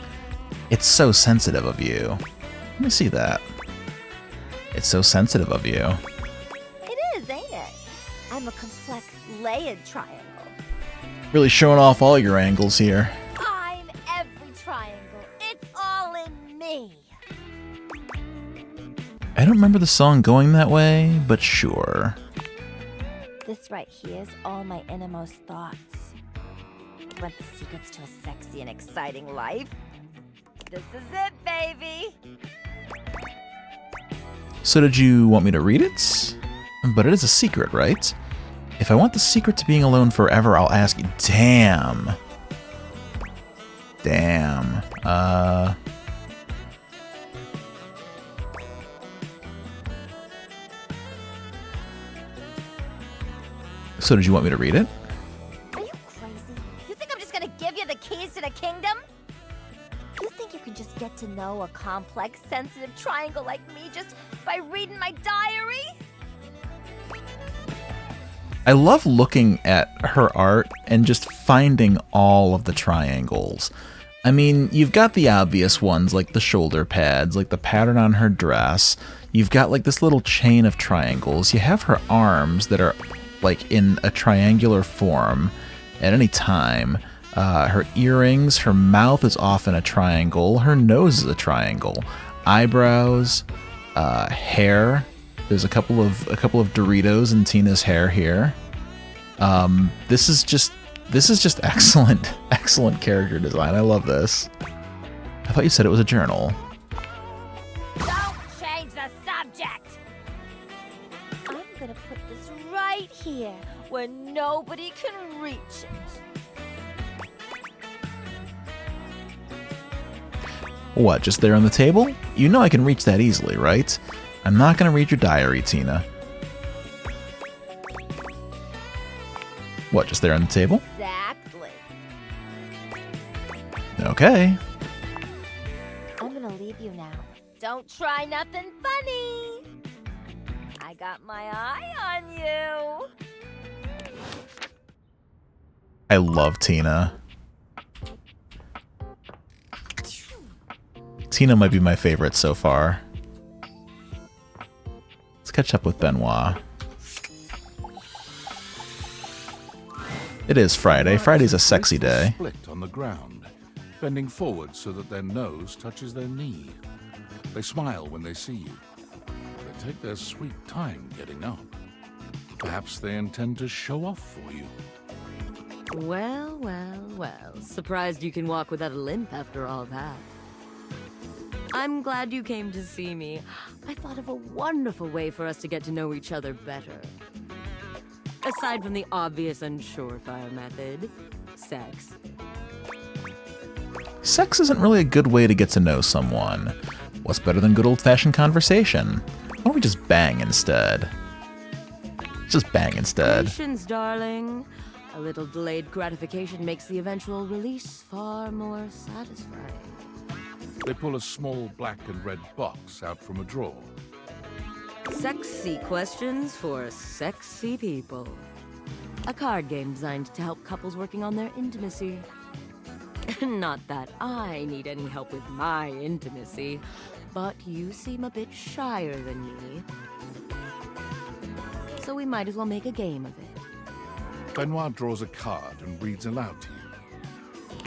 It's so sensitive of you. Let me see that. It's so sensitive of you. It is, ain't it? I'm a complex, layered triangle. Really showing off all your angles here. I'm every triangle. It's all in me. I don't remember the song going that way, but sure. This right here is all my innermost thoughts. Want the secrets to a sexy and exciting life? This is it, baby! So did you want me to read it? But it is a secret, right? If I want the secret to being alone forever, I'll ask you. Damn. Damn. So did you want me to read it? Are you crazy? You think I'm just gonna give you the keys to the kingdom? You think you can just get to know a more complex, sensitive triangle like me just by reading my diary? I love looking at her art and just finding all of the triangles. I mean, you've got the obvious ones like the shoulder pads, like the pattern on her dress. You've got like this little chain of triangles. You have her arms that are like in a triangular form at any time. Her earrings, her mouth is often a triangle. Her nose is a triangle. Eyebrows, hair. There's a couple of Doritos in Tina's hair here. This is just excellent character design. I love this. I thought you said it was a journal. Don't change the subject. I'm gonna put this right here where nobody can reach it. What, just there on the table? You know I can reach that easily, right? I'm not gonna read your diary, Tina. What, just there on the table? Exactly. Okay. I'm gonna leave you now. Don't try nothing funny. I got my eye on you. I love Tina. Tina might be my favorite so far. Let's catch up with Benoit. It is Friday. Friday's a sexy day. Split on the ground, bending forward so that their nose touches their knee. They smile when they see you. They take their sweet time getting up. Perhaps they intend to show off for you. Well, well, well. Surprised you can walk without a limp after all that. I'm glad you came to see me. I thought of a wonderful way for us to get to know each other better. Aside from the obvious and surefire method, sex. Sex isn't really a good way to get to know someone. What's better than good old-fashioned conversation? Why don't we just bang instead? Just bang instead. Patience, darling. A little delayed gratification makes the eventual release far more satisfying. They pull a small black and red box out from a drawer. Sexy questions for sexy people. A card game designed to help couples working on their intimacy. Not that I need any help with my intimacy, but you seem a bit shyer than me. So we might as well make a game of it. Benoit draws a card and reads aloud to you.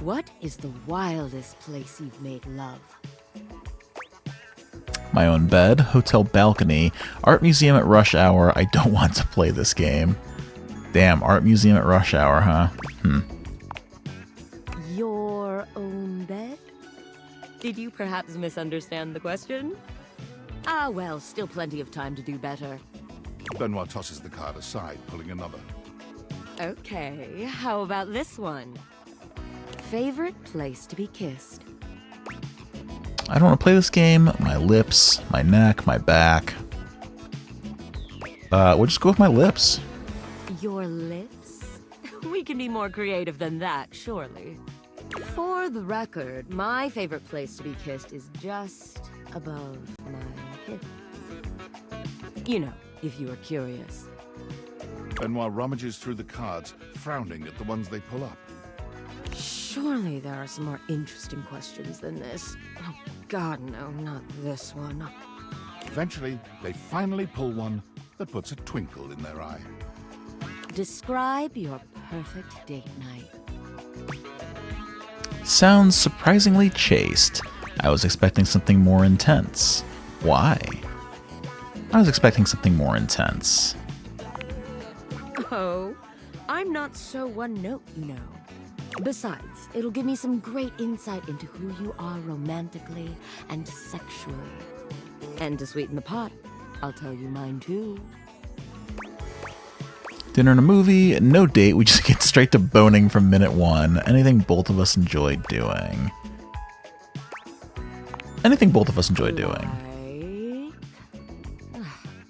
What is the wildest place you've made love? My own bed, hotel balcony, art museum at rush hour. I don't want to play this game. Damn, art museum at rush hour, huh? Your own bed? Did you perhaps misunderstand the question? Ah, well, still plenty of time to do better. Benoit tosses the card aside, pulling another. Okay, how about this one? Favorite place to be kissed? I don't want to play this game. My lips, my neck, my back. We'll just go with my lips. Your lips? We can be more creative than that, surely. For the record, my favorite place to be kissed is just above my hip. You know, if you are curious. Benoit rummages through the cards, frowning at the ones they pull up. Surely there are some more interesting questions than this. Oh, God, no, not this one. Eventually, they finally pull one that puts a twinkle in their eye. Describe your perfect date night. Sounds surprisingly chaste. I was expecting something more intense. Why? I was expecting something more intense. Oh, I'm not so one note, you know. Besides, it'll give me some great insight into who you are romantically and sexually. And to sweeten the pot, I'll tell you mine too. Dinner and a movie, no date, we just get straight to boning from minute one. Anything both of us enjoy doing. Anything both of us enjoy doing.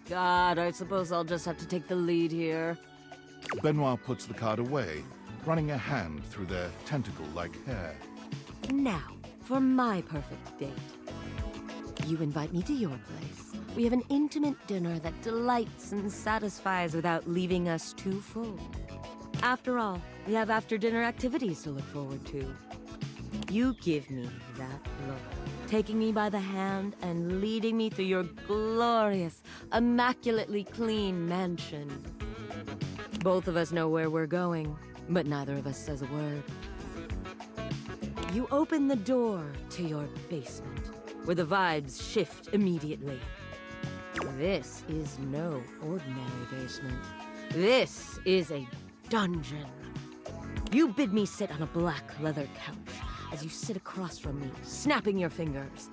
God, I suppose I'll just have to take the lead here. Benoit puts the card away, running a hand through their tentacle-like hair. Now, for my perfect date. You invite me to your place. We have an intimate dinner that delights and satisfies without leaving us too full. After all, we have after-dinner activities to look forward to. You give me that look, taking me by the hand and leading me through your glorious, immaculately clean mansion. Both of us know where we're going, but neither of us says a word. You open the door to your basement, where the vibes shift immediately. This is no ordinary basement. This is a dungeon. You bid me sit on a black leather couch as you sit across from me, snapping your fingers.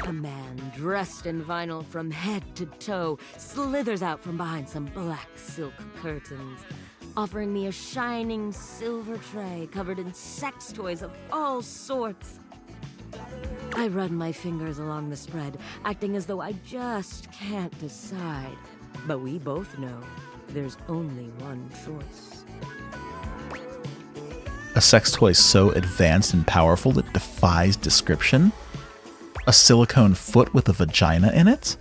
A man dressed in vinyl from head to toe slithers out from behind some black silk curtains, offering me a shining silver tray covered in sex toys of all sorts. I run my fingers along the spread, acting as though I just can't decide. But we both know there's only one choice. A sex toy so advanced and powerful it defies description? A silicone foot with a vagina in it?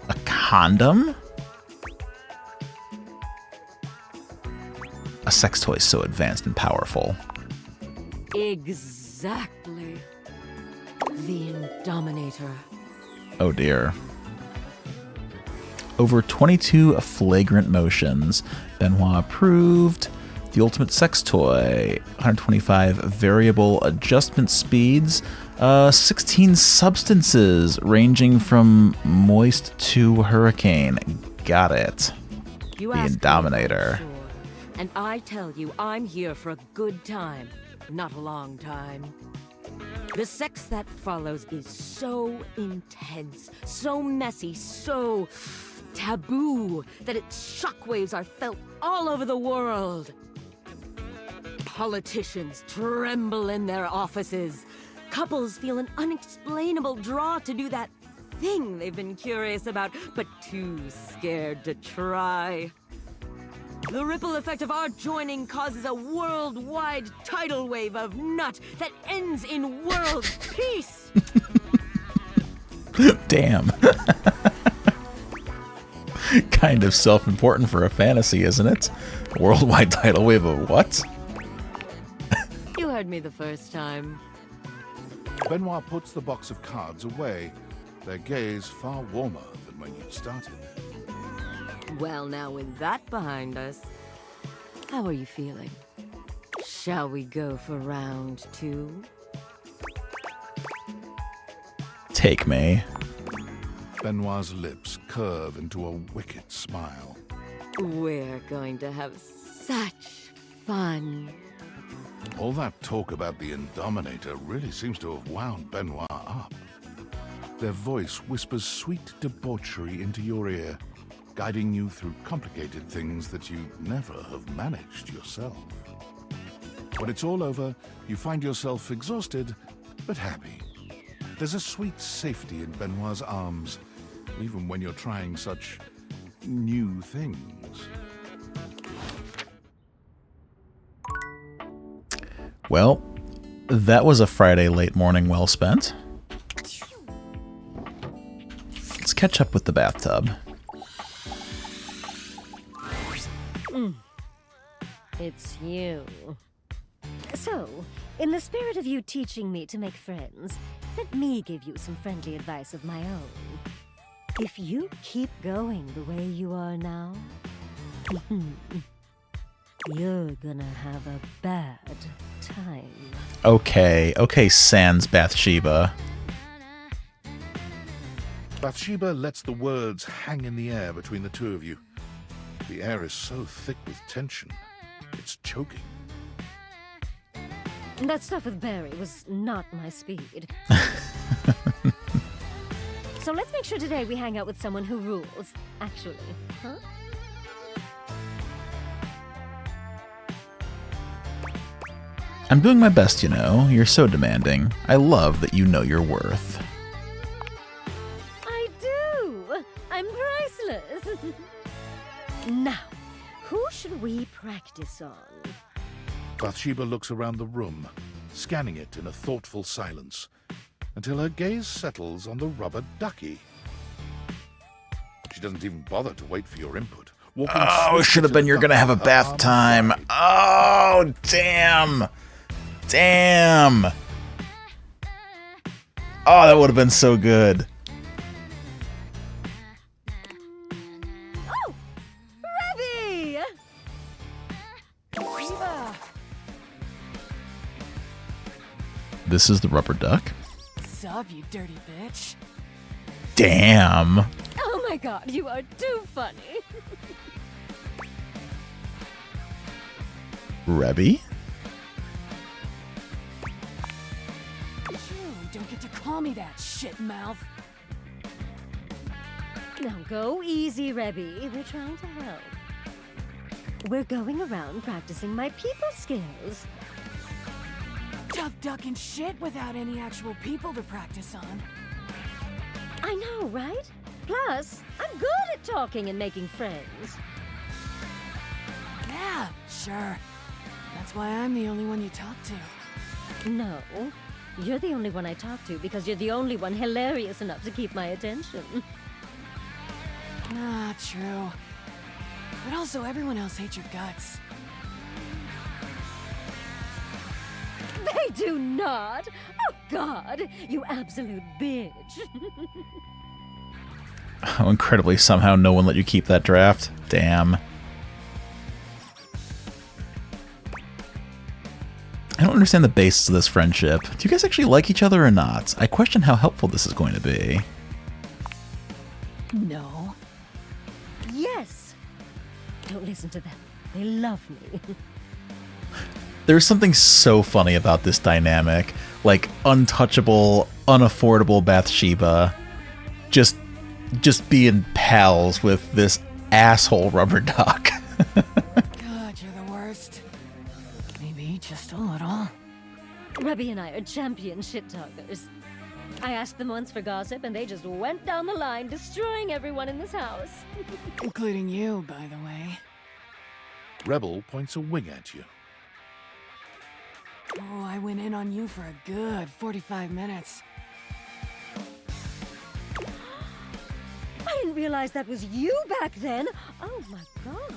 A condom? A sex toy so advanced and powerful. Exactly. The Indominator. Oh dear. Over 22 flagrant motions. Benoit approved. The ultimate sex toy. 125 variable adjustment speeds. 16 substances ranging from moist to hurricane. Got it. You The ask me Indominator. for sure, and I tell you, I'm here for a good time, not a long time. The sex that follows is so intense, so messy, so taboo that its shockwaves are felt all over the world. Politicians tremble in their offices. Couples feel an unexplainable draw to do that thing they've been curious about, but too scared to try. The ripple effect of our joining causes a worldwide tidal wave of nut that ends in world peace. Damn. Kind of self-important for a fantasy, isn't it? A worldwide tidal wave of what? You heard me the first time. Benoit puts the box of cards away, their gaze far warmer than when you'd started. Well, now with that behind us, how are you feeling? Shall we go for round 2? Take me. Benoit's lips curve into a wicked smile. We're going to have such fun. All that talk about the Indominator really seems to have wound Benoit up. Their voice whispers sweet debauchery into your ear, guiding you through complicated things that you never have managed yourself. When it's all over, you find yourself exhausted, but happy. There's a sweet safety in Benoit's arms, even when you're trying such new things. Well, that was a Friday late morning well spent. Let's catch up with the bathtub. It's you. So, in the spirit of you teaching me to make friends, let me give you some friendly advice of my own. If you keep going the way you are now, you're gonna have a bad time. Okay, sans Bathsheba. Bathsheba lets the words hang in the air between the two of you. The air is so thick with tension, it's choking. That stuff with Barry was not my speed. So let's make sure today we hang out with someone who rules, actually. Huh? I'm doing my best, you know. You're so demanding. I love that you know your worth. I do! I'm priceless! Now, who should we practice on? Bathsheba looks around the room, scanning it in a thoughtful silence. until her gaze settles on the rubber ducky. She doesn't even bother to wait for your input. Oh, it should have been you're gonna have a bath time. Oh, damn. Damn. Oh, that would have been so good. Oh! Rebby! Shiva! This is the rubber duck? Sup, you dirty bitch. Damn. Oh my god, you are too funny. Rebby? Don't get to call me that, shit mouth. Now go easy, Rebby. We're trying to help. We're going around practicing my people skills. Tough ducking shit without any actual people to practice on. I know, right? Plus, I'm good at talking and making friends. Yeah, sure. That's why I'm the only one you talk to. No, you're the only one I talk to because you're the only one hilarious enough to keep my attention. Ah, true. But also, everyone else hates your guts. They do not! Oh, God! You absolute bitch! How incredibly somehow no one let you keep that draft. Damn. I don't understand the basis of this friendship. Do you guys actually like each other or not? I question how helpful this is going to be. No. Yes! Don't listen to them. They love me. There's something so funny about this dynamic. Like, untouchable, unaffordable Bathsheba just being pals with this asshole rubber duck. God, you're the worst. Maybe just a little. Rebby and I are champion shit-talkers. I asked them once for gossip, and they just went down the line, destroying everyone in this house. Including you, by the way. Rebel points a wing at you. Oh, I went in on you for a good 45 minutes. I didn't realize that was you back then. Oh my god.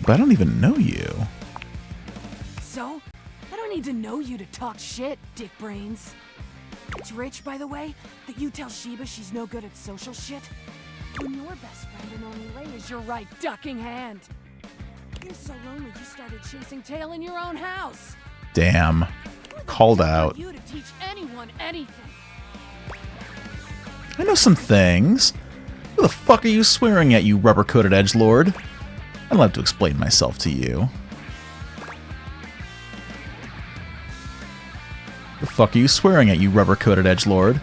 But I don't even know you. So? I don't need to know you to talk shit, dick brains. It's rich, by the way, that you tell Sheba she's no good at social shit. When your best friend and only lane is your right ducking hand. You're so lonely you started chasing tail in your own house. Damn. Called out. You to teach anyone anything. I know some things. Who the fuck are you swearing at, you rubber-coated edgelord? I don't have to explain myself to you. The fuck are you swearing at, you rubber-coated edgelord?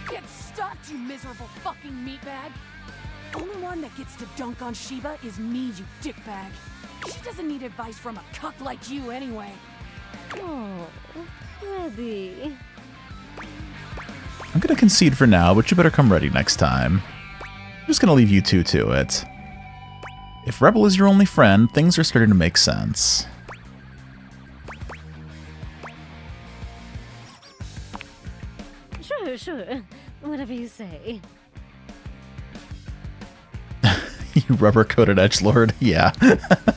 Get stuffed, you miserable fucking meatbag. Only one that gets to dunk on Sheba is me, you dickbag. She doesn't need advice from a cuck like you anyway. Oh, Rebby. I'm gonna concede for now, but you better come ready next time. I'm just gonna leave you two to it. If Rebel is your only friend, things are starting to make sense. Sure. Whatever you say. You rubber-coated edgelord? Yeah.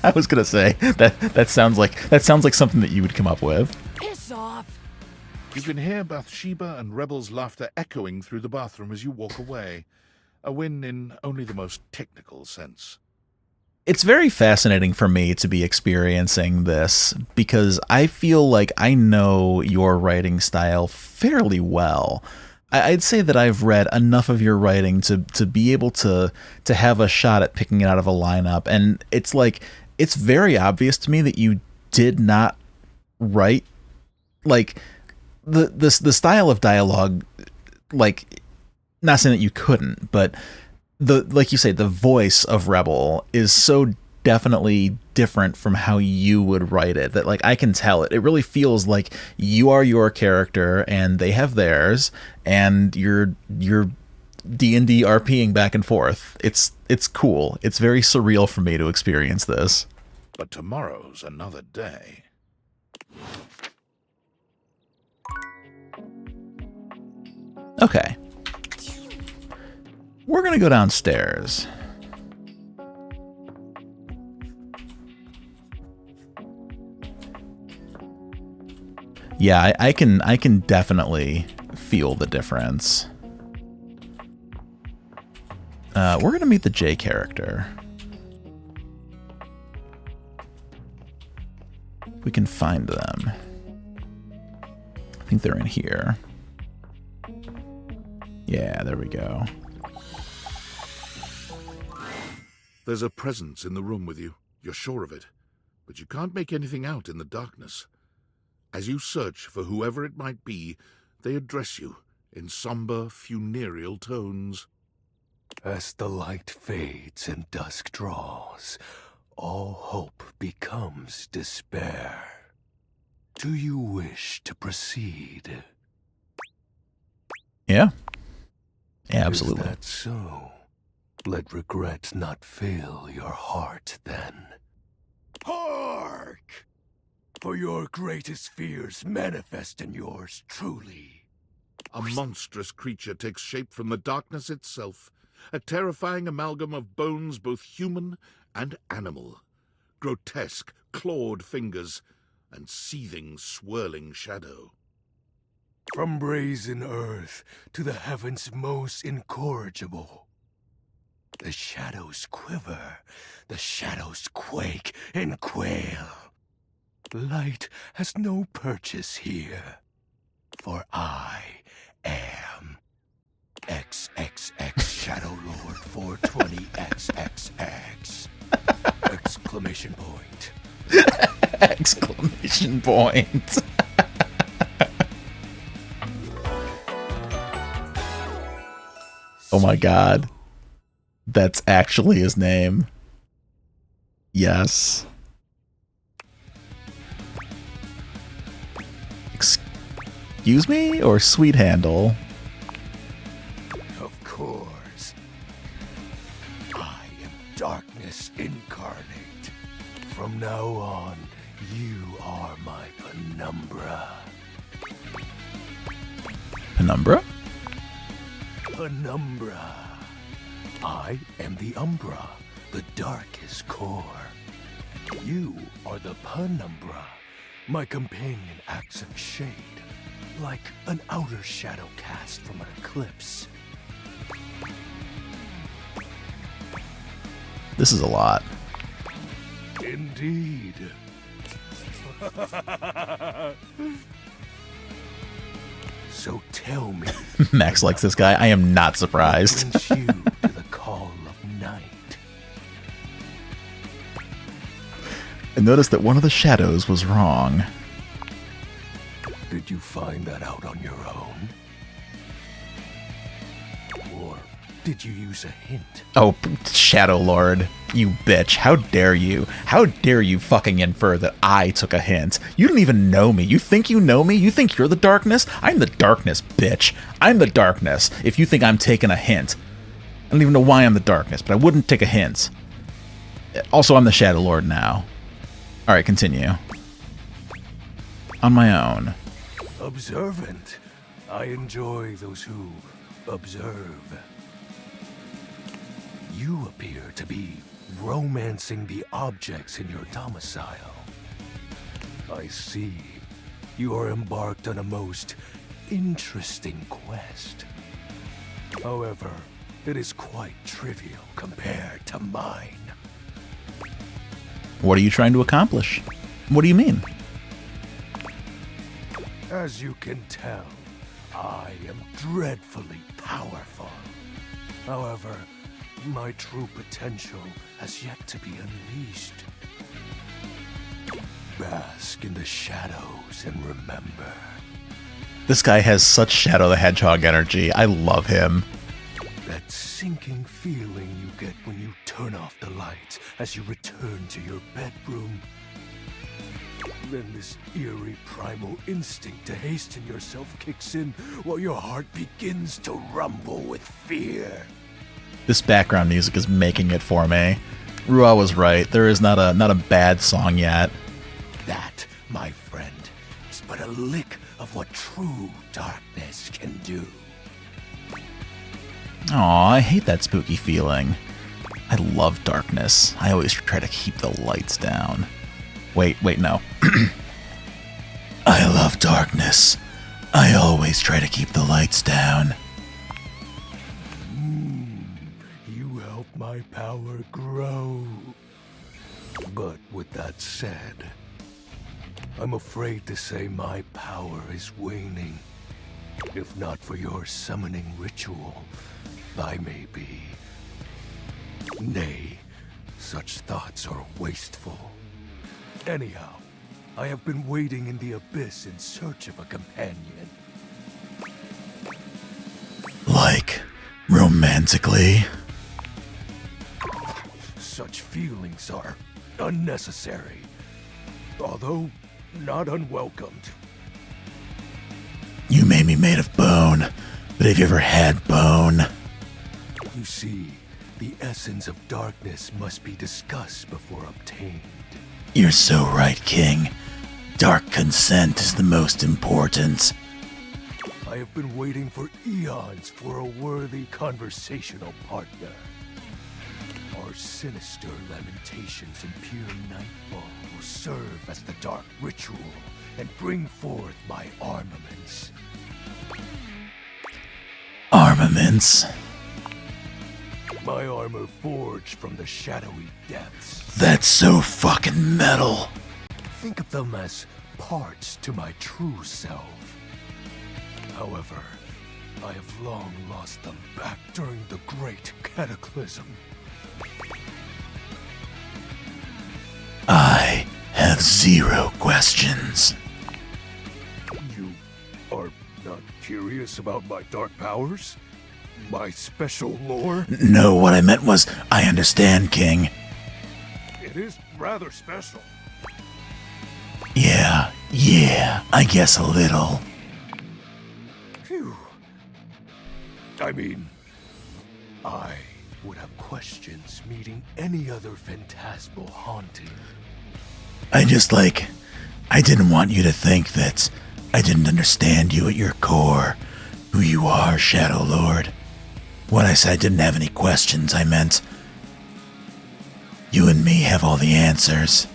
I was gonna say that sounds like something that you would come up with. Piss off. You can hear Bathsheba and Rebel's laughter echoing through the bathroom as you walk away. A win in only the most technical sense. It's very fascinating for me to be experiencing this because I feel like I know your writing style fairly well. I'd say that I've read enough of your writing to be able to have a shot at picking it out of a lineup. And it's like, it's very obvious to me that you did not write, like, the style of dialogue, like, not saying that you couldn't, but like you say, the voice of Rebel is so definitely different from how you would write it that, like, I can tell it. It really feels like you are your character and they have theirs, and you're D&D RPing back and forth. It's cool. It's very surreal for me to experience this. But tomorrow's another day. Okay. We're gonna go downstairs. Yeah, I can definitely feel the difference. We're gonna meet the J character. We can find them. I think they're in here. Yeah, there we go. There's a presence in the room with you. You're sure of it. But you can't make anything out in the darkness. As you search for whoever it might be, they address you in somber, funereal tones. As the light fades and dusk draws, all hope becomes despair. Do you wish to proceed? Yeah. Yeah, absolutely. Is that so? Let regret not fill your heart then. Hark! For your greatest fears manifest in yours truly. A monstrous creature takes shape from the darkness itself, a terrifying amalgam of bones both human and animal, grotesque, clawed fingers, and seething, swirling shadow. From brazen earth to the heavens most incorrigible, the shadows quiver, the shadows quake and quail. Light has no purchase here, for I am XXX Shadow Lord 420XXX! Exclamation point. Exclamation point. Oh my god. That's actually his name. Yes. Excuse me? Or sweet handle? Of course. I am darkness incarnate. From now on, you are my penumbra. Penumbra? Penumbra. I am the umbra, the darkest core. You are the penumbra. My companion acts in shade, like an outer shadow cast from an eclipse. This is a lot. Indeed. So tell me. Max likes this guy. I am not surprised. Brings you to the call of night. I noticed that one of the shadows was wrong. Did you find that out on your own? Or did you use a hint? Oh, Shadow Lord, you bitch. How dare you? How dare you fucking infer that I took a hint? You don't even know me. You think you know me? You think you're the darkness? I'm the darkness, bitch. I'm the darkness. If you think I'm taking a hint. I don't even know why I'm the darkness, but I wouldn't take a hint. Also, I'm the Shadow Lord now. Alright, continue. On my own. Observant. I enjoy those who observe. You appear to be romancing the objects in your domicile. I see. You are embarked on a most interesting quest. However, it is quite trivial compared to mine. What are you trying to accomplish? What do you mean? As you can tell, I am dreadfully powerful. However, my true potential has yet to be unleashed. Bask in the shadows and remember. This guy has such Shadow the Hedgehog energy. I love him. That sinking feeling you get when you turn off the lights as you return to your bedroom. Then this eerie primal instinct to hasten yourself kicks in while your heart begins to rumble with fear. This background music is making it for me. Rua was right. There is not a bad song yet. That, my friend, is but a lick of what true darkness can do. Aw, I hate that spooky feeling. I love darkness. I always try to keep the lights down. Wait, no. I love darkness. I always try to keep the lights down. You help my power grow. But with that said, I'm afraid to say my power is waning. If not for your summoning ritual, I may be. Nay, such thoughts are wasteful. Anyhow, I have been waiting in the abyss in search of a companion. Like, romantically? Such feelings are unnecessary, although not unwelcomed. You may be made of bone, but have you ever had bone? You see, the essence of darkness must be discussed before obtained. You're so right, King. Dark consent is the most important. I have been waiting for eons for a worthy conversational partner. Our sinister lamentations and pure nightfall will serve as the dark ritual and bring forth my armaments. Armaments? My armor forged from the shadowy depths. That's so fucking metal. Think of them as parts to my true self. However, I have long lost them back during the Great Cataclysm. I have 0 questions. You are not curious about my dark powers? My special lore? No, what I meant was, I understand, King. It is rather special. Yeah, I guess a little. Phew. I mean, I would have questions meeting any other phantasmal haunting. I didn't want you to think that I didn't understand you at your core, who you are, Shadow Lord. When I said I didn't have any questions, I meant you and me have all the answers.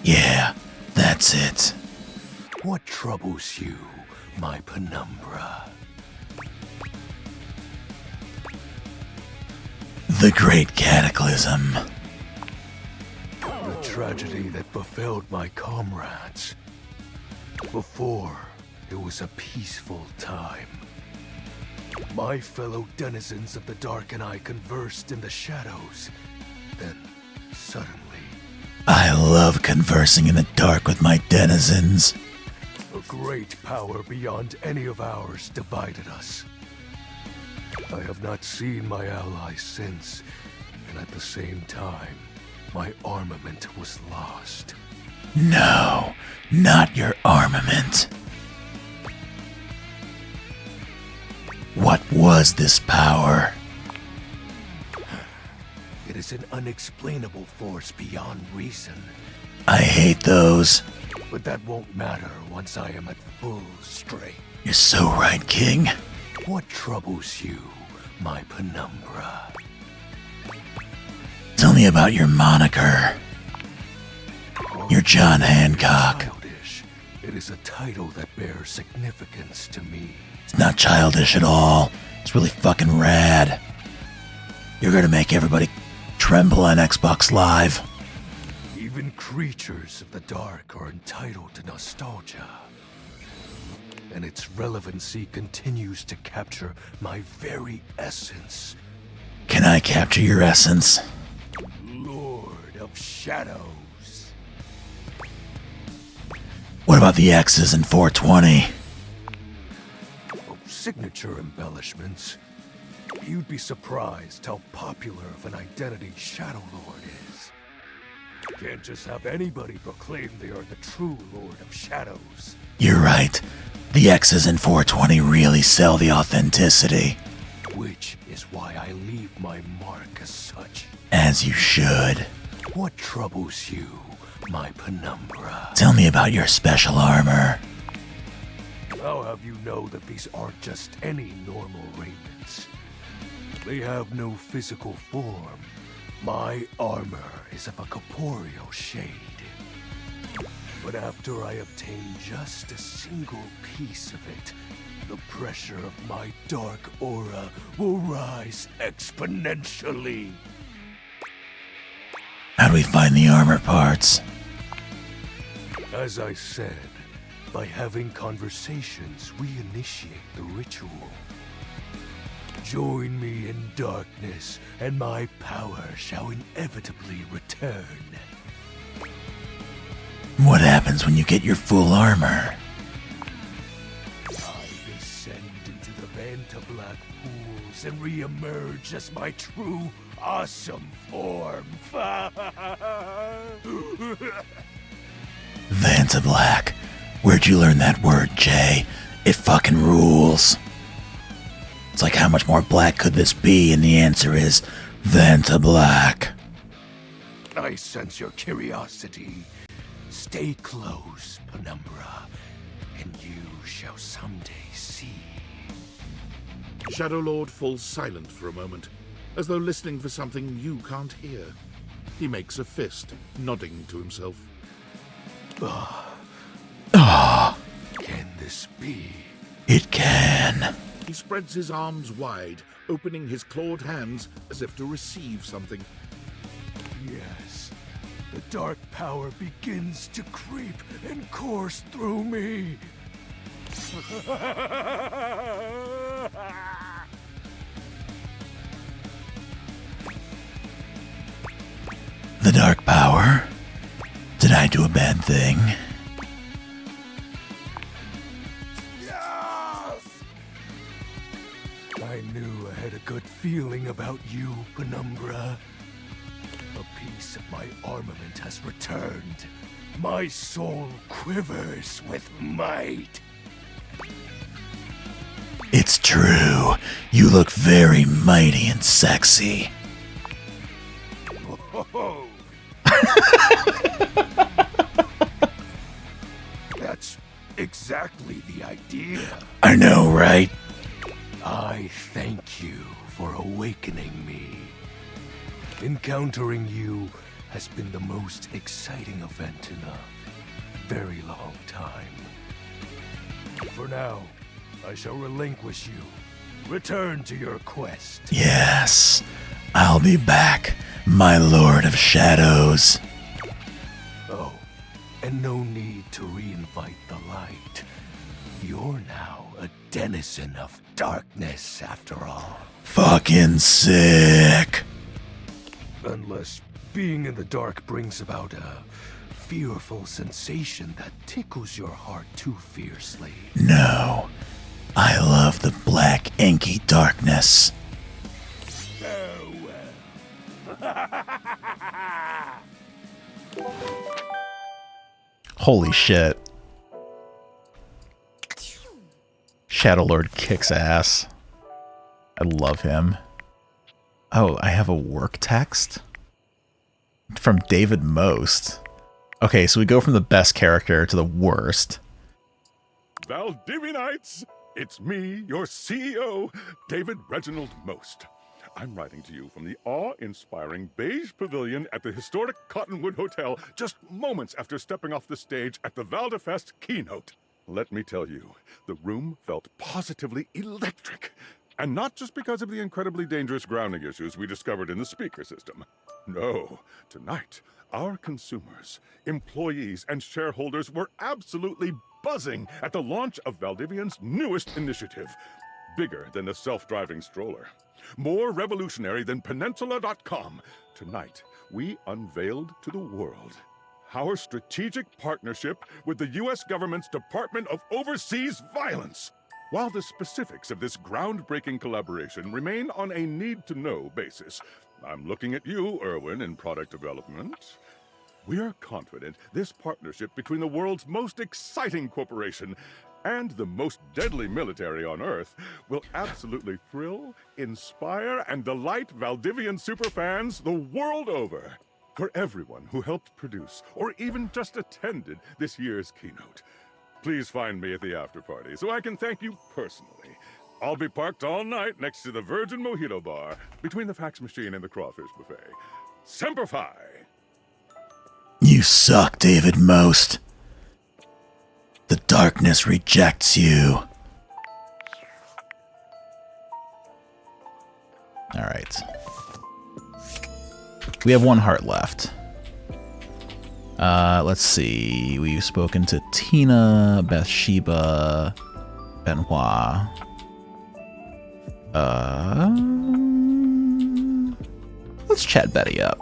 Yeah, that's it. What troubles you, my penumbra? The Great Cataclysm. The tragedy that befell my comrades. Before, it was a peaceful time. My fellow denizens of the dark and I conversed in the shadows. Then, suddenly... I love conversing in the dark with my denizens. A great power beyond any of ours divided us. I have not seen my allies since, and at the same time, my armament was lost. No, not your armament. What was this power? It is an unexplainable force beyond reason. I hate those. But that won't matter once I am at full strength. You're so right, King. What troubles you, my penumbra? Tell me about your moniker. You're John Hancock. Childish. It is a title that bears significance to me. It's not childish at all. It's really fucking rad. You're gonna make everybody tremble on Xbox Live. Even creatures of the dark are entitled to nostalgia. And its relevancy continues to capture my very essence. Can I capture your essence? Lord of Shadows. What about the X's in 420? Signature embellishments. You'd be surprised how popular of an identity Shadow Lord is. Can't just have anybody proclaim they are the true Lord of Shadows. You're right. The X's in 420 really sell the authenticity. Which is why I leave my mark as such. As you should. What troubles you, my penumbra? Tell me about your special armor. I'll have you know that these aren't just any normal raiments. They have no physical form. My armor is of a corporeal shade. But after I obtain just a single piece of it, the pressure of my dark aura will rise exponentially. How do we find the armor parts? As I said, by having conversations, we initiate the ritual. Join me in darkness, and my power shall inevitably return. What happens when you get your full armor? I descend into the Vantablack pools and re-emerge as my true, awesome form. Vantablack. Where'd you learn that word, Jay? It fucking rules. It's like, how much more black could this be? And the answer is Vantablack. I sense your curiosity. Stay close, Penumbra, and you shall someday see. Shadow Lord falls silent for a moment, as though listening for something you can't hear. He makes a fist, nodding to himself. Can this be? It can. He spreads his arms wide, opening his clawed hands as if to receive something. Yes. The dark power begins to creep and course through me. The dark power? Did I do a bad thing? I knew I had a good feeling about you, Penumbra. A piece of my armament has returned. My soul quivers with might. It's true. You look very mighty and sexy. Oh. That's exactly the idea. I know, right? I thank you for awakening me. Encountering you has been the most exciting event in a very long time. For now, I shall relinquish you. Return to your quest. Yes, I'll be back, my Lord of Shadows. Oh, and no need to reinvite the light. You're now a denizen of darkness, after all. Fucking sick. Unless being in the dark brings about a fearful sensation that tickles your heart too fiercely. No, I love the black, inky darkness. Holy shit. Shadow Lord kicks ass. I love him. Oh, I have a work text from David Most. Okay, so we go from the best character to the worst. Valdivianites, it's me, your CEO, David Reginald Most. I'm writing to you from the awe-inspiring beige pavilion at the historic Cottonwood Hotel just moments after stepping off the stage at the Valdefest keynote. Let me tell you, the room felt positively electric. And not just because of the incredibly dangerous grounding issues we discovered in the speaker system. No, tonight, our consumers, employees, and shareholders were absolutely buzzing at the launch of Valdivian's newest initiative. Bigger than the self-driving stroller. More revolutionary than Peninsula.com. Tonight, we unveiled to the world our strategic partnership with the U.S. government's Department of Overseas Violence. While the specifics of this groundbreaking collaboration remain on a need-to-know basis, I'm looking at you, Erwin, in product development. We are confident this partnership between the world's most exciting corporation and the most deadly military on Earth will absolutely thrill, inspire, and delight Valdivian superfans the world over. For everyone who helped produce or even just attended this year's keynote, please find me at the after party so I can thank you personally. I'll be parked all night next to the Virgin Mojito Bar, between the fax machine and the crawfish buffet. Semper Fi! You suck, David Most. The darkness rejects you. Alright. We have 1 heart left. Let's see. We've spoken to Tina, Bathsheba, Benoit. Let's chat Betty up.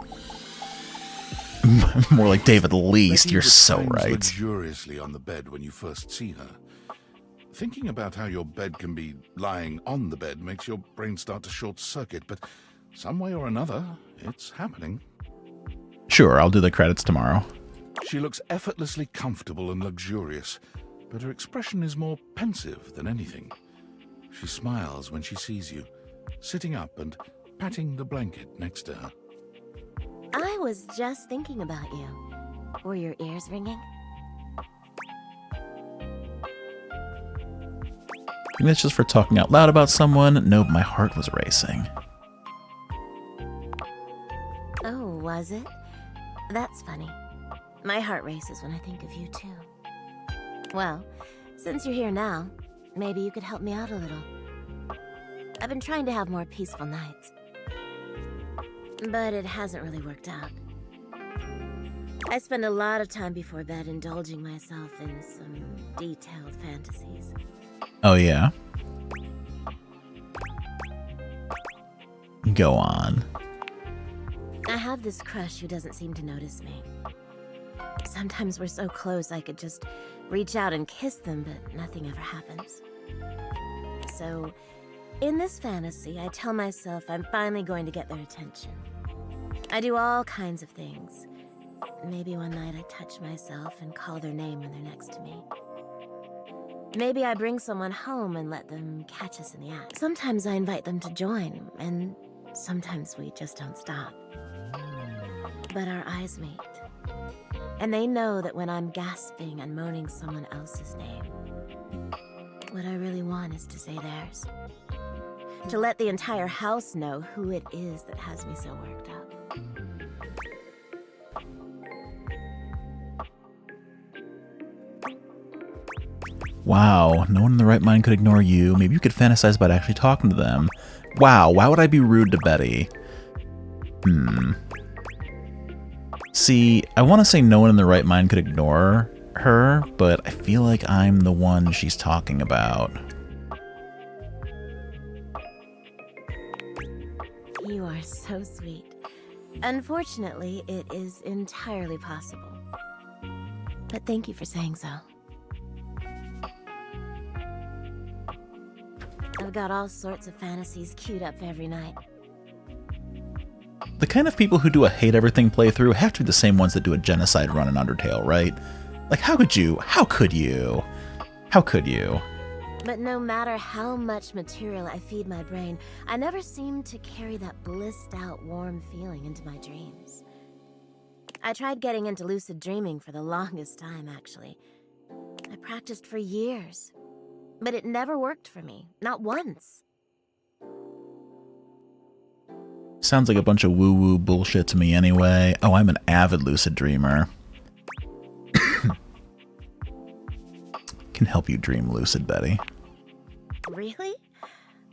More like David Least. Betty You're so reclines right. luxuriously on the bed when you first see her. Thinking about how your bed can be lying on the bed makes your brain start to short circuit, but some way or another, it's happening. Sure, I'll do the credits tomorrow. She looks effortlessly comfortable and luxurious, but her expression is more pensive than anything. She smiles when she sees you, sitting up and patting the blanket next to her. I was just thinking about you. Were your ears ringing? Maybe that's just for talking out loud about someone. No, my heart was racing. Oh, was it? That's funny. My heart races when I think of you, too. Well, since you're here now, maybe you could help me out a little. I've been trying to have more peaceful nights, but it hasn't really worked out. I spend a lot of time before bed indulging myself in some detailed fantasies. Oh, yeah? Go on. I have this crush who doesn't seem to notice me. Sometimes we're so close I could just reach out and kiss them, but nothing ever happens. So, in this fantasy, I tell myself I'm finally going to get their attention. I do all kinds of things. Maybe one night I touch myself and call their name when they're next to me. Maybe I bring someone home and let them catch us in the act. Sometimes I invite them to join, and sometimes we just don't stop. But our eyes meet. And they know that when I'm gasping and moaning someone else's name, what I really want is to say theirs. To let the entire house know who it is that has me so worked up. Wow, no one in the right mind could ignore you. Maybe you could fantasize about actually talking to them. Wow, why would I be rude to Betty? See, I want to say no one in the right mind could ignore her, but I feel like I'm the one she's talking about. You are so sweet. Unfortunately, it is entirely possible. But thank you for saying so. I've got all sorts of fantasies queued up every night. The kind of people who do a hate everything playthrough have to be the same ones that do a genocide run in Undertale, right? Like, how could you? How could you? How could you? But no matter how much material I feed my brain, I never seem to carry that blissed out, warm feeling into my dreams. I tried getting into lucid dreaming for the longest time, actually. I practiced for years, but it never worked for me, not once. Sounds like a bunch of woo-woo bullshit to me anyway. Oh, I'm an avid lucid dreamer. Can help you dream lucid, Betty. Really?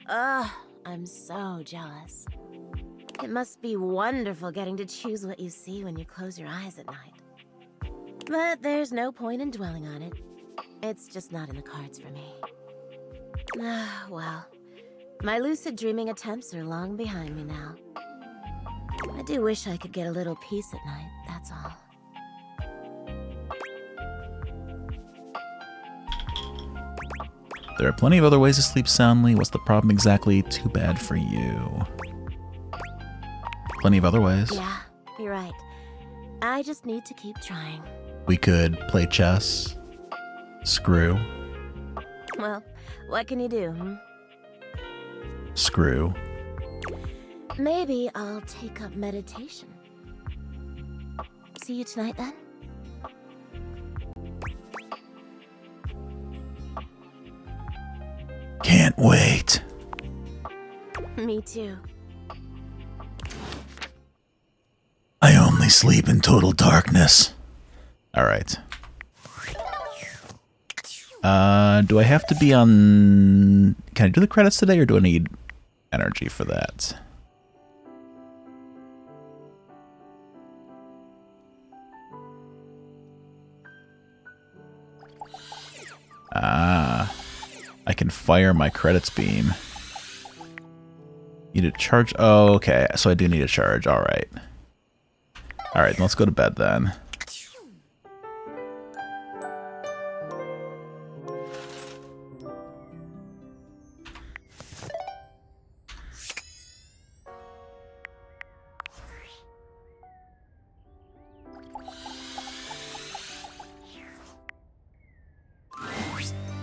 Ugh, I'm so jealous. It must be wonderful getting to choose what you see when you close your eyes at night. But there's no point in dwelling on it. It's just not in the cards for me. Well, my lucid dreaming attempts are long behind me now. I do wish I could get a little peace at night, that's all. There are plenty of other ways to sleep soundly. What's the problem exactly? Too bad for you. Plenty of other ways. Yeah, you're right. I just need to keep trying. We could play chess. Screw. Well, what can you do, hmm? Screw. Maybe I'll take up meditation. See you tonight, then? Can't wait. Me too. I only sleep in total darkness. Alright. Do I have to be on... Can I do the credits today, or do I need energy for that? Ah. I can fire my credits beam. Need a charge? Oh, okay. So I do need a charge. Alright. Alright, let's go to bed then.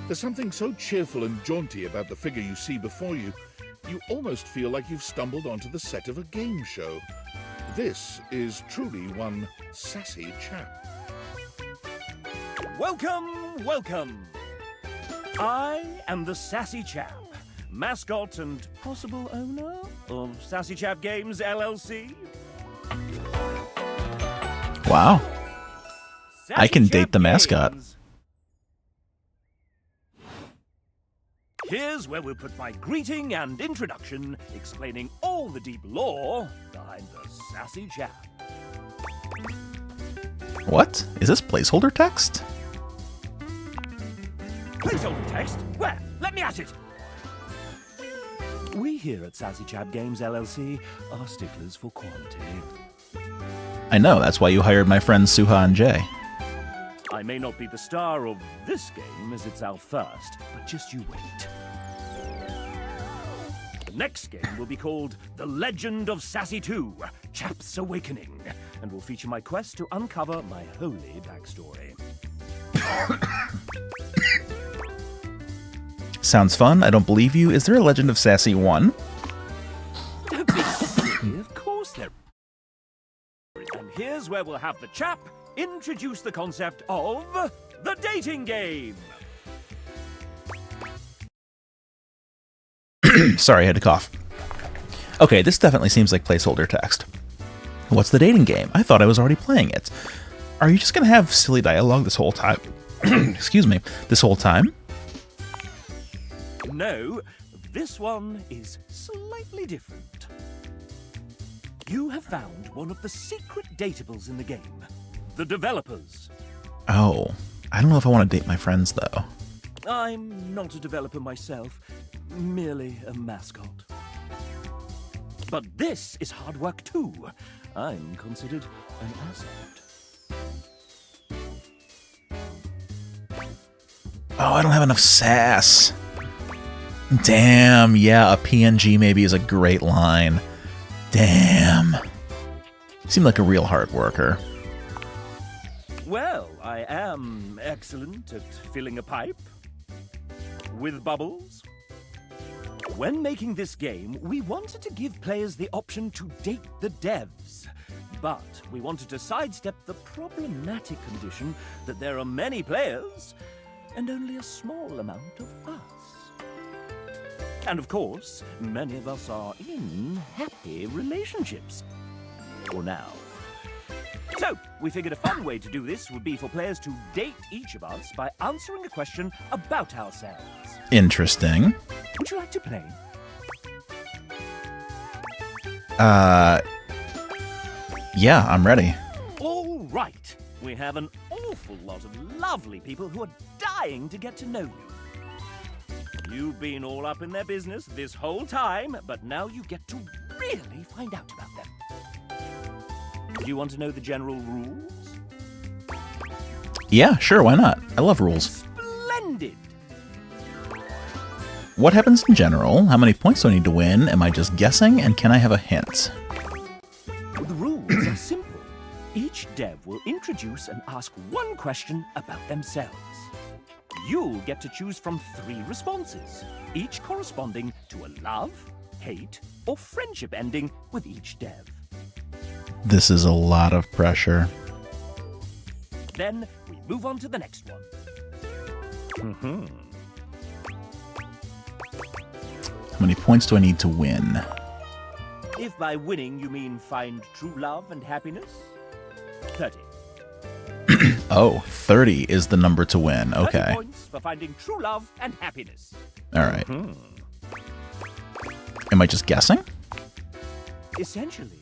There's something so cheerful and jaunty about the figure you see before you, you almost feel like you've stumbled onto the set of a game show. This is truly one sassy chap. Welcome, welcome. I am the Sassy Chap, mascot and possible owner of Sassy Chap Games LLC. Wow. Sassy I can Chap date the mascot. Games. Here's where we'll put my greeting and introduction, explaining all the deep lore behind the Sassy Chap. What? Is this placeholder text? Placeholder text? Where? Let me at it! We here at Sassy Chap Games LLC are sticklers for quality. I know, that's why you hired my friends Suha and Jay. I may not be the star of this game as it's our first, but just you wait. The next game will be called The Legend of Sassy 2, Chap's Awakening, and will feature my quest to uncover my holy backstory. Sounds fun. I don't believe you. Is there a Legend of Sassy 1? Don't be silly, of course there is. And here's where we'll have the chap introduce the concept of the dating game. Sorry, I had to cough. Okay, this definitely seems like placeholder text. What's the dating game? I thought I was already playing it. Are you just gonna have silly dialogue this whole time? Excuse me, this whole time? No, this one is slightly different. You have found one of the secret datables in the game. The developers. Oh, I don't know if I want to date my friends, though. I'm not a developer myself, merely a mascot. But this is hard work too. I'm considered an asset. Oh, I don't have enough sass. Damn, yeah, a PNG maybe is a great line. Damn. Seemed like a real hard worker. Well, I am excellent at filling a pipe with bubbles. When making this game, we wanted to give players the option to date the devs. But we wanted to sidestep the problematic condition that there are many players and only a small amount of us. And of course, many of us are in happy relationships. For now. So, we figured a fun way to do this would be for players to date each of us by answering a question about ourselves. Interesting. Would you like to play? Yeah, I'm ready. All right. We have an awful lot of lovely people who are dying to get to know you. You've been all up in their business this whole time, but now you get to really find out about them. Do you want to know the general rules? Yeah, sure, why not? I love rules. Splendid! What happens in general? How many points do I need to win? Am I just guessing? And can I have a hint? The rules are simple. Each dev will introduce and ask one question about themselves. You'll get to choose from 3 responses, each corresponding to a love, hate, or friendship ending with each dev. This is a lot of pressure. Then we move on to the next one. How many points do I need to win? If by winning you mean find true love and happiness, 30. Oh, 30 is the number to win. 30 Okay. points for finding true love and happiness. All right. Am I just guessing? Essentially,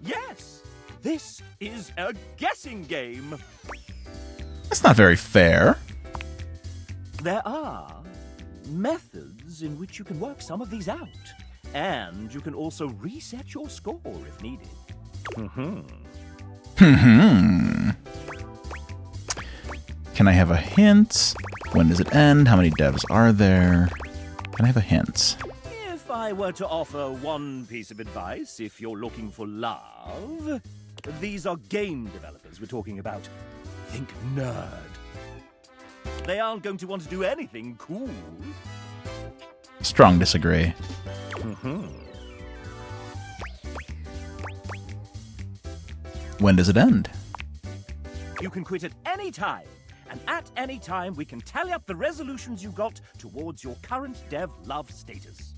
yes. This is a guessing game. That's not very fair. There are methods in which you can work some of these out. And you can also reset your score if needed. Can I have a hint? When does it end? How many devs are there? Can I have a hint? If I were to offer one piece of advice, if you're looking for love, these are game developers we're talking about. Think nerd. They aren't going to want to do anything cool. Strong disagree. When does it end? You can quit at any time, and at any time we can tally up the resolutions you got towards your current dev love status.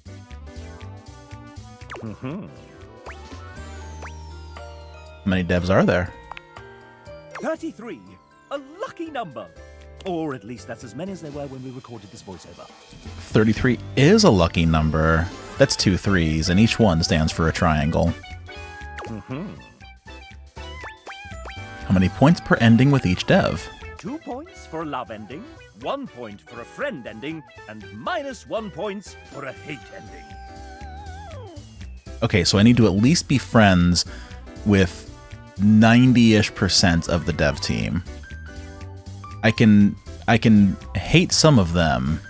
How many devs are there? 33. A lucky number. Or at least that's as many as there were when we recorded this voiceover. 33 is a lucky number. That's 2 3s, and each one stands for a triangle. How many points per ending with each dev? 2 points for a love ending, 1 point for a friend ending, and -1 points for a hate ending. Okay, so I need to at least be friends with 90-ish% of the dev team. I can hate some of them,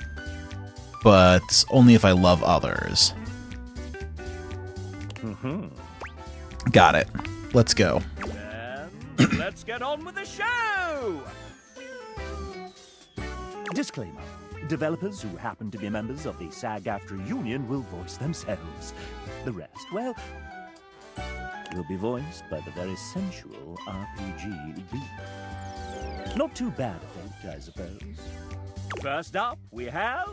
but only if I love others. Got it. Let's go. Then let's get on with the show! Disclaimer. Developers who happen to be members of the SAG-AFTRA union will voice themselves. The rest, well, will be voiced by the very sensual RPG B. Not too bad, I think, I suppose. First up, we have...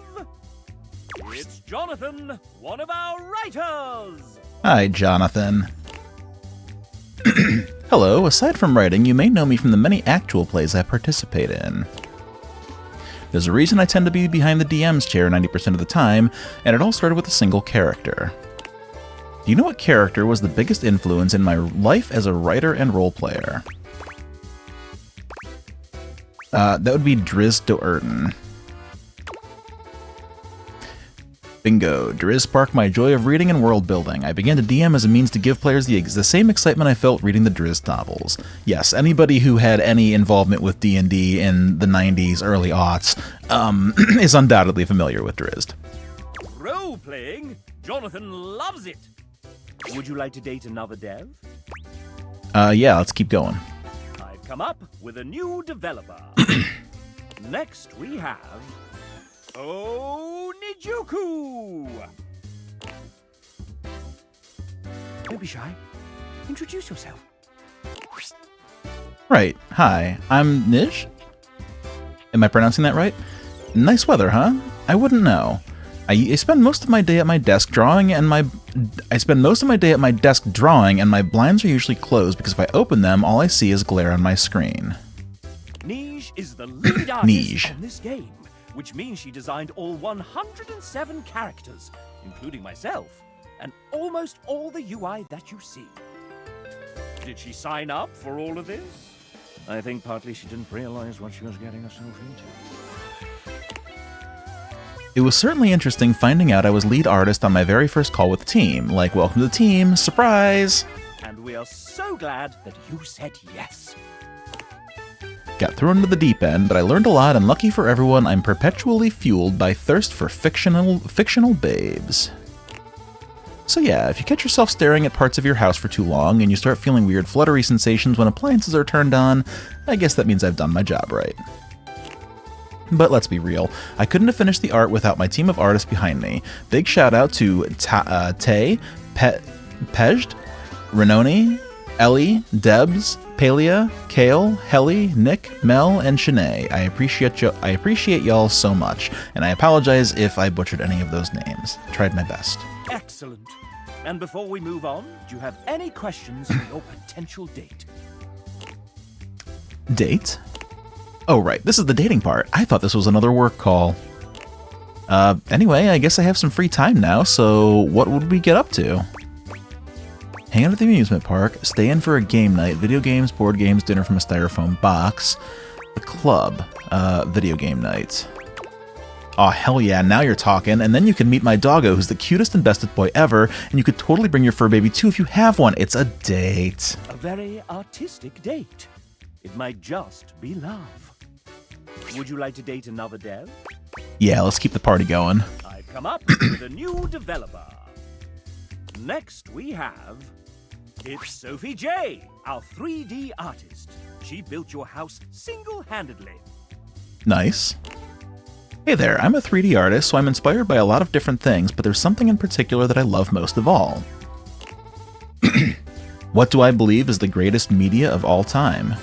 It's Jonathan, one of our writers! Hi, Jonathan. Hello, aside from writing, you may know me from the many actual plays I participate in. There's a reason I tend to be behind the DM's chair 90% of the time, and it all started with a single character. Do you know what character was the biggest influence in my life as a writer and role player? That would be Driz Do'Urden. Bingo. Driz sparked my joy of reading and world building. I began to DM as a means to give players the same excitement I felt reading the Driz novels. Yes, anybody who had any involvement with D&D in the 90s, early aughts, is undoubtedly familiar with Driz. Role-playing? Jonathan loves it! Would you like to date another dev? Yeah, let's keep going. I've come up with a new developer. Next we have... Oh, Nijuku! Don't be shy. Introduce yourself. Right. Hi, I'm Nij. Am I pronouncing that right? Nice weather, huh? I wouldn't know. I spend most of my day at my desk drawing, and my blinds are usually closed because if I open them, all I see is glare on my screen. Nij is the lead artist on this game, which means she designed all 107 characters, including myself, and almost all the UI that you see. Did she sign up for all of this? I think partly she didn't realize what she was getting herself into. It was certainly interesting finding out I was lead artist on my very first call with the team. Like, welcome to the team, surprise! And we are so glad that you said yes. Got thrown into the deep end, but I learned a lot, and lucky for everyone, I'm perpetually fueled by thirst for fictional babes. So yeah, if you catch yourself staring at parts of your house for too long, and you start feeling weird fluttery sensations when appliances are turned on, I guess that means I've done my job right. But let's be real, I couldn't have finished the art without my team of artists behind me. Big shout out to Tay, Pejed, Renoni, Ellie, Debs, Palia, Kale, Helly, Nick, Mel, and Shanae. I appreciate y'all so much, and I apologize if I butchered any of those names. Tried my best. Excellent. And before we move on, do you have any questions for your potential date? Date? Oh, right. This is the dating part. I thought this was another work call. Anyway, I guess I have some free time now, so what would we get up to? Hang out at the amusement park, stay in for a game night, video games, board games, dinner from a styrofoam box, the club, video game night. Aw, hell yeah, now you're talking, and then you can meet my doggo, who's the cutest and bestest boy ever, and you could totally bring your fur baby too if you have one. It's a date. A very artistic date. It might just be love. Would you like to date another dev? Yeah, let's keep the party going. I've come up with a new developer. Next we have... It's Sophie J, our 3D artist. She built your house single-handedly. Nice. Hey there, I'm a 3D artist, so I'm inspired by a lot of different things, but there's something in particular that I love most of all. What do I believe is the greatest media of all time?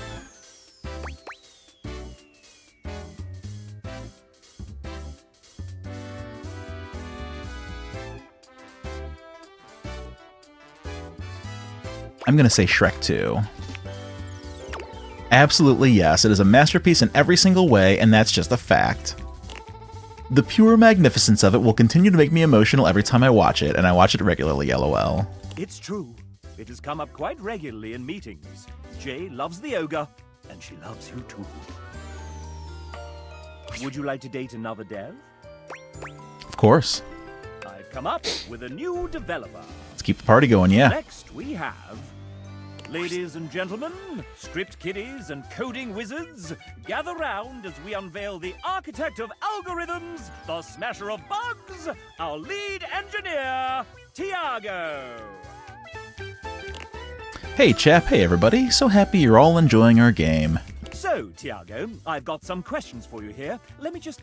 I'm going to say Shrek 2. Absolutely yes, it is a masterpiece in every single way, and that's just a fact. The pure magnificence of it will continue to make me emotional every time I watch it, and I watch it regularly, lol. It's true. It has come up quite regularly in meetings. Jay loves the ogre, and she loves you too. Would you like to date another dev? Of course. I've come up with a new developer. Let's keep the party going, yeah. Next we have... Ladies and gentlemen, script kiddies and coding wizards, gather round as we unveil the architect of algorithms, the smasher of bugs, our lead engineer, Tiago. Hey chap, hey everybody, so happy you're all enjoying our game. So, Tiago, I've got some questions for you here. Let me just...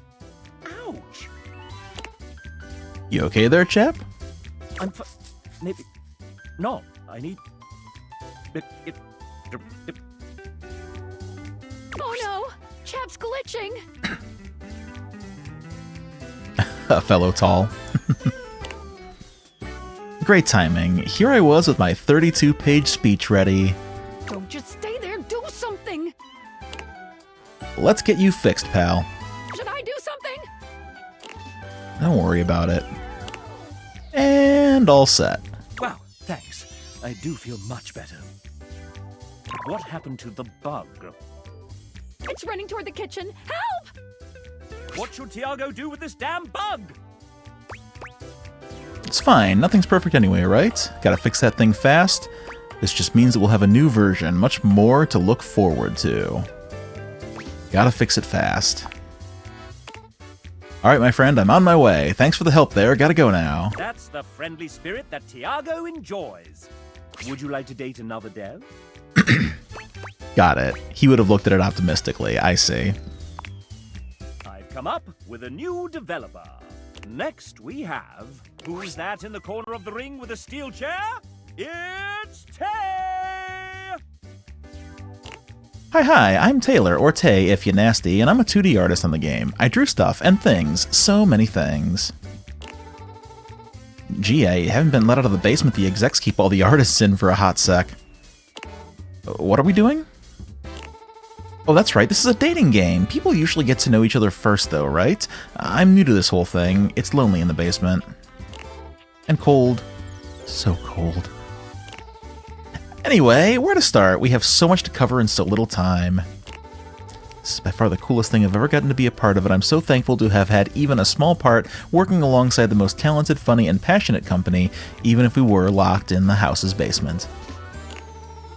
Ouch! You okay there, chap? Maybe... No, I need... Oh no! Chap's glitching! A fellow tall. Great timing. Here I was with my 32-page speech ready. Don't just stay there, do something! Let's get you fixed, pal. Should I do something? Don't worry about it. And all set. Wow, thanks. I do feel much better. What happened to the bug? It's running toward the kitchen. Help! What should Tiago do with this damn bug? It's fine. Nothing's perfect anyway, right? Gotta fix that thing fast. This just means that we'll have a new version. Much more to look forward to. Gotta fix it fast. Alright, my friend, I'm on my way. Thanks for the help there. Gotta go now. That's the friendly spirit that Tiago enjoys. Would you like to date another dev? Got it. He would have looked at it optimistically. I see. I've come up with a new developer. Next we have... Who's that in the corner of the ring with a steel chair? It's Tay! Hi, I'm Taylor, or Tay if you nasty, and I'm a 2D artist on the game. I drew stuff and things. So many things. Gee, I haven't been let out of the basement the execs keep all the artists in for a hot sec. What are we doing? Oh, that's right, this is a dating game. People usually get to know each other first, though, right? I'm new to this whole thing. It's lonely in the basement. And cold. So cold. Anyway, where to start? We have so much to cover in so little time. This is by far the coolest thing I've ever gotten to be a part of, and I'm so thankful to have had even a small part working alongside the most talented, funny, and passionate company, even if we were locked in the house's basement.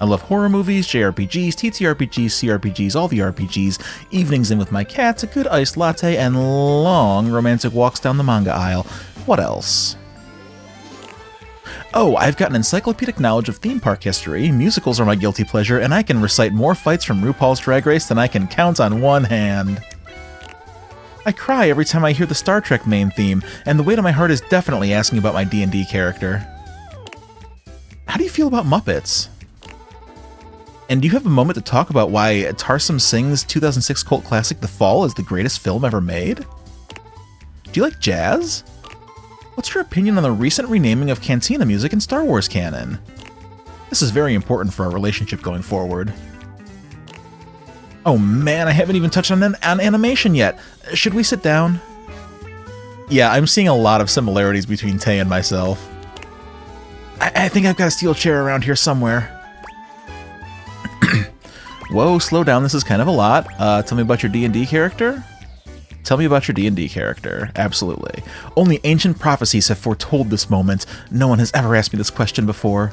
I love horror movies, JRPGs, TTRPGs, CRPGs, all the RPGs, evenings in with my cats, a good iced latte, and long romantic walks down the manga aisle. What else? Oh, I've got an encyclopedic knowledge of theme park history, musicals are my guilty pleasure, and I can recite more fights from RuPaul's Drag Race than I can count on one hand. I cry every time I hear the Star Trek main theme, and the weight of my heart is definitely asking about my D&D character. How do you feel about Muppets? And do you have a moment to talk about why Tarsem Singh's 2006 cult classic The Fall is the greatest film ever made? Do you like jazz? What's your opinion on the recent renaming of Cantina music in Star Wars canon? This is very important for our relationship going forward. Oh man, I haven't even touched on animation yet. Should we sit down? Yeah, I'm seeing a lot of similarities between Tay and myself. I think I've got a steel chair around here somewhere. Whoa, slow down, this is kind of a lot. Tell me about your D&D character? Tell me about your D&D character. Absolutely. Only ancient prophecies have foretold this moment. No one has ever asked me this question before.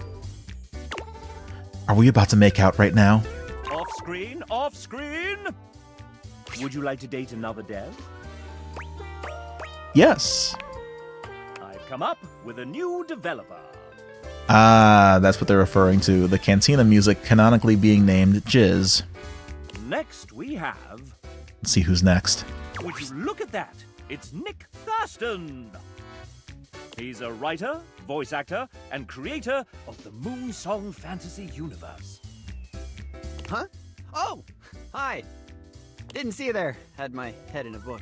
Are we about to make out right now? Off screen, off screen! Would you like to date another dev? Yes. I've come up with a new developer. Ah, that's what they're referring to. The Cantina music canonically being named Jizz. Next we have... Let's see who's next. Would you look at that? It's Nick Thurston! He's a writer, voice actor, and creator of the Moonsong Fantasy Universe. Huh? Oh! Hi! Didn't see you there. Had my head in a book.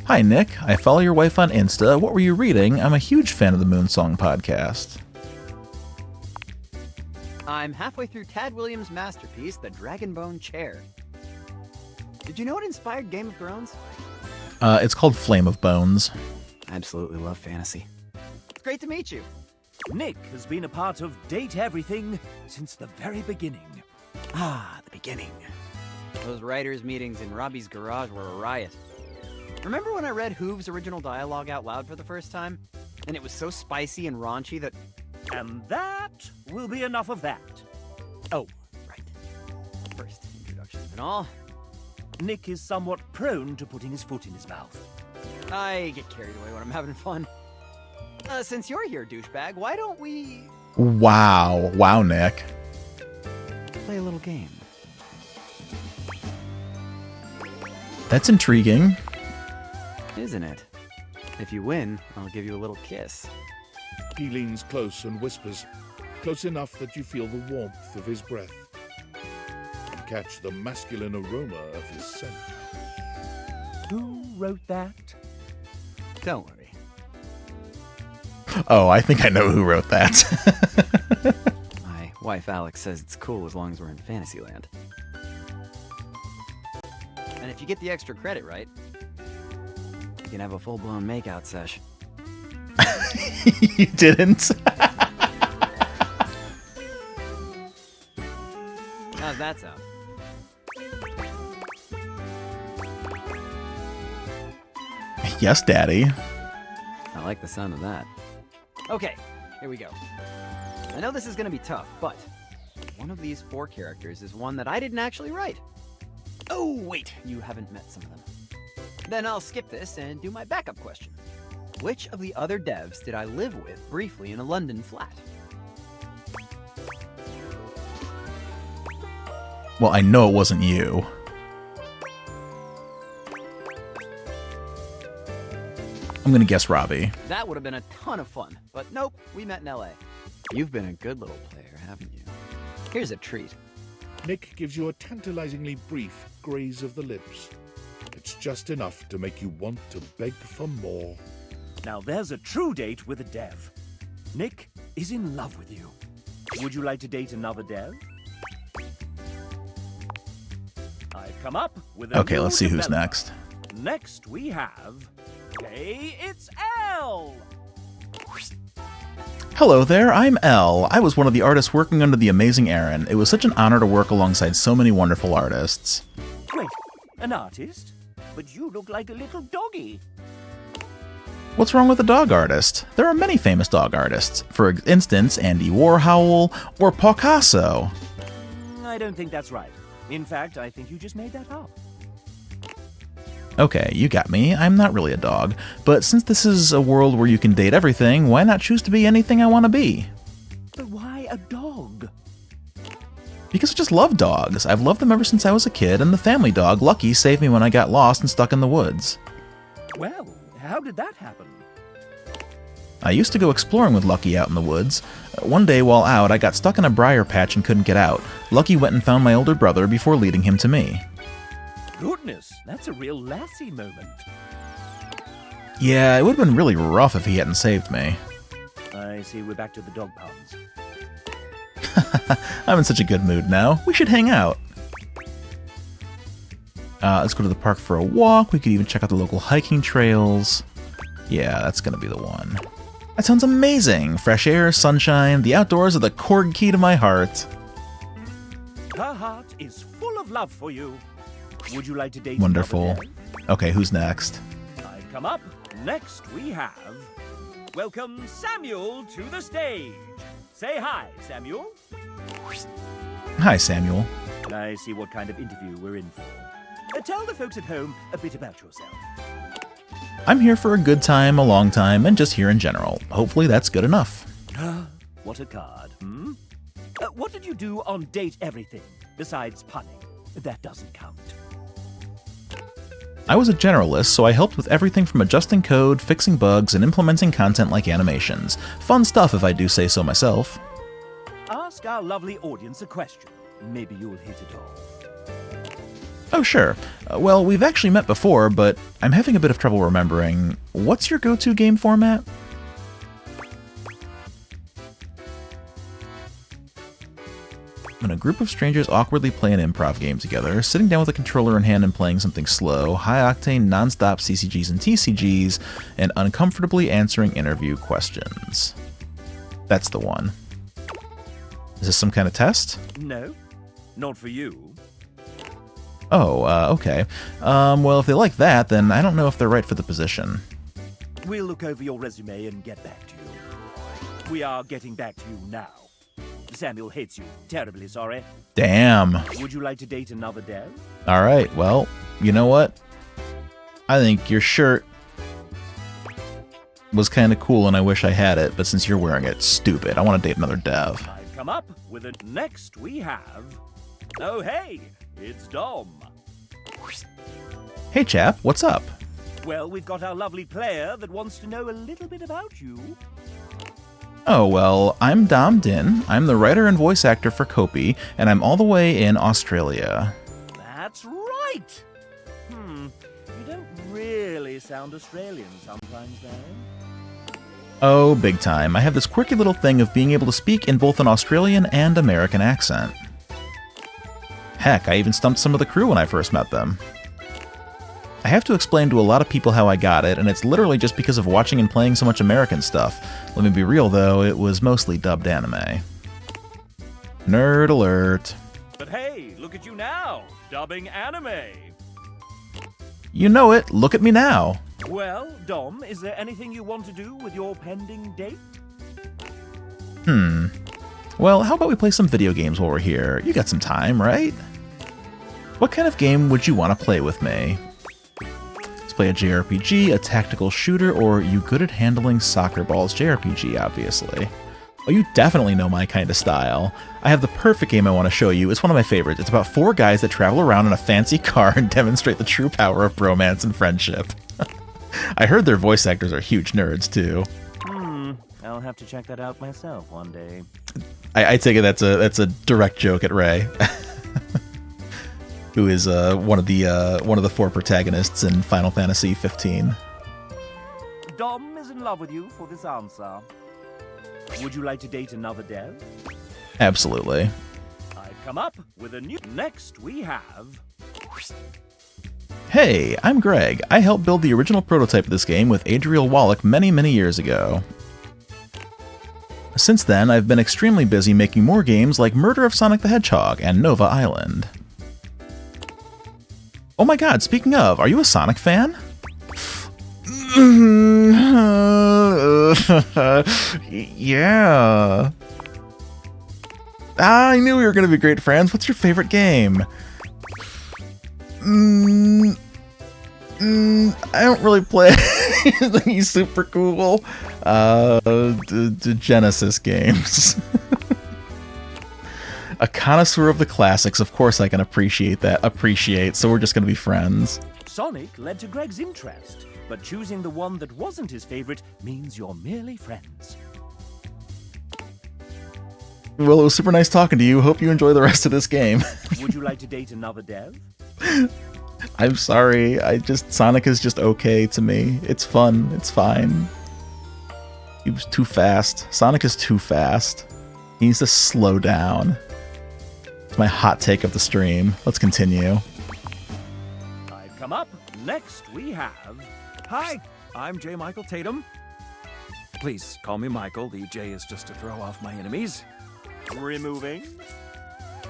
Hi, Nick. I follow your wife on Insta. What were you reading? I'm a huge fan of the Moonsong podcast. I'm halfway through Tad Williams' masterpiece, The Dragonbone Chair. Did you know it inspired Game of Thrones? It's called Flame of Bones. I absolutely love fantasy. It's great to meet you. Nick has been a part of Date Everything since the very beginning. Ah, the beginning. Those writers' meetings in Robbie's garage were a riot. Remember when I read Hoove's original dialogue out loud for the first time? And it was so spicy and raunchy that... And that will be enough of that. Oh, right. First, introductions and all. Nick is somewhat prone to putting his foot in his mouth. I get carried away when I'm having fun. Since you're here, douchebag, why don't we... Wow. Wow, Nick. Play a little game. That's intriguing. Isn't it? If you win, I'll give you a little kiss. He leans close and whispers, close enough that you feel the warmth of his breath. And catch the masculine aroma of his scent. Who wrote that? Don't worry. Oh, I think I know who wrote that. My wife Alex says it's cool as long as we're in Fantasyland. And if you get the extra credit right, you can have a full-blown makeout sesh. You didn't? How's that sound? Yes, Daddy. I like the sound of that. Okay, here we go. I know this is gonna be tough, but one of these 4 characters is one that I didn't actually write. Oh, wait, you haven't met some of them. Then I'll skip this and do my backup question. Which of the other devs did I live with briefly in a London flat? Well, I know it wasn't you. I'm gonna guess Robbie. That would have been a ton of fun, but nope, we met in LA. You've been a good little player, haven't you? Here's a treat. Nick gives you a tantalizingly brief graze of the lips. It's just enough to make you want to beg for more. Now there's a true date with a dev. Nick is in love with you. Would you like to date another dev? I've come up with a Okay, new let's see who's developer. next. Next we have... Hey, it's Elle! Hello there, I'm Elle. I was one of the artists working under the amazing Aaron. It was such an honor to work alongside so many wonderful artists. Wait, an artist? But you look like a little doggy. What's wrong with a dog artist? There are many famous dog artists. For instance, Andy Warhol or Picasso. I don't think that's right. In fact, I think you just made that up. Okay, you got me. I'm not really a dog. But since this is a world where you can date everything, why not choose to be anything I want to be? But why a dog? Because I just love dogs. I've loved them ever since I was a kid, and the family dog, Lucky, saved me when I got lost and stuck in the woods. Well, how did that happen? I used to go exploring with Lucky out in the woods. One day while out, I got stuck in a briar patch and couldn't get out. Lucky went and found my older brother before leading him to me. Goodness, that's a real Lassie moment. Yeah, it would have been really rough if he hadn't saved me. I see we're back to the dog pounds. I'm in such a good mood now. We should hang out. Let's go to the park for a walk. We could even check out the local hiking trails. Yeah, that's gonna be the one. That sounds amazing! Fresh air, sunshine, the outdoors are the cord key to my heart. Her heart is full of love for you. Would you like to date? Wonderful. Okay, who's next? I've come up. Next we have... Welcome Samuel to the stage. Say hi, Samuel. Hi, Samuel. I see what kind of interview we're in for. Tell the folks at home a bit about yourself. I'm here for a good time, a long time, and just here in general. Hopefully that's good enough. What a card, hmm? What did you do on Date Everything, besides punning? That doesn't count. I was a generalist, so I helped with everything from adjusting code, fixing bugs, and implementing content like animations. Fun stuff if I do say so myself. Ask our lovely audience a question. Maybe you'll hit it off. Oh, sure. Well, we've actually met before, but I'm having a bit of trouble remembering. What's your go-to game format? When a group of strangers awkwardly play an improv game together, sitting down with a controller in hand and playing something slow, high-octane, non-stop CCGs and TCGs, and uncomfortably answering interview questions. That's the one. Is this some kind of test? No, not for you. Oh, okay. Well, if they like that, then I don't know if they're right for the position. We'll look over your resume and get back to you. We are getting back to you now. Samuel hates you. Terribly sorry. Damn. Would you like to date another dev? Alright, well, you know what? I think your shirt was kind of cool and I wish I had it, but since you're wearing it, stupid. I want to date another dev. I've come up with a... Next we have... Oh, hey! It's Dom. Hey, chap, what's up? Well, we've got our lovely player that wants to know a little bit about you. Oh, well, I'm Dom Din. I'm the writer and voice actor for Kopi, and I'm all the way in Australia. That's right! You don't really sound Australian sometimes, though. Oh, big time. I have this quirky little thing of being able to speak in both an Australian and American accent. Heck, I even stumped some of the crew when I first met them. I have to explain to a lot of people how I got it, and it's literally just because of watching and playing so much American stuff. Let me be real though, it was mostly dubbed anime. Nerd alert. But hey, look at you now, dubbing anime. You know it, look at me now. Well, Dom, is there anything you want to do with your pending date? Well, how about we play some video games while we're here? You got some time, right? What kind of game would you want to play with me? Let's play a JRPG, a tactical shooter, or you good at handling soccer balls JRPG, obviously. Oh, you definitely know my kind of style. I have the perfect game I want to show you. It's one of my favorites. It's about 4 guys that travel around in a fancy car and demonstrate the true power of romance and friendship. I heard their voice actors are huge nerds, too. I'll have to check that out myself one day. I take it that's a direct joke at Ray, who is one of the 4 protagonists in Final Fantasy 15. Dom is in love with you for this answer. Would you like to date another dev? Absolutely. I've come up with a new... Next we have... Hey, I'm Greg. I helped build the original prototype of this game with Adriel Wallach many, many years ago. Since then, I've been extremely busy making more games like Murder of Sonic the Hedgehog and Nova Island. Oh my god, speaking of, are you a Sonic fan? Yeah. I knew we were going to be great friends. What's your favorite game? I don't really play anything super cool. The Genesis games. A connoisseur of the classics, of course I can appreciate that. So we're just gonna be friends. Sonic led to Greg's interest, but choosing the one that wasn't his favorite means you're merely friends. Well, it was super nice talking to you. Hope you enjoy the rest of this game. Would you like to date another dev? I'm sorry. Sonic is just okay to me. It's fun. It's fine. He was too fast. Sonic is too fast. He needs to slow down. It's my hot take of the stream. Let's continue. I've come up. Next we have... Hi, I'm J. Michael Tatum. Please call me Michael. The J is just to throw off my enemies. Removing.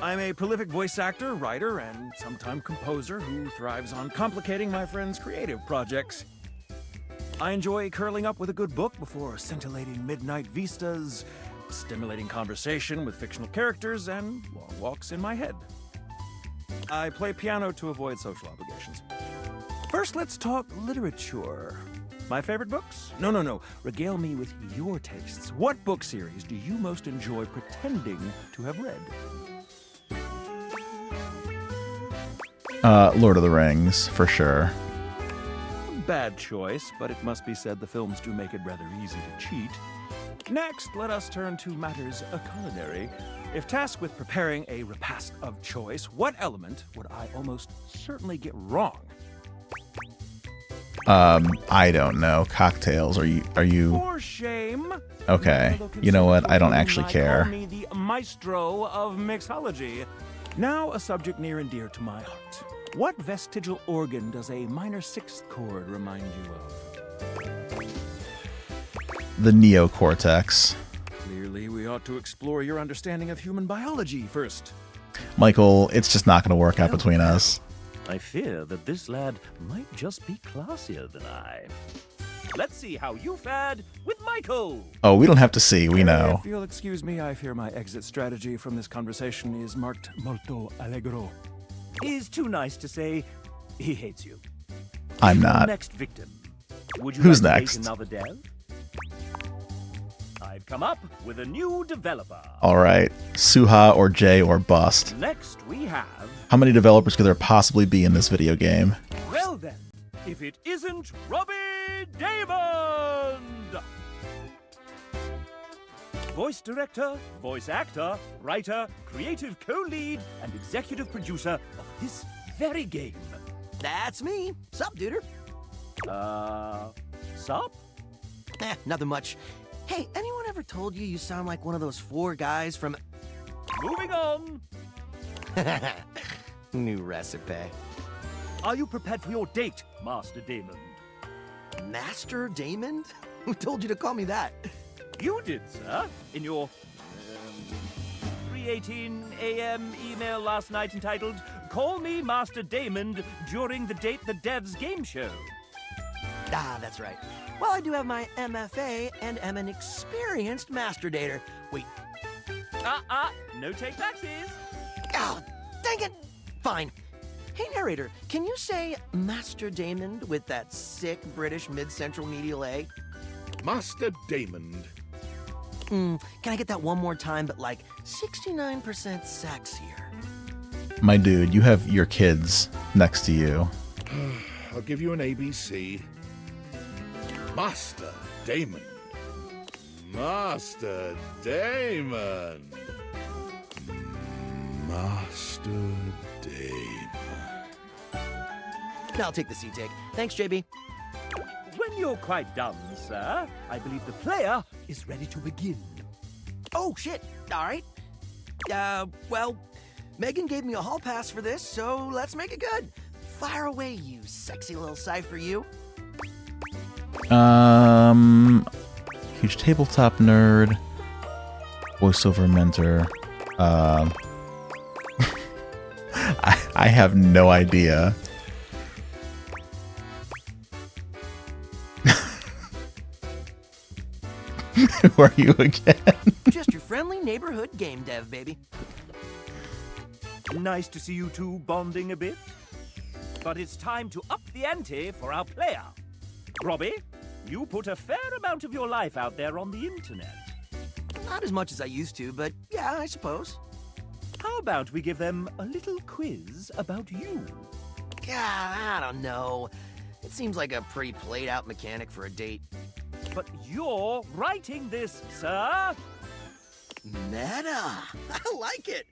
I'm a prolific voice actor, writer, and sometime composer who thrives on complicating my friends' creative projects. I enjoy curling up with a good book before scintillating midnight vistas, stimulating conversation with fictional characters, and long walks in my head. I play piano to avoid social obligations. First, let's talk literature. My favorite books? No. Regale me with your tastes. What book series do you most enjoy pretending to have read? Lord of the Rings, for sure. Bad choice, but it must be said the films do make it rather easy to cheat. Next, let us turn to matters culinary. If tasked with preparing a repast of choice, what element would I almost certainly get wrong? I don't know. Cocktails. Are you? For shame. Okay. You know what? I don't actually care. Call me the maestro of mixology. Now, a subject near and dear to my heart. What vestigial organ does a minor sixth chord remind you of? The neocortex. Clearly, we ought to explore your understanding of human biology first. Michael, it's just not going to work out between us. I fear that this lad might just be classier than I. Let's see how you fared with Michael. Oh, we don't have to see. We know. If you'll excuse me, I fear my exit strategy from this conversation is marked molto allegro. He's too nice to say he hates you. I'm not. Next victim. Would you Who's like next? To date another dev? I've come up with a new developer. All right. Suha or Jay or bust. Next we have... How many developers could there possibly be in this video game? Well then, if it isn't Robbie Damon! Voice director, voice actor, writer, creative co-lead, and executive producer of this very game. That's me. Sup, duder? Sup? Nothing much. Hey, anyone ever told you sound like one of those 4 guys from... Moving on. New recipe. Are you prepared for your date, Master Damon? Master Damon? Who told you to call me that? You did, sir, in your 3:18 a.m. email last night entitled, "Call me Master Damon during the Date the Devs game show." Ah, that's right. Well, I do have my MFA and am an experienced master dater. Wait. No take-backsies. Oh, dang it! Fine. Hey, narrator, can you say Master Damon with that sick British mid-central medial A? Master Damon. Can I get that one more time, but like 69% sexier? My dude, you have your kids next to you. I'll give you an ABC. Master Damon. Master Damon. Master Damon. I'll take the C-take. Thanks, JB. When you're quite done, sir, I believe the player is ready to begin. Oh, shit. All right. Well, Megan gave me a hall pass for this, so let's make it good. Fire away, you sexy little cipher, you. Huge tabletop nerd. Voiceover mentor. I have no idea. Who are you again? Just your friendly neighborhood game dev, baby. Nice to see you two bonding a bit. But it's time to up the ante for our player. Robbie, you put a fair amount of your life out there on the internet. Not as much as I used to, but yeah, I suppose. How about we give them a little quiz about you? God, I don't know. It seems like a pretty played-out mechanic for a date. But you're writing this, sir. Meta. I like it.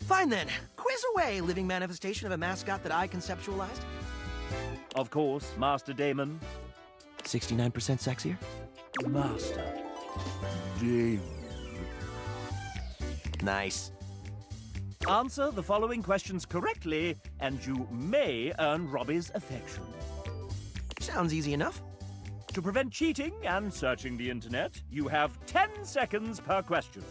Fine then. Quiz away, living manifestation of a mascot that I conceptualized. Of course, Master Damon. 69% sexier? Master Damon. Nice. Answer the following questions correctly, and you may earn Robbie's affection. Sounds easy enough. To prevent cheating and searching the internet, you have 10 seconds per question.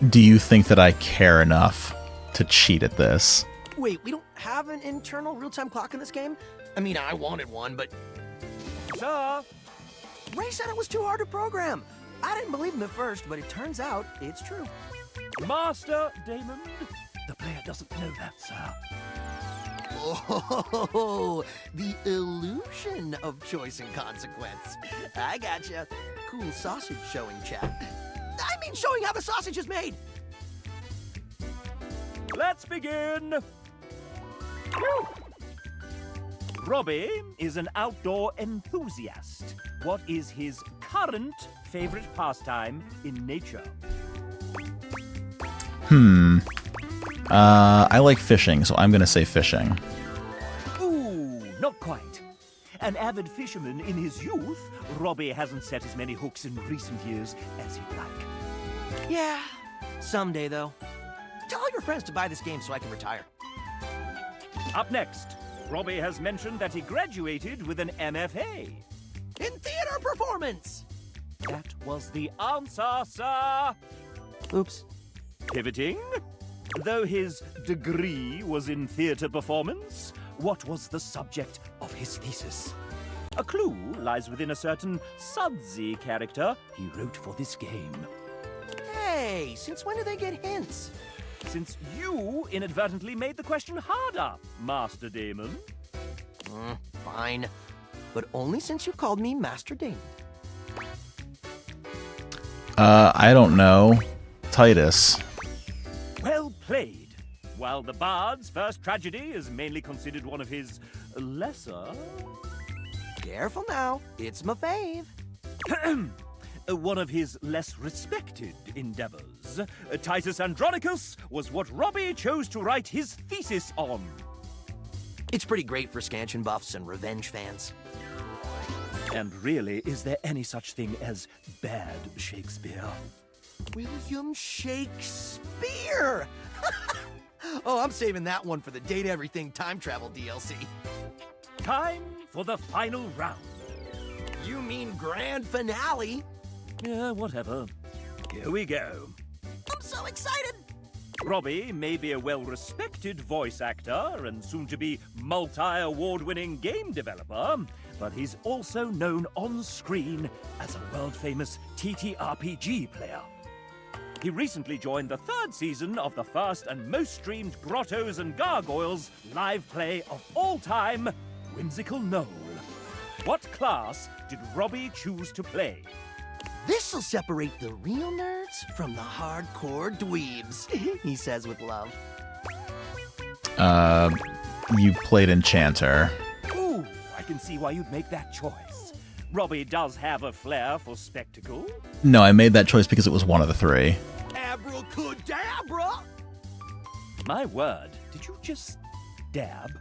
Do you think that I care enough to cheat at this? Wait, we don't have an internal real-time clock in this game? I mean, I wanted one, but... Sir! Ray said it was too hard to program. I didn't believe him at first, but it turns out it's true. Master Damon? The player doesn't know that, sir. Oh, the illusion of choice and consequence. I gotcha. Cool sausage showing, chat. I mean showing how the sausage is made. Let's begin. Robbie is an outdoor enthusiast. What is his current favorite pastime in nature? I like fishing, so I'm gonna say fishing. Ooh, not quite. An avid fisherman in his youth, Robbie hasn't set as many hooks in recent years as he'd like. Yeah, someday though. Tell all your friends to buy this game so I can retire. Up next, Robbie has mentioned that he graduated with an MFA. In theater performance! That was the answer, sir. Oops. Pivoting. Though his degree was in theater performance, what was the subject of his thesis? A clue lies within a certain sudsy character he wrote for this game. Hey, since when do they get hints? Since you inadvertently made the question harder, Master Damon. Fine. But only since you called me Master Damon. I don't know. Titus. Well played. While the Bard's first tragedy is mainly considered one of his lesser... Careful now, it's my fave. One of his less respected endeavors, Titus Andronicus was what Robbie chose to write his thesis on. It's pretty great for scansion buffs and revenge fans. And really, is there any such thing as bad Shakespeare? William Shakespeare! Oh, I'm saving that one for the Date Everything time travel DLC. Time for the final round. You mean grand finale? Yeah, whatever. Here we go. I'm so excited! Robbie may be a well-respected voice actor and soon-to-be multi-award-winning game developer, but he's also known on-screen as a world-famous TTRPG player. He recently joined the 3rd season of the first and most streamed Grottos and Gargoyles live play of all time, Whimsical Knoll. What class did Robbie choose to play? This'll separate the real nerds from the hardcore dweebs, he says with love. You played Enchanter. Ooh, I can see why you'd make that choice. Robbie does have a flair for spectacle. No, I made that choice because it was one of the 3. Abracadabra! My word, did you just dab?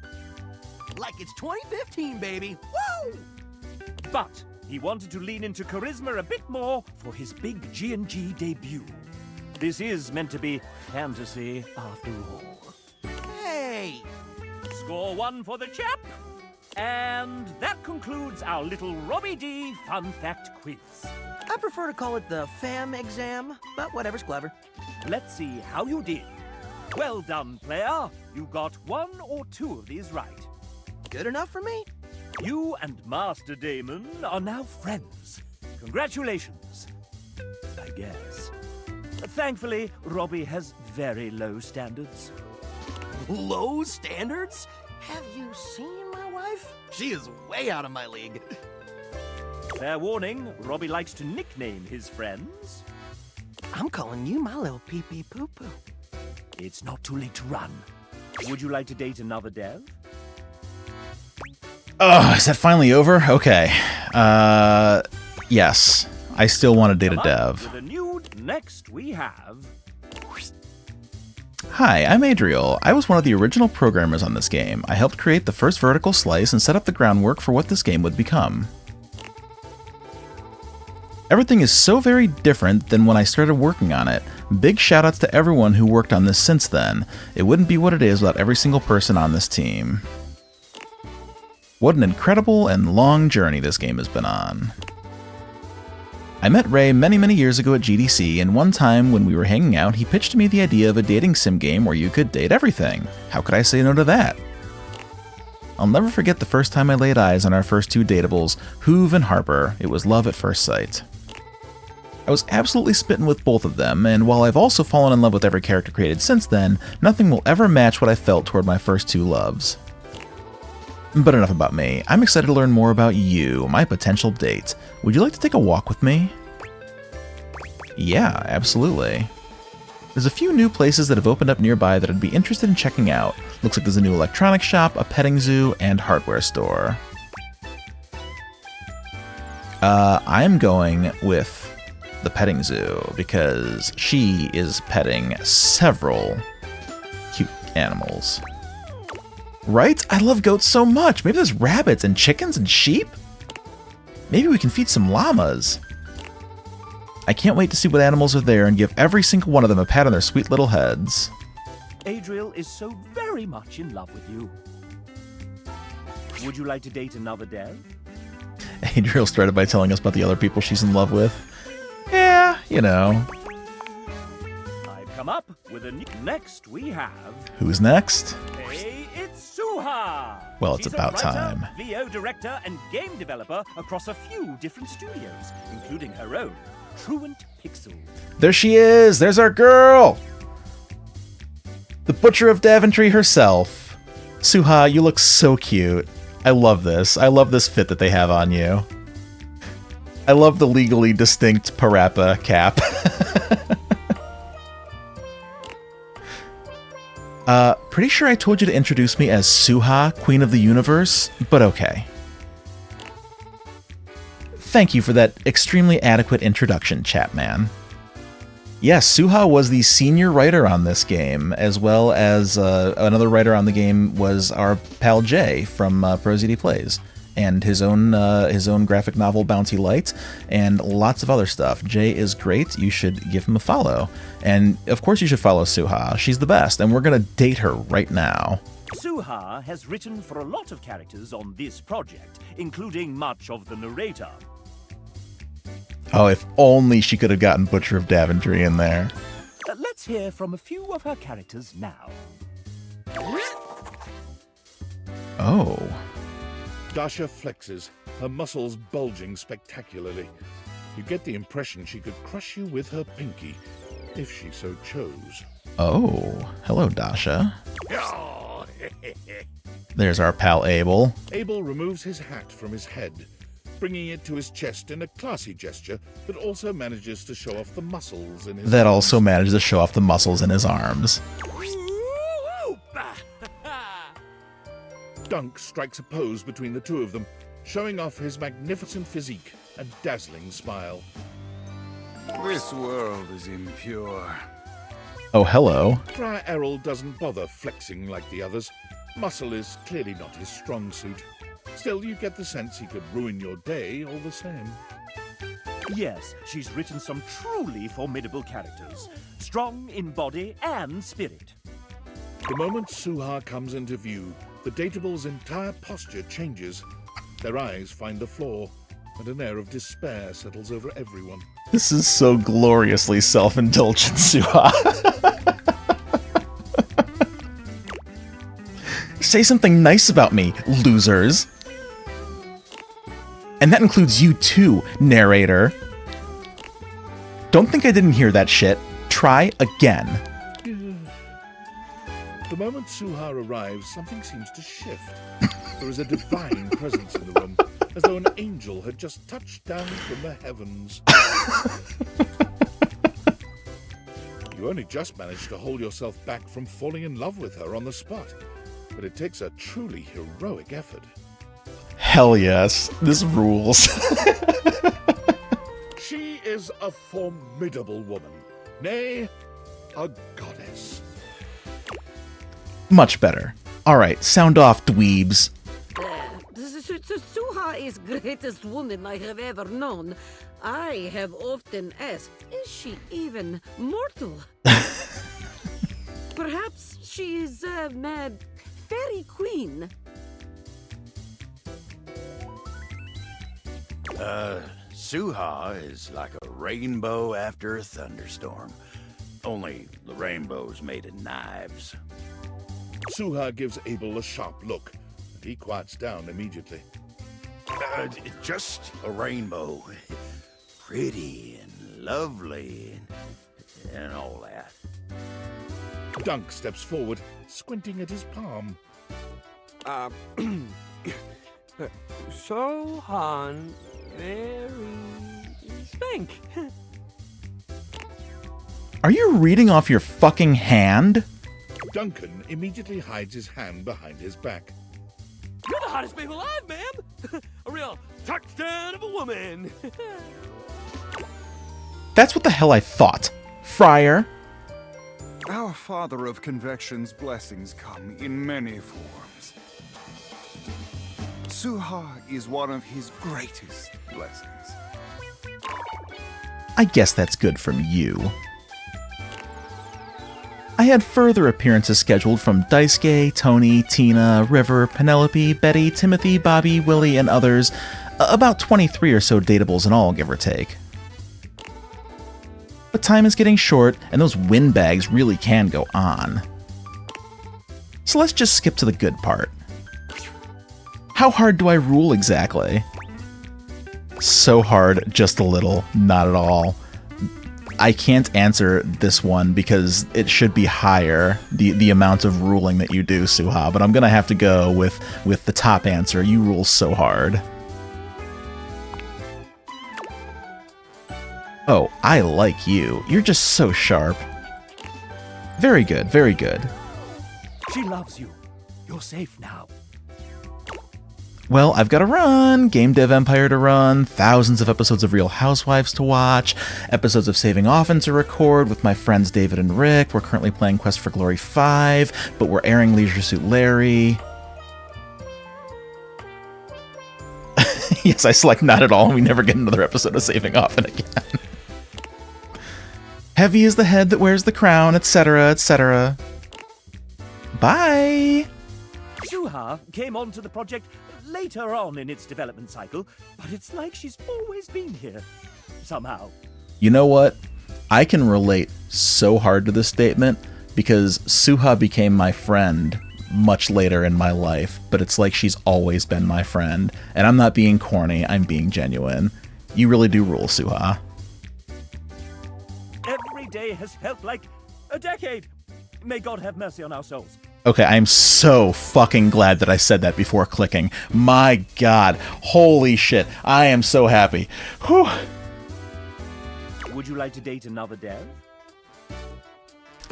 Like it's 2015, baby! Woo! But he wanted to lean into charisma a bit more for his big G&G debut. This is meant to be fantasy after all. Hey! Score 1 for the chap. And that concludes our little Robbie D fun fact quiz. I prefer to call it the FAM exam, but whatever's clever. Let's see how you did. Well done, player. You got 1 or 2 of these right. Good enough for me? You and Master Damon are now friends. Congratulations, I guess. Thankfully, Robbie has very low standards. Low standards? Have you seen my wife? She is way out of my league. Fair warning, Robbie likes to nickname his friends. I'm calling you my little pee-pee poo-poo. It's not too late to run. Would you like to date another dev? Oh, is that finally over? Okay. Yes. I still want to date a dev. With a nude, next we have... Hi, I'm Adriel. I was one of the original programmers on this game. I helped create the first vertical slice and set up the groundwork for what this game would become. Everything is so very different than when I started working on it. Big shoutouts to everyone who worked on this since then. It wouldn't be what it is without every single person on this team. What an incredible and long journey this game has been on. I met Ray many years ago at GDC, and one time when we were hanging out, he pitched me the idea of a dating sim game where you could date everything. How could I say no to that? I'll never forget the first time I laid eyes on our first two dateables, Hoove and Harper. It was love at first sight. I was absolutely smitten with both of them, and while I've also fallen in love with every character created since then, nothing will ever match what I felt toward my first two loves. But enough about me. I'm excited to learn more about you, my potential date. Would you like to take a walk with me? Yeah, absolutely. There's a few new places that have opened up nearby that I'd be interested in checking out. Looks like there's a new electronics shop, a petting zoo, and hardware store. I'm going with the petting zoo because she is petting several cute animals. Right? I love goats so much. Maybe there's rabbits and chickens and sheep? Maybe we can feed some llamas. I can't wait to see what animals are there and give every single one of them a pat on their sweet little heads. Adriel is so very much in love with you. Would you like to date another dev? Adriel started by telling us about the other people she's in love with. Yeah, you know. I've come up with a new... Next we have... Who's next? Hey, it's Suha! Well, it's She's about a writer, time. VO director and game developer across a few different studios, including her own, Truant Pixel. There she is! There's our girl! The Butcher of Daventry herself. Suha, you look so cute. I love this. I love this fit that they have on you. I love the legally distinct Parappa cap. Pretty sure I told you to introduce me as Suha, Queen of the Universe, but okay. Thank you for that extremely adequate introduction, Chapman. Yes, Suha was the senior writer on this game, as well as another writer on the game was our pal Jay from ProZD Plays, and his own graphic novel Bounty Light, and lots of other stuff. Jay is great. You should give him a follow. And of course you should follow Suha. She's the best, and we're gonna date her right now. Suha has written for a lot of characters on this project, including much of the narrator. Oh, if only she could have gotten Butcher of Daventry in there. Let's hear from a few of her characters now. Oh. Dasha flexes, her muscles bulging spectacularly. You get the impression she could crush you with her pinky, if she so chose. Oh, hello, Dasha. There's our pal Abel. Abel removes his hat from his head, bringing it to his chest in a classy gesture that also manages to show off the muscles in his That arms. also manages to show off the muscles in his arms. Dunk strikes a pose between the two of them, showing off his magnificent physique and dazzling smile. This world is impure. Oh, hello. Friar Errol doesn't bother flexing like the others. Muscle is clearly not his strong suit. Still, you get the sense he could ruin your day all the same. Yes, she's written some truly formidable characters, strong in body and spirit. The moment Suha comes into view, the dateable's entire posture changes. Their eyes find the floor, and an air of despair settles over everyone. This is so gloriously self-indulgent, Suha. Say something nice about me, losers. And that includes you too, narrator. Don't think I didn't hear that shit. Try again. The moment Suha arrives, something seems to shift. There is a divine presence in the room, as though an angel had just touched down from the heavens. You only just managed to hold yourself back from falling in love with her on the spot, but it takes a truly heroic effort. Hell yes, this rules. She is a formidable woman, nay, a goddess. Much better. Alright, sound off, dweebs. Suha is greatest woman I have ever known. I have often asked, is she even mortal? Perhaps she is a mad fairy queen. Suha is like a rainbow after a thunderstorm. Only the rainbow's made of knives. Suha gives Abel a sharp look, and he quiets down immediately. Just a rainbow. Pretty and lovely and all that. Dunk steps forward, squinting at his palm. Sohan, very spank. Are you reading off your fucking hand? Duncan immediately hides his hand behind his back. You're the hottest babe alive, ma'am! A real touchdown of a woman! That's what the hell I thought. Friar. Our Father of Convection's blessings come in many forms. Suha is one of his greatest blessings. I guess that's good from you. I had further appearances scheduled from Daisuke, Tony, Tina, River, Penelope, Betty, Timothy, Bobby, Willie, and others. About 23 or so dateables in all, give or take. But time is getting short, and those windbags really can go on. So let's just skip to the good part. How hard do I rule exactly? So hard, just a little, not at all. I can't answer this one because it should be higher, the amount of ruling that you do, Suha, but I'm gonna have to go with the top answer. You rule so hard. Oh, I like you. You're just so sharp. Very good, very good. She loves you. You're safe now. Well, I've got to run, Game Dev Empire to run, thousands of episodes of Real Housewives to watch, episodes of Saving Often to record with my friends David and Rick. We're currently playing Quest for Glory 5, but we're airing Leisure Suit Larry. Yes, I select not at all, and we never get another episode of Saving Often again. Heavy is the head that wears the crown, etc., etc. Bye! Suha came onto the project later on in its development cycle, but it's like she's always been here. Somehow. You know what? I can relate so hard to this statement because Suha became my friend much later in my life, but it's like she's always been my friend. And I'm not being corny, I'm being genuine. You really do rule, Suha. Every day has felt like a decade. May God have mercy on our souls. Okay, I'm so fucking glad that I said that before clicking. My god. Holy shit. I am so happy. Whew. Would you like to date another dev?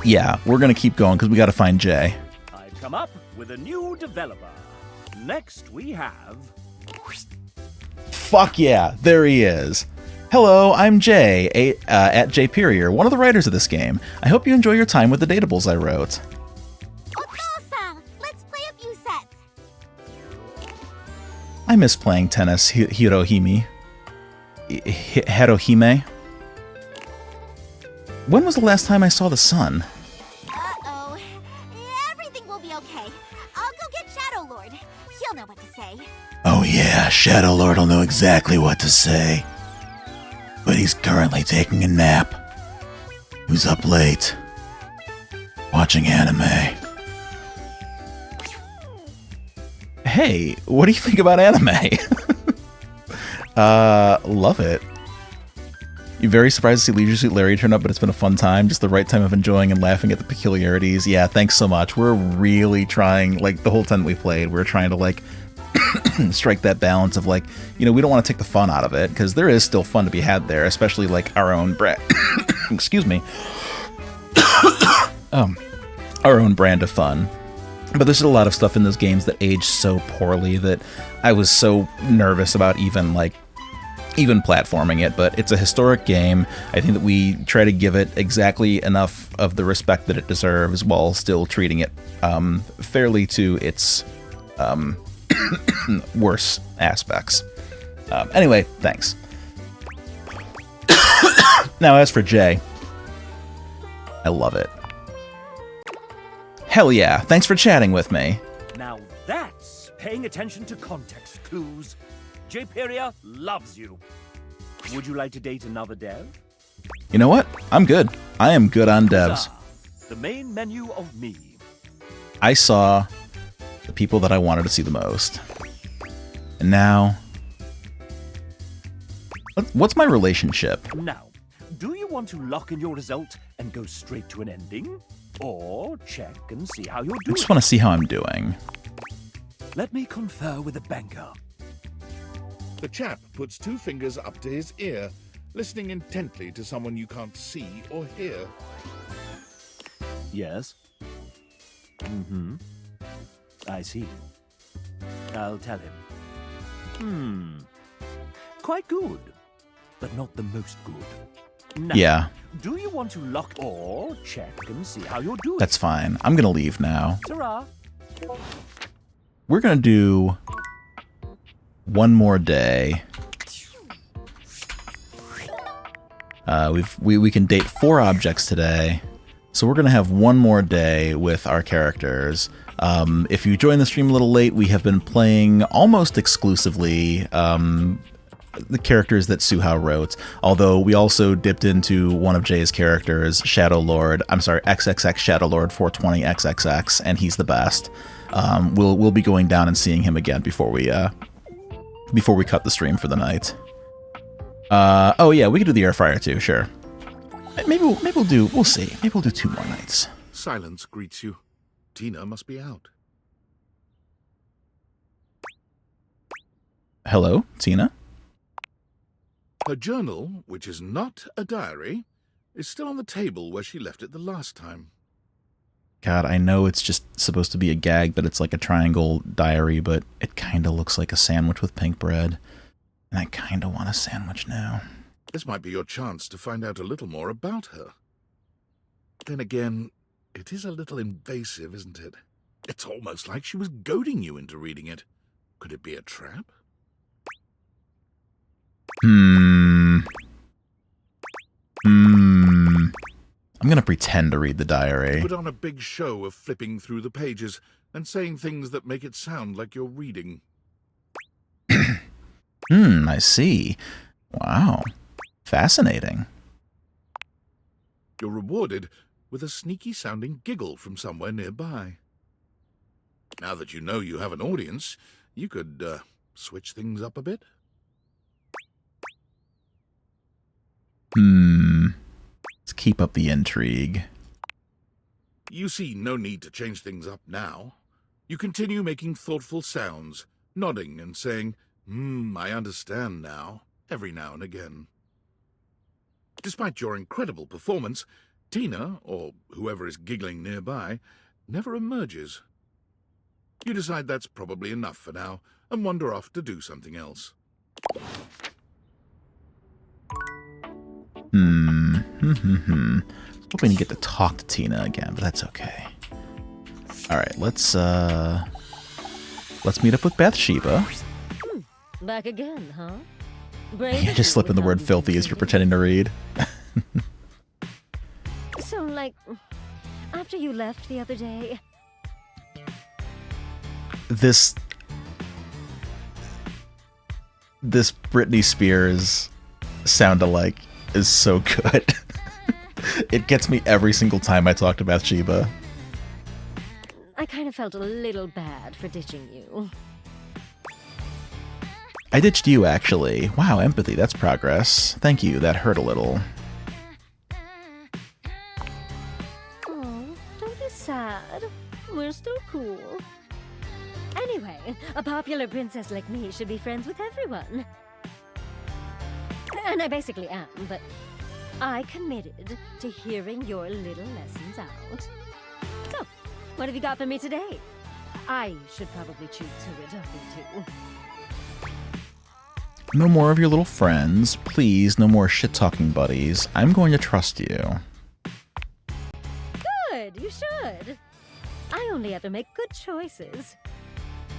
Yeah, we're gonna keep going because we gotta find Jay. I've come up with a new developer. Next we have... Fuck yeah, there he is. Hello, I'm Jay, at Jperior, one of the writers of this game. I hope you enjoy your time with the datables I wrote. Let's play a few sets. I miss playing tennis, Hirohime. Hirohime? When was the last time I saw the sun? Uh-oh. Everything will be okay. I'll go get Shadow Lord. He'll know what to say. Oh yeah, Shadow Lord will know exactly what to say. But he's currently taking a nap. Who's up late? Watching anime. Hey, what do you think about anime? Love it. You're very surprised to see Leisure Suit Larry turn up, but it's been a fun time. Just the right time of enjoying and laughing at the peculiarities. Yeah, thanks so much. We're really trying, like, the whole time that we played, we're trying to, like, strike that balance of, like, you know, we don't want to take the fun out of it, because there is still fun to be had there, especially, like, our own brand. Excuse me. Our own brand of fun. But there's a lot of stuff in those games that aged so poorly that I was so nervous about even, like, even platforming it, but it's a historic game. I think that we try to give it exactly enough of the respect that it deserves while still treating it fairly to its worse aspects. Anyway, thanks. Now, as for Jay, I love it. Hell yeah, thanks for chatting with me. Now that's paying attention to context clues. Jayperia loves you. Would you like to date another dev? You know what? I'm good. I am good on devs. The main menu of me. I saw the people that I wanted to see the most. And now... What's my relationship? Now, do you want to lock in your result and go straight to an ending? Or check and see how you're I doing? just want to see how I'm doing. Let me confer with the banker. The chap puts 2 fingers up to his ear, listening intently to someone you can't see or hear. Yes? Mm-hmm. I see. I'll tell him. Quite good, but not the most good. Now, Yeah. Do you want to lock or check and see how you're doing? That's fine. I'm gonna leave now. Ta-ra. We're gonna do one more day. We can date 4 objects today, so we're gonna have one more day with our characters. If you joined the stream a little late, we have been playing almost exclusively the characters that Suha wrote, although we also dipped into one of Jay's characters, XXX Shadowlord 420XXX, and he's the best. We'll be going down and seeing him again before we cut the stream for the night. Oh yeah, we could do the air fryer too, sure. We'll see. Maybe we'll do 2 more nights. Silence greets you. Tina must be out. Hello, Tina? Her journal, which is not a diary, is still on the table where she left it the last time. God, I know it's just supposed to be a gag that it's like a triangle diary, but it kind of looks like a sandwich with pink bread. And I kind of want a sandwich now. This might be your chance to find out a little more about her. Then again, it is a little invasive, isn't it? It's almost like she was goading you into reading it. Could it be a trap? I'm gonna pretend to read the diary. Put on a big show of flipping through the pages and saying things that make it sound like you're reading. I see. Wow. Fascinating. You're rewarded with a sneaky-sounding giggle from somewhere nearby. Now that you know you have an audience, you could, switch things up a bit. Let's keep up the intrigue. You see no need to change things up now. You continue making thoughtful sounds, nodding and saying, I understand now, every now and again. Despite your incredible performance, Tina, or whoever is giggling nearby, never emerges. You decide that's probably enough for now, and wander off to do something else. Hoping to get to talk to Tina again, but that's okay. Alright, let's meet up with Bathsheba. Back again, huh? You just slip in the word filthy as you're pretending to read. So, like, after you left the other day... This Britney Spears sound-alike is so good. It gets me every single time I talk to Bathsheba. I kind of felt a little bad for ditching you. I ditched you, actually. Wow, empathy, that's progress. Thank you, that hurt a little. Oh, don't be sad. We're still cool. Anyway, a popular princess like me should be friends with everyone. And I basically am, but I committed to hearing your little lessons out. So, what have you got for me today? I should probably choose who we're talking to. No more of your little friends. Please, no more shit-talking buddies. I'm going to trust you. Good, you should. I only ever make good choices.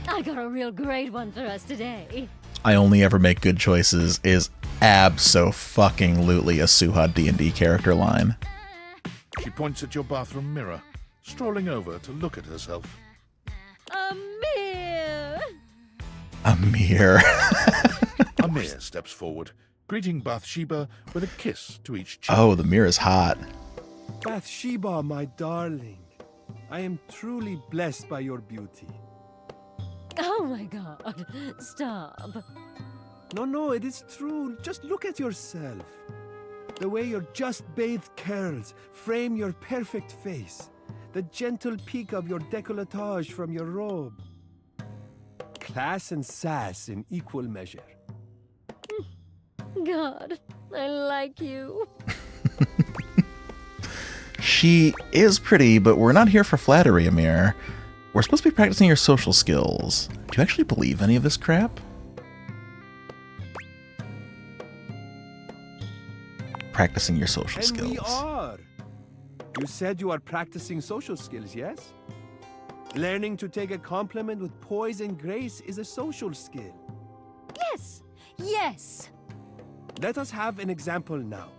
I got a real great one for us today. I only ever make good choices is abso-fucking-lutely a Suha D&D character line. She points at your bathroom mirror, strolling over to look at herself. Amir! Amir. Amir steps forward, greeting Bathsheba with a kiss to each cheek. Oh, the mirror is hot. Bathsheba, my darling, I am truly blessed by your beauty. Oh my god, stop. No, it is true. Just look at yourself. The way your just bathed curls frame your perfect face. The gentle peak of your décolletage from your robe. Class and sass in equal measure. God, I like you. She is pretty, but we're not here for flattery, Amir. We're supposed to be practicing your social skills. Do you actually believe any of this crap? Practicing your social skills. And we are. You said you are practicing social skills, yes? Learning to take a compliment with poise and grace is a social skill. Yes, yes. Let us have an example now.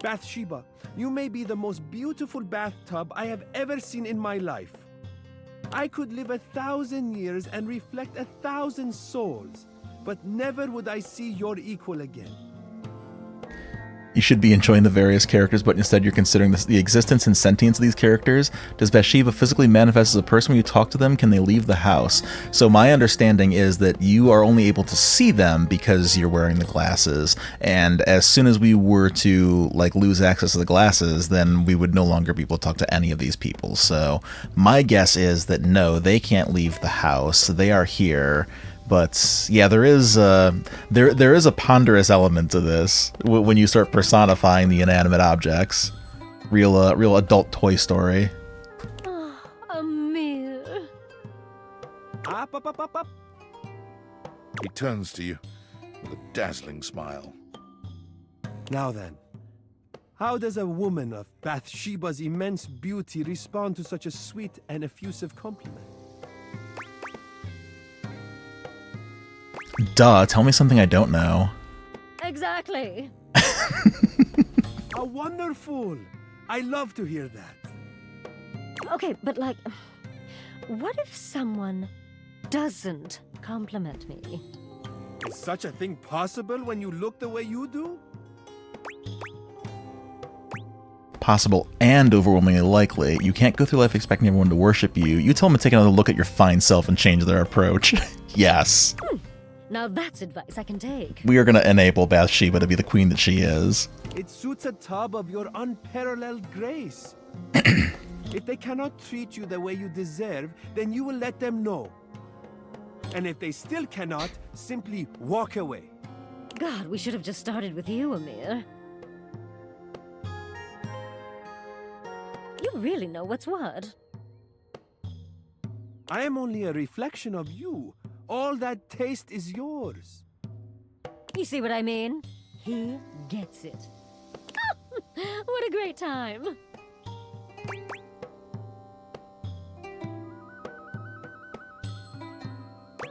Bathsheba, you may be the most beautiful bathtub I have ever seen in my life. I could live 1,000 years and reflect 1,000 souls, but never would I see your equal again. You should be enjoying the various characters, but instead you're considering the existence and sentience of these characters. Does Bathsheba physically manifest as a person when you talk to them? Can they leave the house? So my understanding is that you are only able to see them because you're wearing the glasses, and as soon as we were to lose access to the glasses, then we would no longer be able to talk to any of these people. So my guess is that no, they can't leave the house. They are here. But yeah, there is a ponderous element to this when you start personifying the inanimate objects. Real adult Toy Story. Oh, Amir. Up. He turns to you with a dazzling smile. Now then, how does a woman of Bathsheba's immense beauty respond to such a sweet and effusive compliment? Duh, tell me something I don't know. Exactly. How wonderful! I love to hear that. Okay, but what if someone doesn't compliment me? Is such a thing possible when you look the way you do? Possible and overwhelmingly likely. You can't go through life expecting everyone to worship you. You tell them to take another look at your fine self and change their approach. Yes. Now that's advice I can take. We are going to enable Bathsheba to be the queen that she is. It suits a tub of your unparalleled grace. If they cannot treat you the way you deserve, then you will let them know. And if they still cannot, simply walk away. God, we should have just started with you, Amir. You really know what's what. I am only a reflection of you. All that taste is yours. You see what I mean? He gets it. What a great time.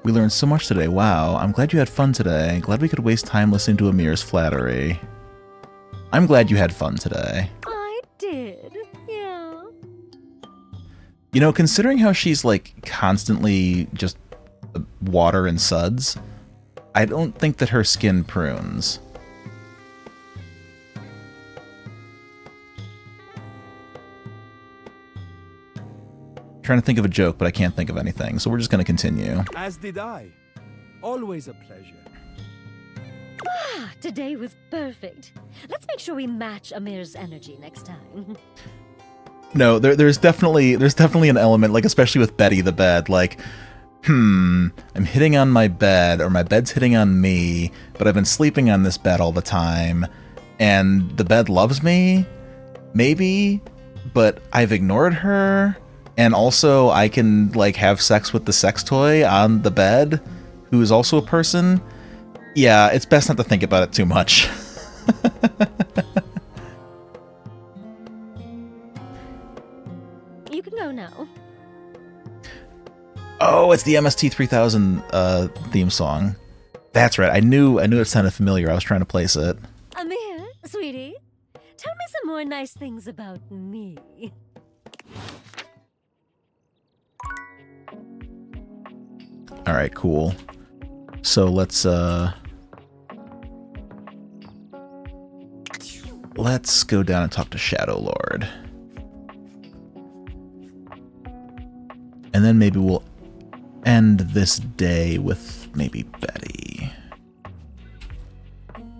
We learned so much today. Wow, I'm glad you had fun today. Glad we could waste time listening to Amir's flattery. I'm glad you had fun today. I did, yeah. You know, considering how she's constantly just water and suds, I don't think that her skin prunes. Trying to think of a joke, but I can't think of anything, so we're just going to continue. As did I. Always a pleasure. Today was perfect. Let's make sure we match Amir's energy next time. No, there's definitely an element, especially with Betty the bed, I'm hitting on my bed, or my bed's hitting on me, but I've been sleeping on this bed all the time, and the bed loves me? Maybe? But I've ignored her, and also I can, have sex with the sex toy on the bed, who is also a person? Yeah, it's best not to think about it too much. You can go now. Oh, it's the MST 3000 theme song. That's right. I knew it sounded familiar. I was trying to place it. Amir, sweetie, tell me some more nice things about me. All right, cool. So let's go down and talk to Shadow Lord. And then maybe we'll end this day with maybe Betty.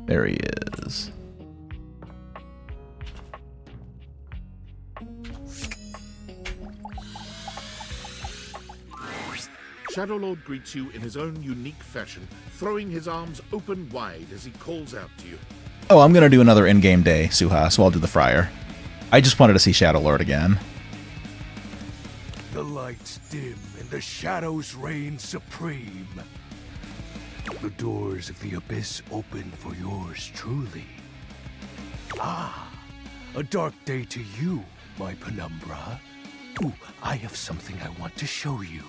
There he is. Shadow Lord greets you in his own unique fashion, throwing his arms open wide as he calls out to you. Oh, I'm gonna do another in-game day, Suha, so I'll do the Friar. I just wanted to see Shadow Lord again. The lights dim and the shadows reign supreme. The doors of the abyss open for yours truly. Ah, a dark day to you, my penumbra. Ooh, I have something I want to show you.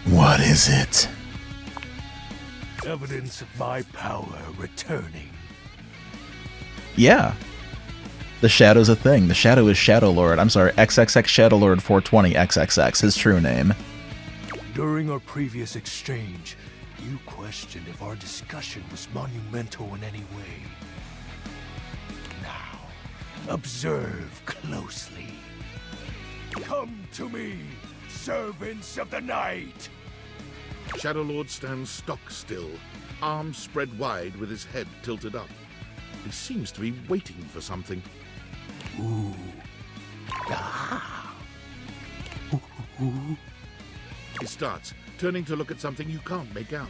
What is it? Evidence of my power returning. Yeah. The Shadow's a thing. The Shadow is Shadow Lord. I'm sorry, XXX Shadow Lord 420 XXX, his true name. During our previous exchange, you questioned if our discussion was monumental in any way. Now, observe closely. Come to me, servants of the night! Shadow Lord stands stock still, arms spread wide with his head tilted up. He seems to be waiting for something. Ooh. Ah. Ooh. He starts, turning to look at something you can't make out.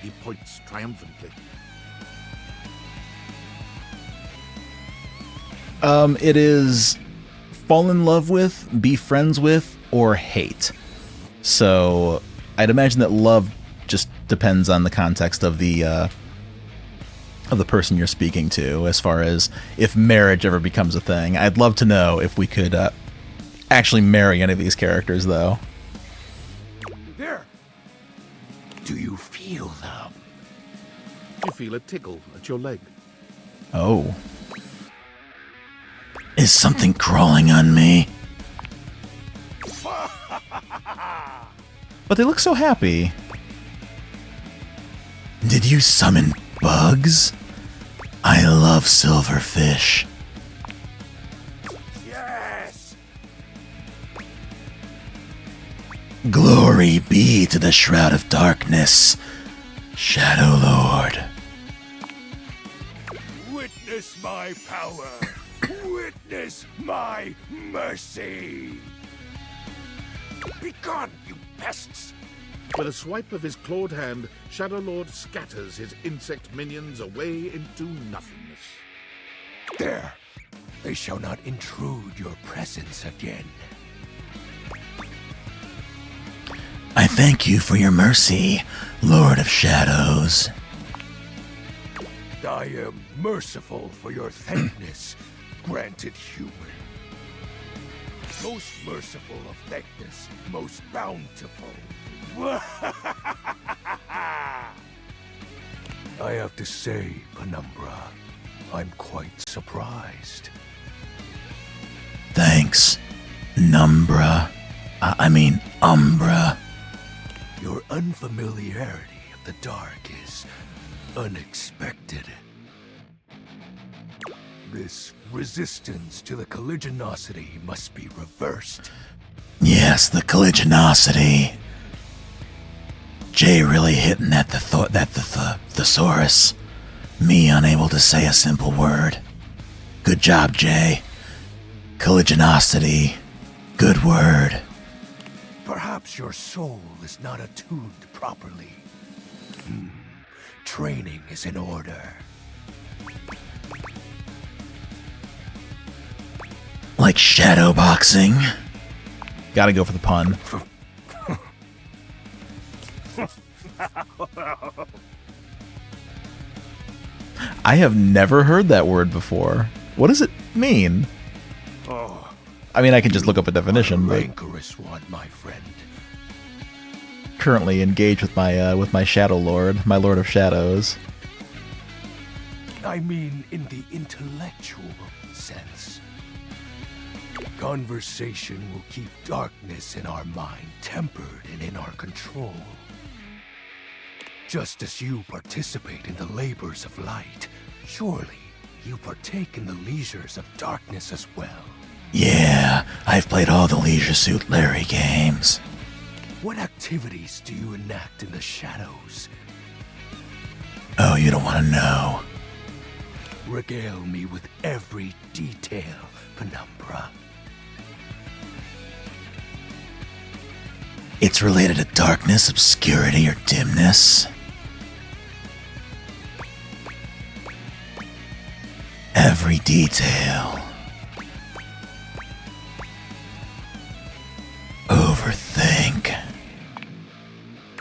He points triumphantly. It is fall in love with, be friends with, or hate. So I'd imagine that love just depends on the context of the person you're speaking to, as far as if marriage ever becomes a thing. I'd love to know if we could actually marry any of these characters, though. There! Do you feel them? You feel a tickle at your leg. Oh. Is something crawling on me? But they look so happy. Did you summon bugs? I love silverfish. Yes! Glory be to the Shroud of Darkness, Shadow Lord. Witness my power! Witness my mercy! Begone, you pests! With a swipe of his clawed hand, Shadow Lord scatters his insect minions away into nothingness. There! They shall not intrude your presence again. I thank you for your mercy, Lord of Shadows. I am merciful for your thankness, granted human. Most merciful of thankness, most bountiful. I have to say, Penumbra, I'm quite surprised. Thanks, Umbra. Your unfamiliarity of the dark is unexpected. This resistance to the colligiosity must be reversed. Yes, the colligiosity. Jay really hitting at the thesaurus. Me unable to say a simple word. Good job, Jay. Colligiosity. Good word. Perhaps your soul is not attuned properly. Training is in order. Like shadow boxing. Gotta go for the pun. I have never heard that word before. What does it mean? Oh, I mean, I can just look up a definition. But rancorous one, my friend. currently engaged with my Shadow Lord, my Lord of Shadows. I mean, in the intellectual sense. Conversation will keep darkness in our mind tempered and in our control. Just as you participate in the labors of light, surely you partake in the leisures of darkness as well. Yeah, I've played all the Leisure Suit Larry games. What activities do you enact in the shadows? Oh, you don't want to know. Regale me with every detail, Penumbra. It's related to darkness, obscurity, or dimness. Every detail. Overthink.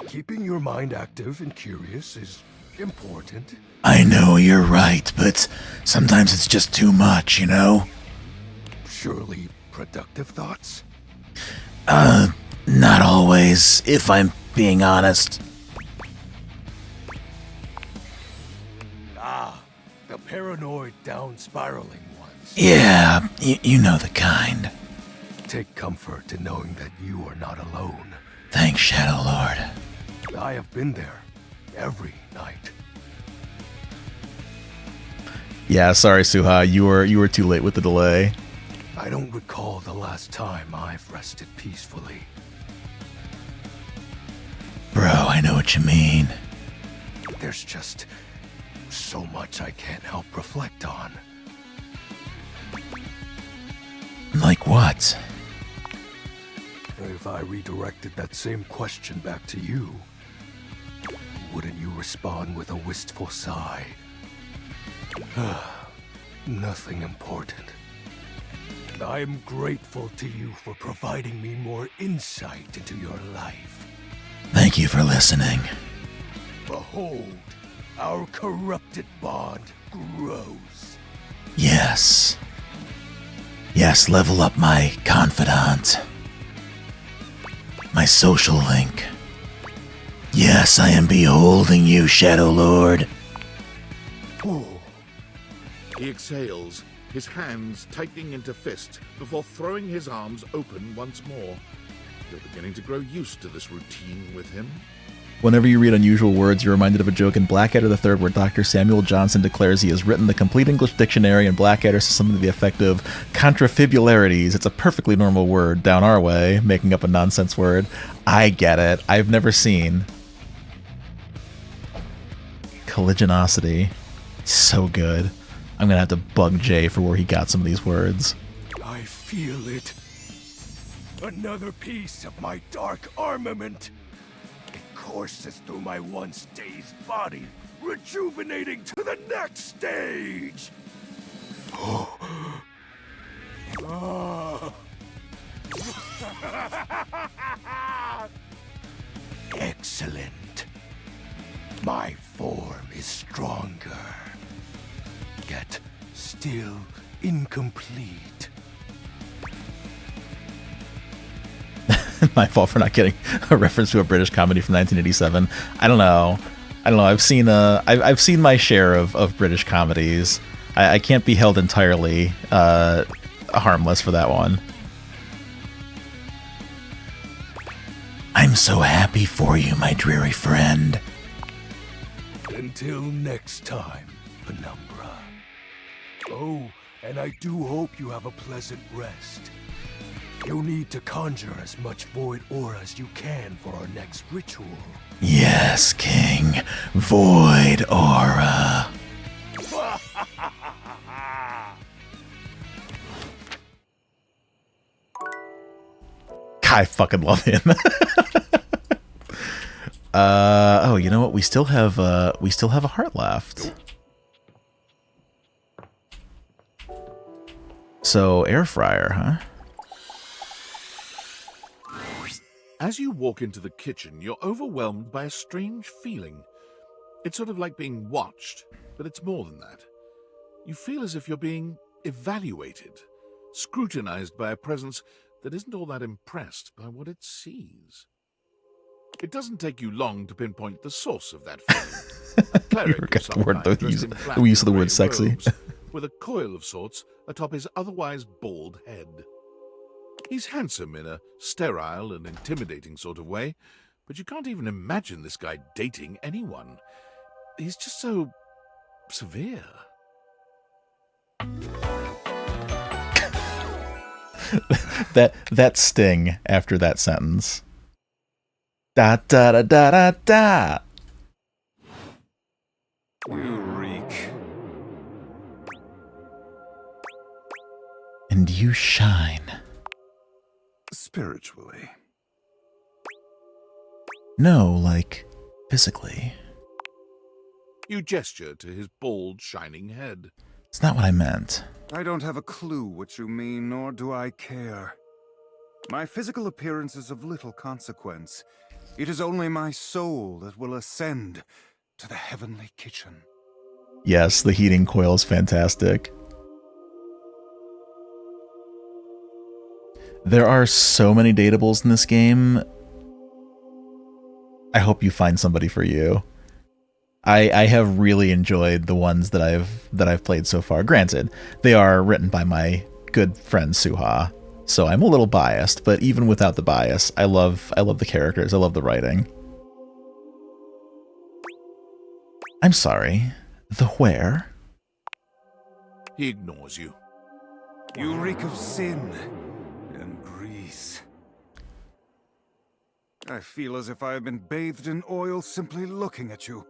Keeping your mind active and curious is important. I know you're right, but sometimes it's just too much, you know? Surely productive thoughts? Not always, if I'm being honest. Ah, the paranoid down-spiraling ones. Yeah, you know the kind. Take comfort in knowing that you are not alone. Thanks, Shadow Lord. I have been there every night. Yeah, sorry, Suha. You were too late with the delay. I don't recall the last time I've rested peacefully. Bro, I know what you mean. There's just so much I can't help reflect on. Like what? If I redirected that same question back to you, wouldn't you respond with a wistful sigh? Nothing important. I am grateful to you for providing me more insight into your life. Thank you for listening. Behold, our corrupted bond grows. Yes. Yes, level up my confidant. My social link. Yes, I am beholding you, Shadow Lord. He exhales, his hands tightening into fist before throwing his arms open once more. You're beginning to grow used to this routine with him. Whenever you read unusual words, you're reminded of a joke in Blackadder III where Dr. Samuel Johnson declares he has written the complete English dictionary, and Blackadder says something to the effect of contrafibularities. It's a perfectly normal word down our way, making up a nonsense word. I get it. I've never seen colligiosity. So good. I'm gonna have to bug Jay for where he got some of these words. I feel it. Another piece of my dark armament. It courses through my once dazed body, rejuvenating to the next stage. Excellent. My form is stronger, yet still incomplete. My fault for not getting a reference to a British comedy from 1987. I don't know. I've seen I've seen my share of British comedies. I can't be held entirely harmless for that one. I'm so happy for you, my dreary friend. Until next time, Penumbra. Oh, and I do hope you have a pleasant rest. You'll need to conjure as much void aura as you can for our next ritual. Yes, King. Void aura. I fucking love him. Oh, you know what? We still have a heart left. So air fryer, huh? As you walk into the kitchen, you're overwhelmed by a strange feeling. It's sort of like being watched, but it's more than that. You feel as if you're being evaluated, scrutinized by a presence that isn't all that impressed by what it sees. It doesn't take you long to pinpoint the source of that feeling. A cleric of some kind, dressed in black the use of the and word grey sexy. robes, with a coil of sorts atop his otherwise bald head. He's handsome in a sterile and intimidating sort of way, but you can't even imagine this guy dating anyone. He's just so severe. that sting after that sentence. Da da da da da da. You reek. And you shine. Spiritually. No, like physically. You gesture to his bald, shining head. It's not what I meant. I don't have a clue what you mean, nor do I care. My physical appearance is of little consequence. It is only my soul that will ascend to the heavenly kitchen. Yes, the heating coil is fantastic. There are so many dateables in this game. I hope you find somebody for you. I have really enjoyed the ones that I've played so far. Granted, they are written by my good friend Suha, so I'm a little biased, but even without the bias, I love the characters, I love the writing. I'm sorry, the where? He ignores you. You reek of sin and grease. I feel as if I have been bathed in oil simply looking at you.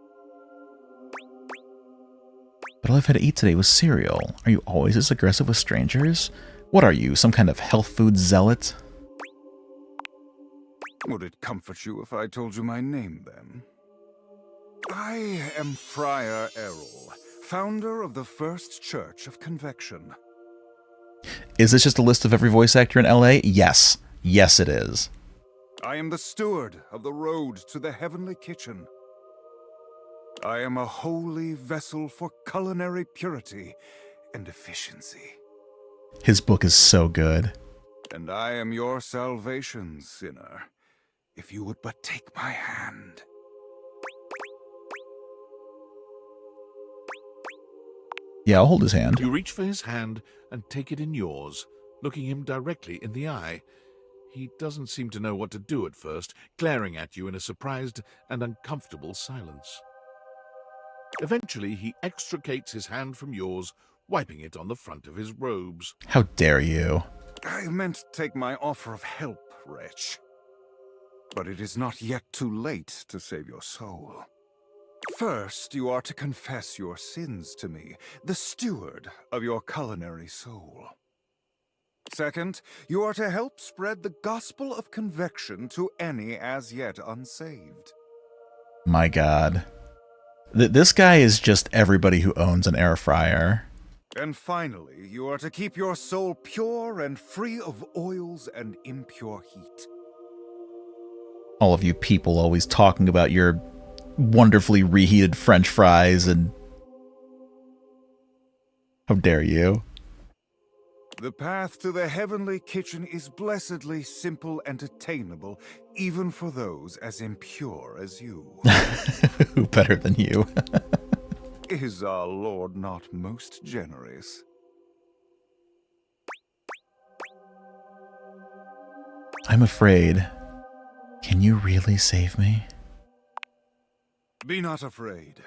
But all I've had to eat today was cereal. Are you always this aggressive with strangers? What are you, some kind of health food zealot? Would it comfort you if I told you my name, then? I am Friar Errol, founder of the First Church of Convection. Is this just a list of every voice actor in LA? Yes. Yes, it is. I am the steward of the road to the heavenly kitchen. I am a holy vessel for culinary purity and efficiency. His book is so good. And I am your salvation, sinner, if you would but take my hand. Yeah, I'll hold his hand. You reach for his hand and take it in yours, looking him directly in the eye. He doesn't seem to know what to do at first, glaring at you in a surprised and uncomfortable silence. Eventually, he extricates his hand from yours, wiping it on the front of his robes. How dare you? I meant to take my offer of help, wretch. But it is not yet too late to save your soul. First, you are to confess your sins to me, the steward of your culinary soul. Second, you are to help spread the gospel of convection to any as yet unsaved. My God. This guy is just everybody who owns an air fryer. And finally, you are to keep your soul pure and free of oils and impure heat. All of you people always talking about your wonderfully reheated French fries and... How dare you? The path to the heavenly kitchen is blessedly simple and attainable, even for those as impure as you. Who better than you? Is our Lord not most generous? I'm afraid. Can you really save me? Be not afraid.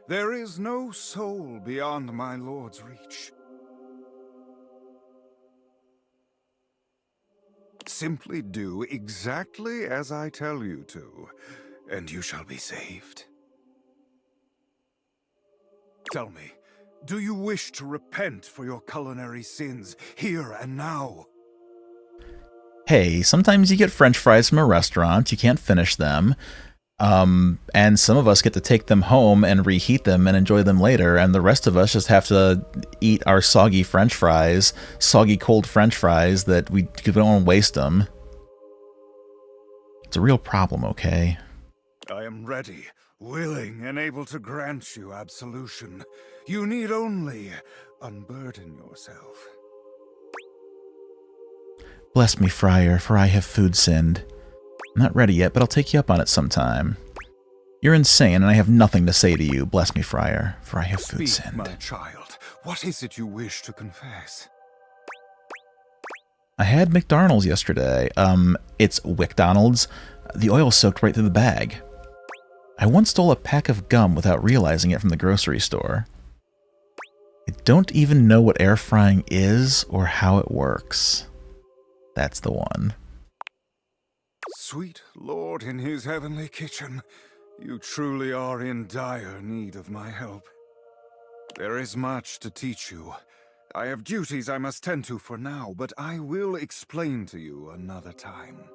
There is no soul beyond my Lord's reach. Simply do exactly as I tell you to, and you shall be saved. Tell me, do you wish to repent for your culinary sins here and now? Hey, sometimes you get French fries from a restaurant, you can't finish them, and some of us get to take them home and reheat them and enjoy them later, and the rest of us just have to eat our soggy French fries, soggy cold French fries that we don't want to waste them. It's a real problem, okay? I am ready, willing, and able to grant you absolution. You need only unburden yourself. Bless me, Friar, for I have food sinned. I'm not ready yet, but I'll take you up on it sometime. You're insane, and I have nothing to say to you. Bless me, Friar, for I have food Speak, sinned. my child. What is it you wish to confess? I had McDonald's yesterday. It's WickDonald's. The oil soaked right through the bag. I once stole a pack of gum without realizing it from the grocery store. I don't even know what air frying is or how it works. That's the one. Sweet Lord in his heavenly kitchen, you truly are in dire need of my help. There is much to teach you. I have duties I must tend to for now, but I will explain to you another time.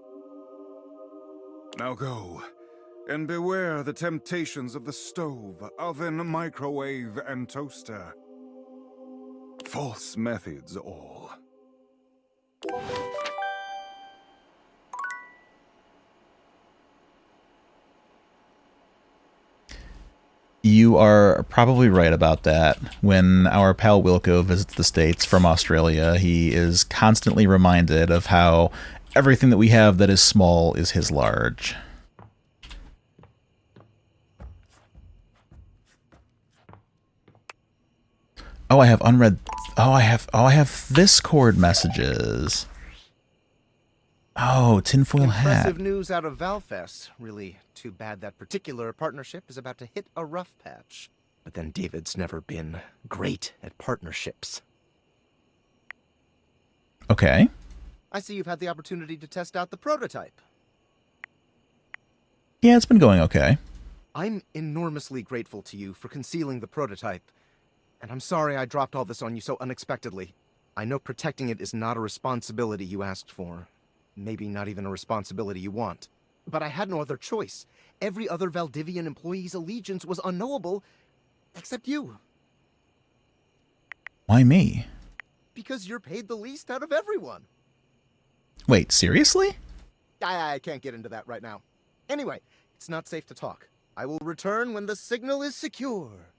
Now go, and beware the temptations of the stove, oven, microwave, and toaster. False methods all. You are probably right about that. When our pal Wilco visits the States from Australia, he is constantly reminded of how everything that we have that is small is his large. Oh, I have unread... Oh, I have this chord messages. Oh, tinfoil hat. Impressive news out of Valfest. Really too bad that particular partnership is about to hit a rough patch. But then David's never been great at partnerships. Okay. I see you've had the opportunity to test out the prototype. Yeah, it's been going okay. I'm enormously grateful to you for concealing the prototype. And I'm sorry I dropped all this on you so unexpectedly. I know protecting it is not a responsibility you asked for. Maybe not even a responsibility you want. But I had no other choice. Every other Valdivian employee's allegiance was unknowable, except you. Why me? Because you're paid the least out of everyone. Wait, seriously? I can't get into that right now. Anyway, it's not safe to talk. I will return when the signal is secure.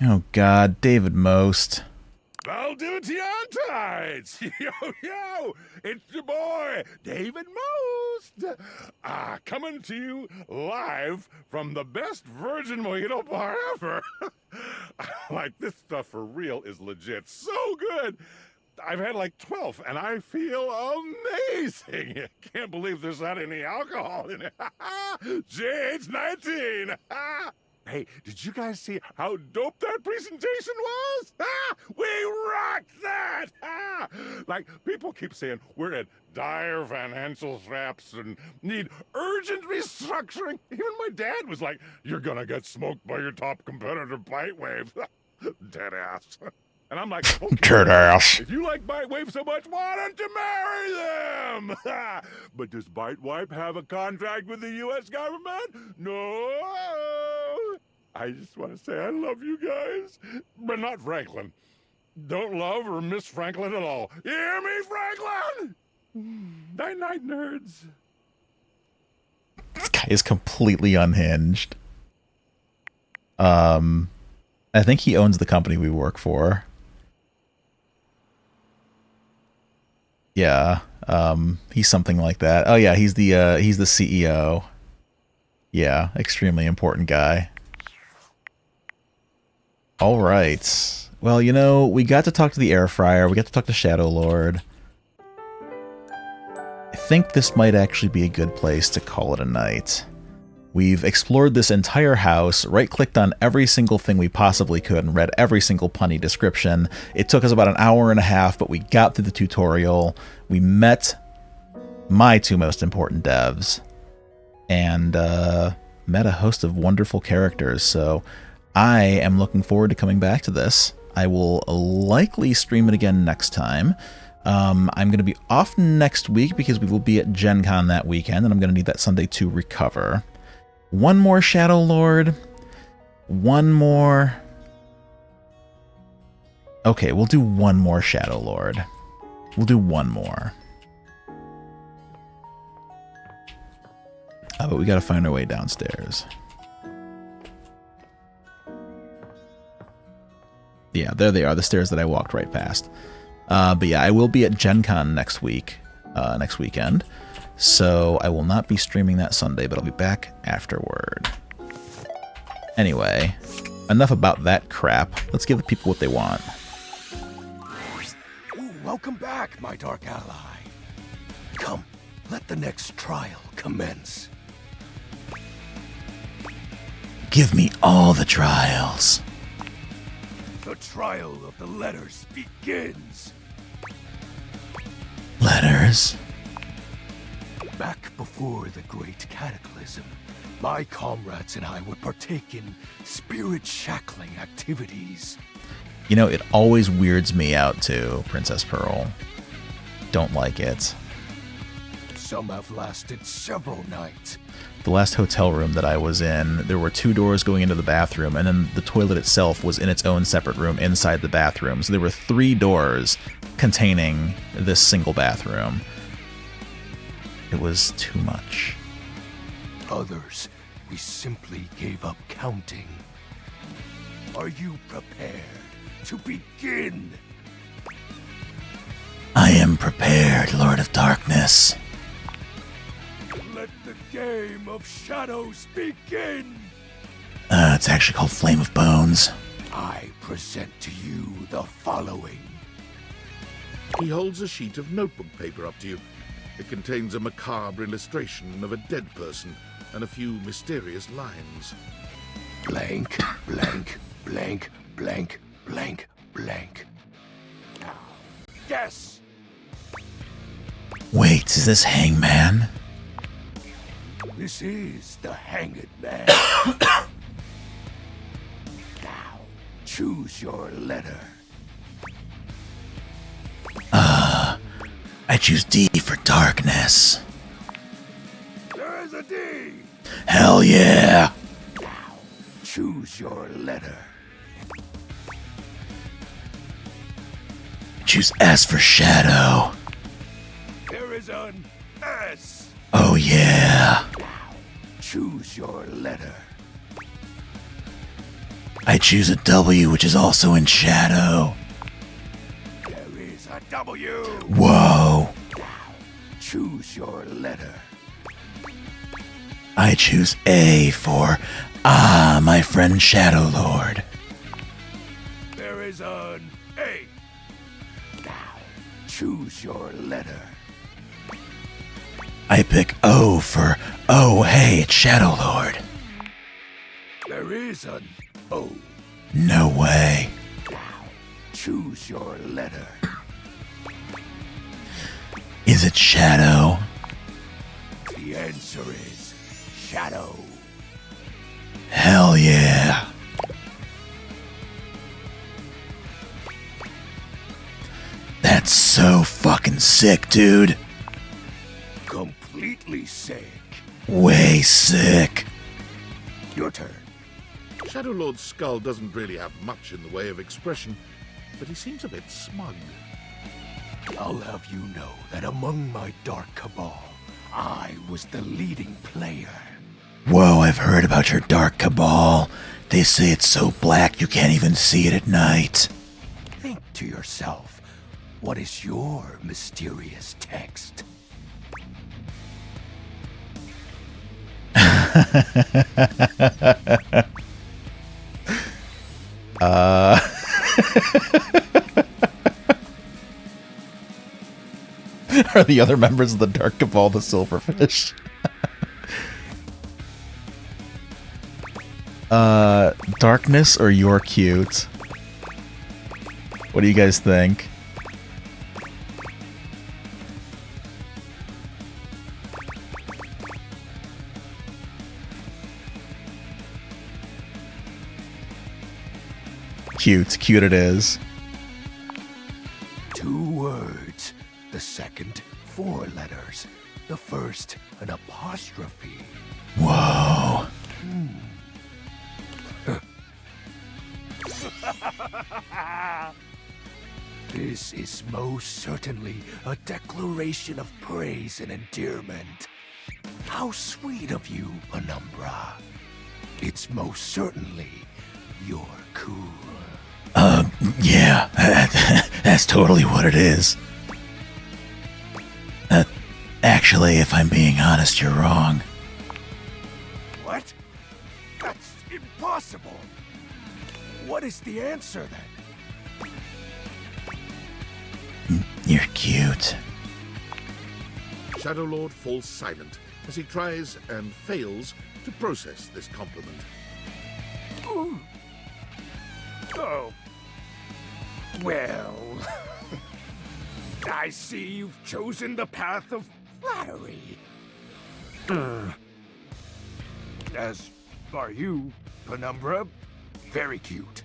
Oh god, David Most. Valdutiantites! Yo, it's your boy, David Most! Coming to you live from the best virgin mojito bar ever. Like, this stuff for real is legit so good. I've had like 12, and I feel amazing. Can't believe there's not any alcohol in it. JH19! Hey, did you guys see how dope that presentation was? We rocked that! Like, people keep saying we're at dire financial straps and need urgent restructuring. Even my dad was like, you're gonna get smoked by your top competitor, Bitewave. Dead ass. And I'm like, okay, Dead ass. If you like Bitewave so much, why don't you marry them? But does Bitewave have a contract with the U.S. government? No. I just want to say I love you guys, but not Franklin. Don't love or miss Franklin at all. You hear me, Franklin? Night-night, nerds. This guy is completely unhinged. I think he owns the company we work for. Yeah, he's something like that. Oh yeah, he's the CEO. Yeah, extremely important guy. All right. Well, you know, we got to talk to the air fryer. We got to talk to Shadow Lord. I think this might actually be a good place to call it a night. We've explored this entire house, right-clicked on every single thing we possibly could, and read every single punny description. It took us about an hour and a half, but we got through the tutorial. We met my two most important devs, and met a host of wonderful characters, so I am looking forward to coming back to this. I will likely stream it again next time. I'm going to be off next week because we will be at Gen Con that weekend, and I'm going to need that Sunday to recover. One more Shadow Lord. One more. Okay, we'll do one more Shadow Lord. We'll do one more. But we gotta find our way downstairs. Yeah, there they are, the stairs that I walked right past. But yeah, I will be at Gen Con next weekend. So I will not be streaming that Sunday, but I'll be back afterward. Anyway, enough about that crap. Let's give the people what they want. Ooh, welcome back, my dark ally. Come, let the next trial commence. Give me all the trials. The trial of the letters begins. Letters? Back before the Great Cataclysm, my comrades and I would partake in spirit-shackling activities. You know, it always weirds me out too, Princess Pearl. Don't like it. Some have lasted several nights. The last hotel room that I was in, there were 2 doors going into the bathroom, and then the toilet itself was in its own separate room inside the bathroom. So there were 3 doors containing this single bathroom. It was too much. Others, we simply gave up counting. Are you prepared to begin? I am prepared, Lord of Darkness. Let the game of shadows begin! It's actually called Flame of Bones. I present to you the following. He holds a sheet of notebook paper up to you. It contains a macabre illustration of a dead person and a few mysterious lines. Blank, blank, blank, blank, blank, blank. Now, guess! Wait, is this Hangman? This is the Hanged Man. Now, choose your letter. I choose D for darkness. There is a D! Hell yeah! Now, choose your letter. I choose S for shadow. There is an S! Oh yeah! Now, choose your letter. I choose a W, which is also in shadow. There is a W! Whoa! Now, choose your letter. I choose A for my friend Shadow Lord. There is an A. Now, choose your letter. I pick O for oh hey, it's Shadow Lord. There is an O. No way. Now, choose your letter. Is it Shadow? The answer is Shadow. Hell yeah. That's so fucking sick, dude. Completely sick. Way sick. Your turn. Shadow Lord's skull doesn't really have much in the way of expression, but he seems a bit smug. I'll have you know that among my Dark Cabal, I was the leading player. Whoa, I've heard about your Dark Cabal. They say it's so black you can't even see it at night. Think to yourself, what is your mysterious text? Are the other members of the Dark Cabal the Silverfish? Darkness or You're Cute? What do you guys think? Cute it is. 2 words. The second, 4 letters. The first, an apostrophe. Whoa. This is most certainly a declaration of praise and endearment. How sweet of you, Penumbra. It's most certainly your cool. Yeah, that's totally what it is. Actually, if I'm being honest, you're wrong. What? That's impossible. What is the answer then? You're cute. Shadow Lord falls silent as he tries and fails to process this compliment. Ooh. Oh. Well, I see you've chosen the path of flattery. As are you, Penumbra. Very cute.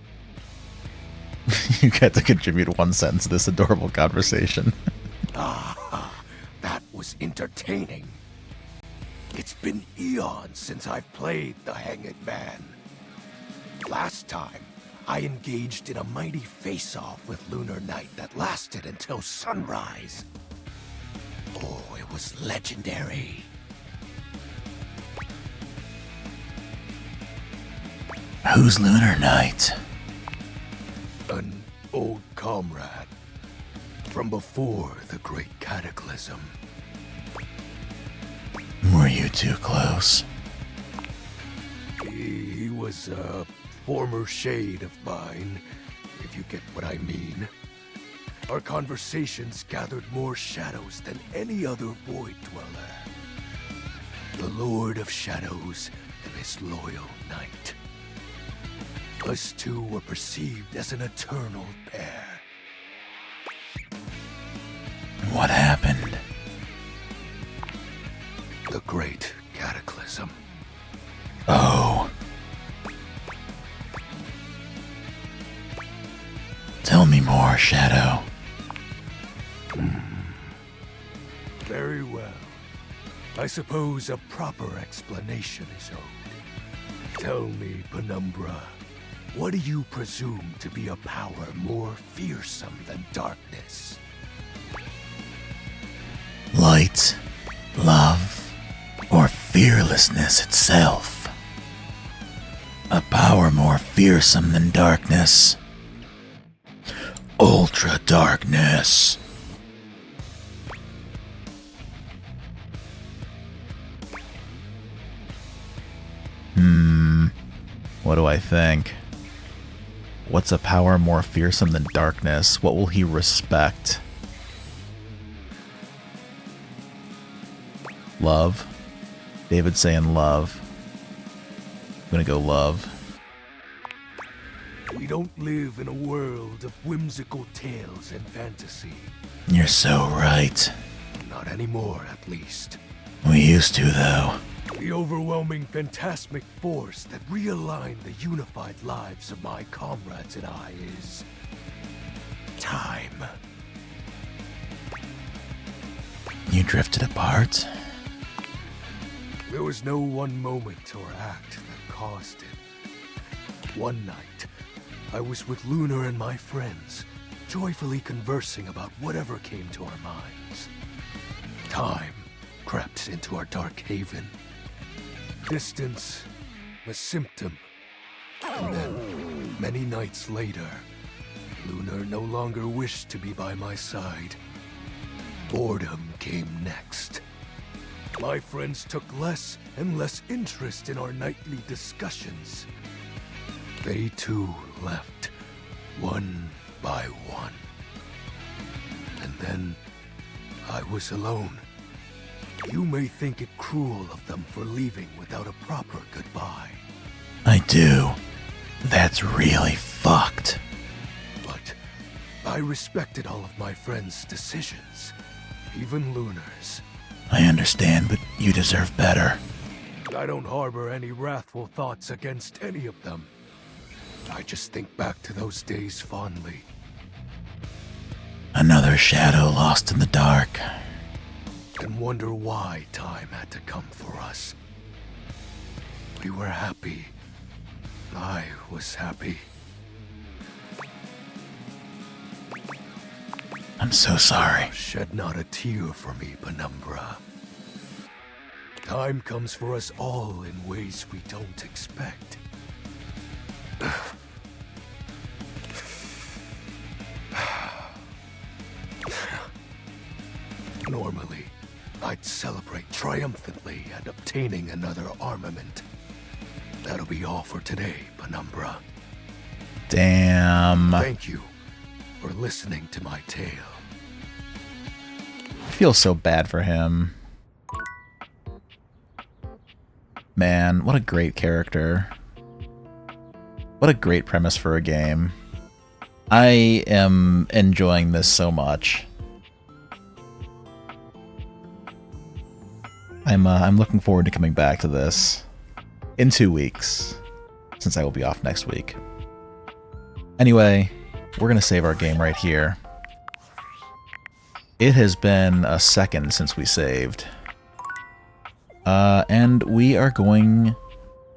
You get to contribute one sentence to this adorable conversation. That was entertaining. It's been eons since I've played the Hanged Man. Last time, I engaged in a mighty face-off with Lunar Knight that lasted until sunrise. Oh, it was legendary. Who's Lunar Knight? An old comrade from before the Great Cataclysm. Were you too close? He was a former shade of mine, if you get what I mean. Our conversations gathered more shadows than any other Void Dweller. The Lord of Shadows and his loyal knight. Us two were perceived as an eternal pair. What happened? The Great Cataclysm. Oh. Tell me more, Shadow. Very well. I suppose a proper explanation is owed. Tell me, Penumbra, what do you presume to be a power more fearsome than darkness? Light, love, or fearlessness itself. A power more fearsome than darkness. Ultra darkness. What do I think? What's a power more fearsome than darkness? What will he respect? Love. David's saying love. I'm gonna go love. We don't live in a world of whimsical tales and fantasy. You're so right. Not anymore, at least. We used to, though. The overwhelming phantasmic force that realigned the unified lives of my comrades and I is... time. You drifted apart? There was no one moment or act that caused it. One night, I was with Lunar and my friends, joyfully conversing about whatever came to our minds. Time crept into our dark haven. Distance, a symptom. And then, many nights later, Lunar no longer wished to be by my side. Boredom came next. My friends took less and less interest in our nightly discussions. They too left, one by one. And then, I was alone. You may think it cruel of them for leaving without a proper goodbye. I do. That's really fucked. But I respected all of my friends' decisions, even Lunar's. I understand, but you deserve better. I don't harbor any wrathful thoughts against any of them. I just think back to those days fondly. Another shadow lost in the dark. And wonder why time had to come for us. We were happy. I was happy. I'm so sorry. Shed not a tear for me, Penumbra. Time comes for us all in ways we don't expect. Normally, I'd celebrate triumphantly at obtaining another armament. That'll be all for today, Penumbra. Damn. Thank you for listening to my tale. I feel so bad for him. Man, what a great character. What a great premise for a game. I am enjoying this so much. I'm looking forward to coming back to this in 2 weeks, since I will be off next week. Anyway, we're gonna save our game right here. It has been a second since we saved. And we are going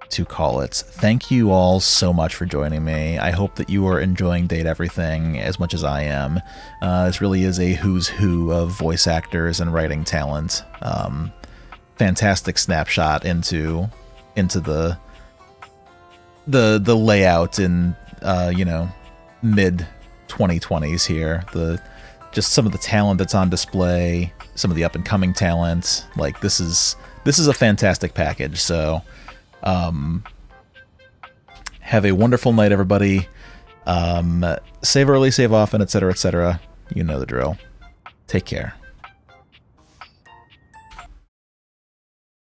to call it. Thank you all so much for joining me. I hope that you are enjoying Date Everything as much as I am. This really is a who's who of voice actors and writing talent. Fantastic snapshot into the layout in you know, mid 2020s here. Just some of the talent that's on display, some of the up and coming talent. Like this is a fantastic package. So have a wonderful night, everybody. Save early, save often, etc., etc. You know the drill. Take care.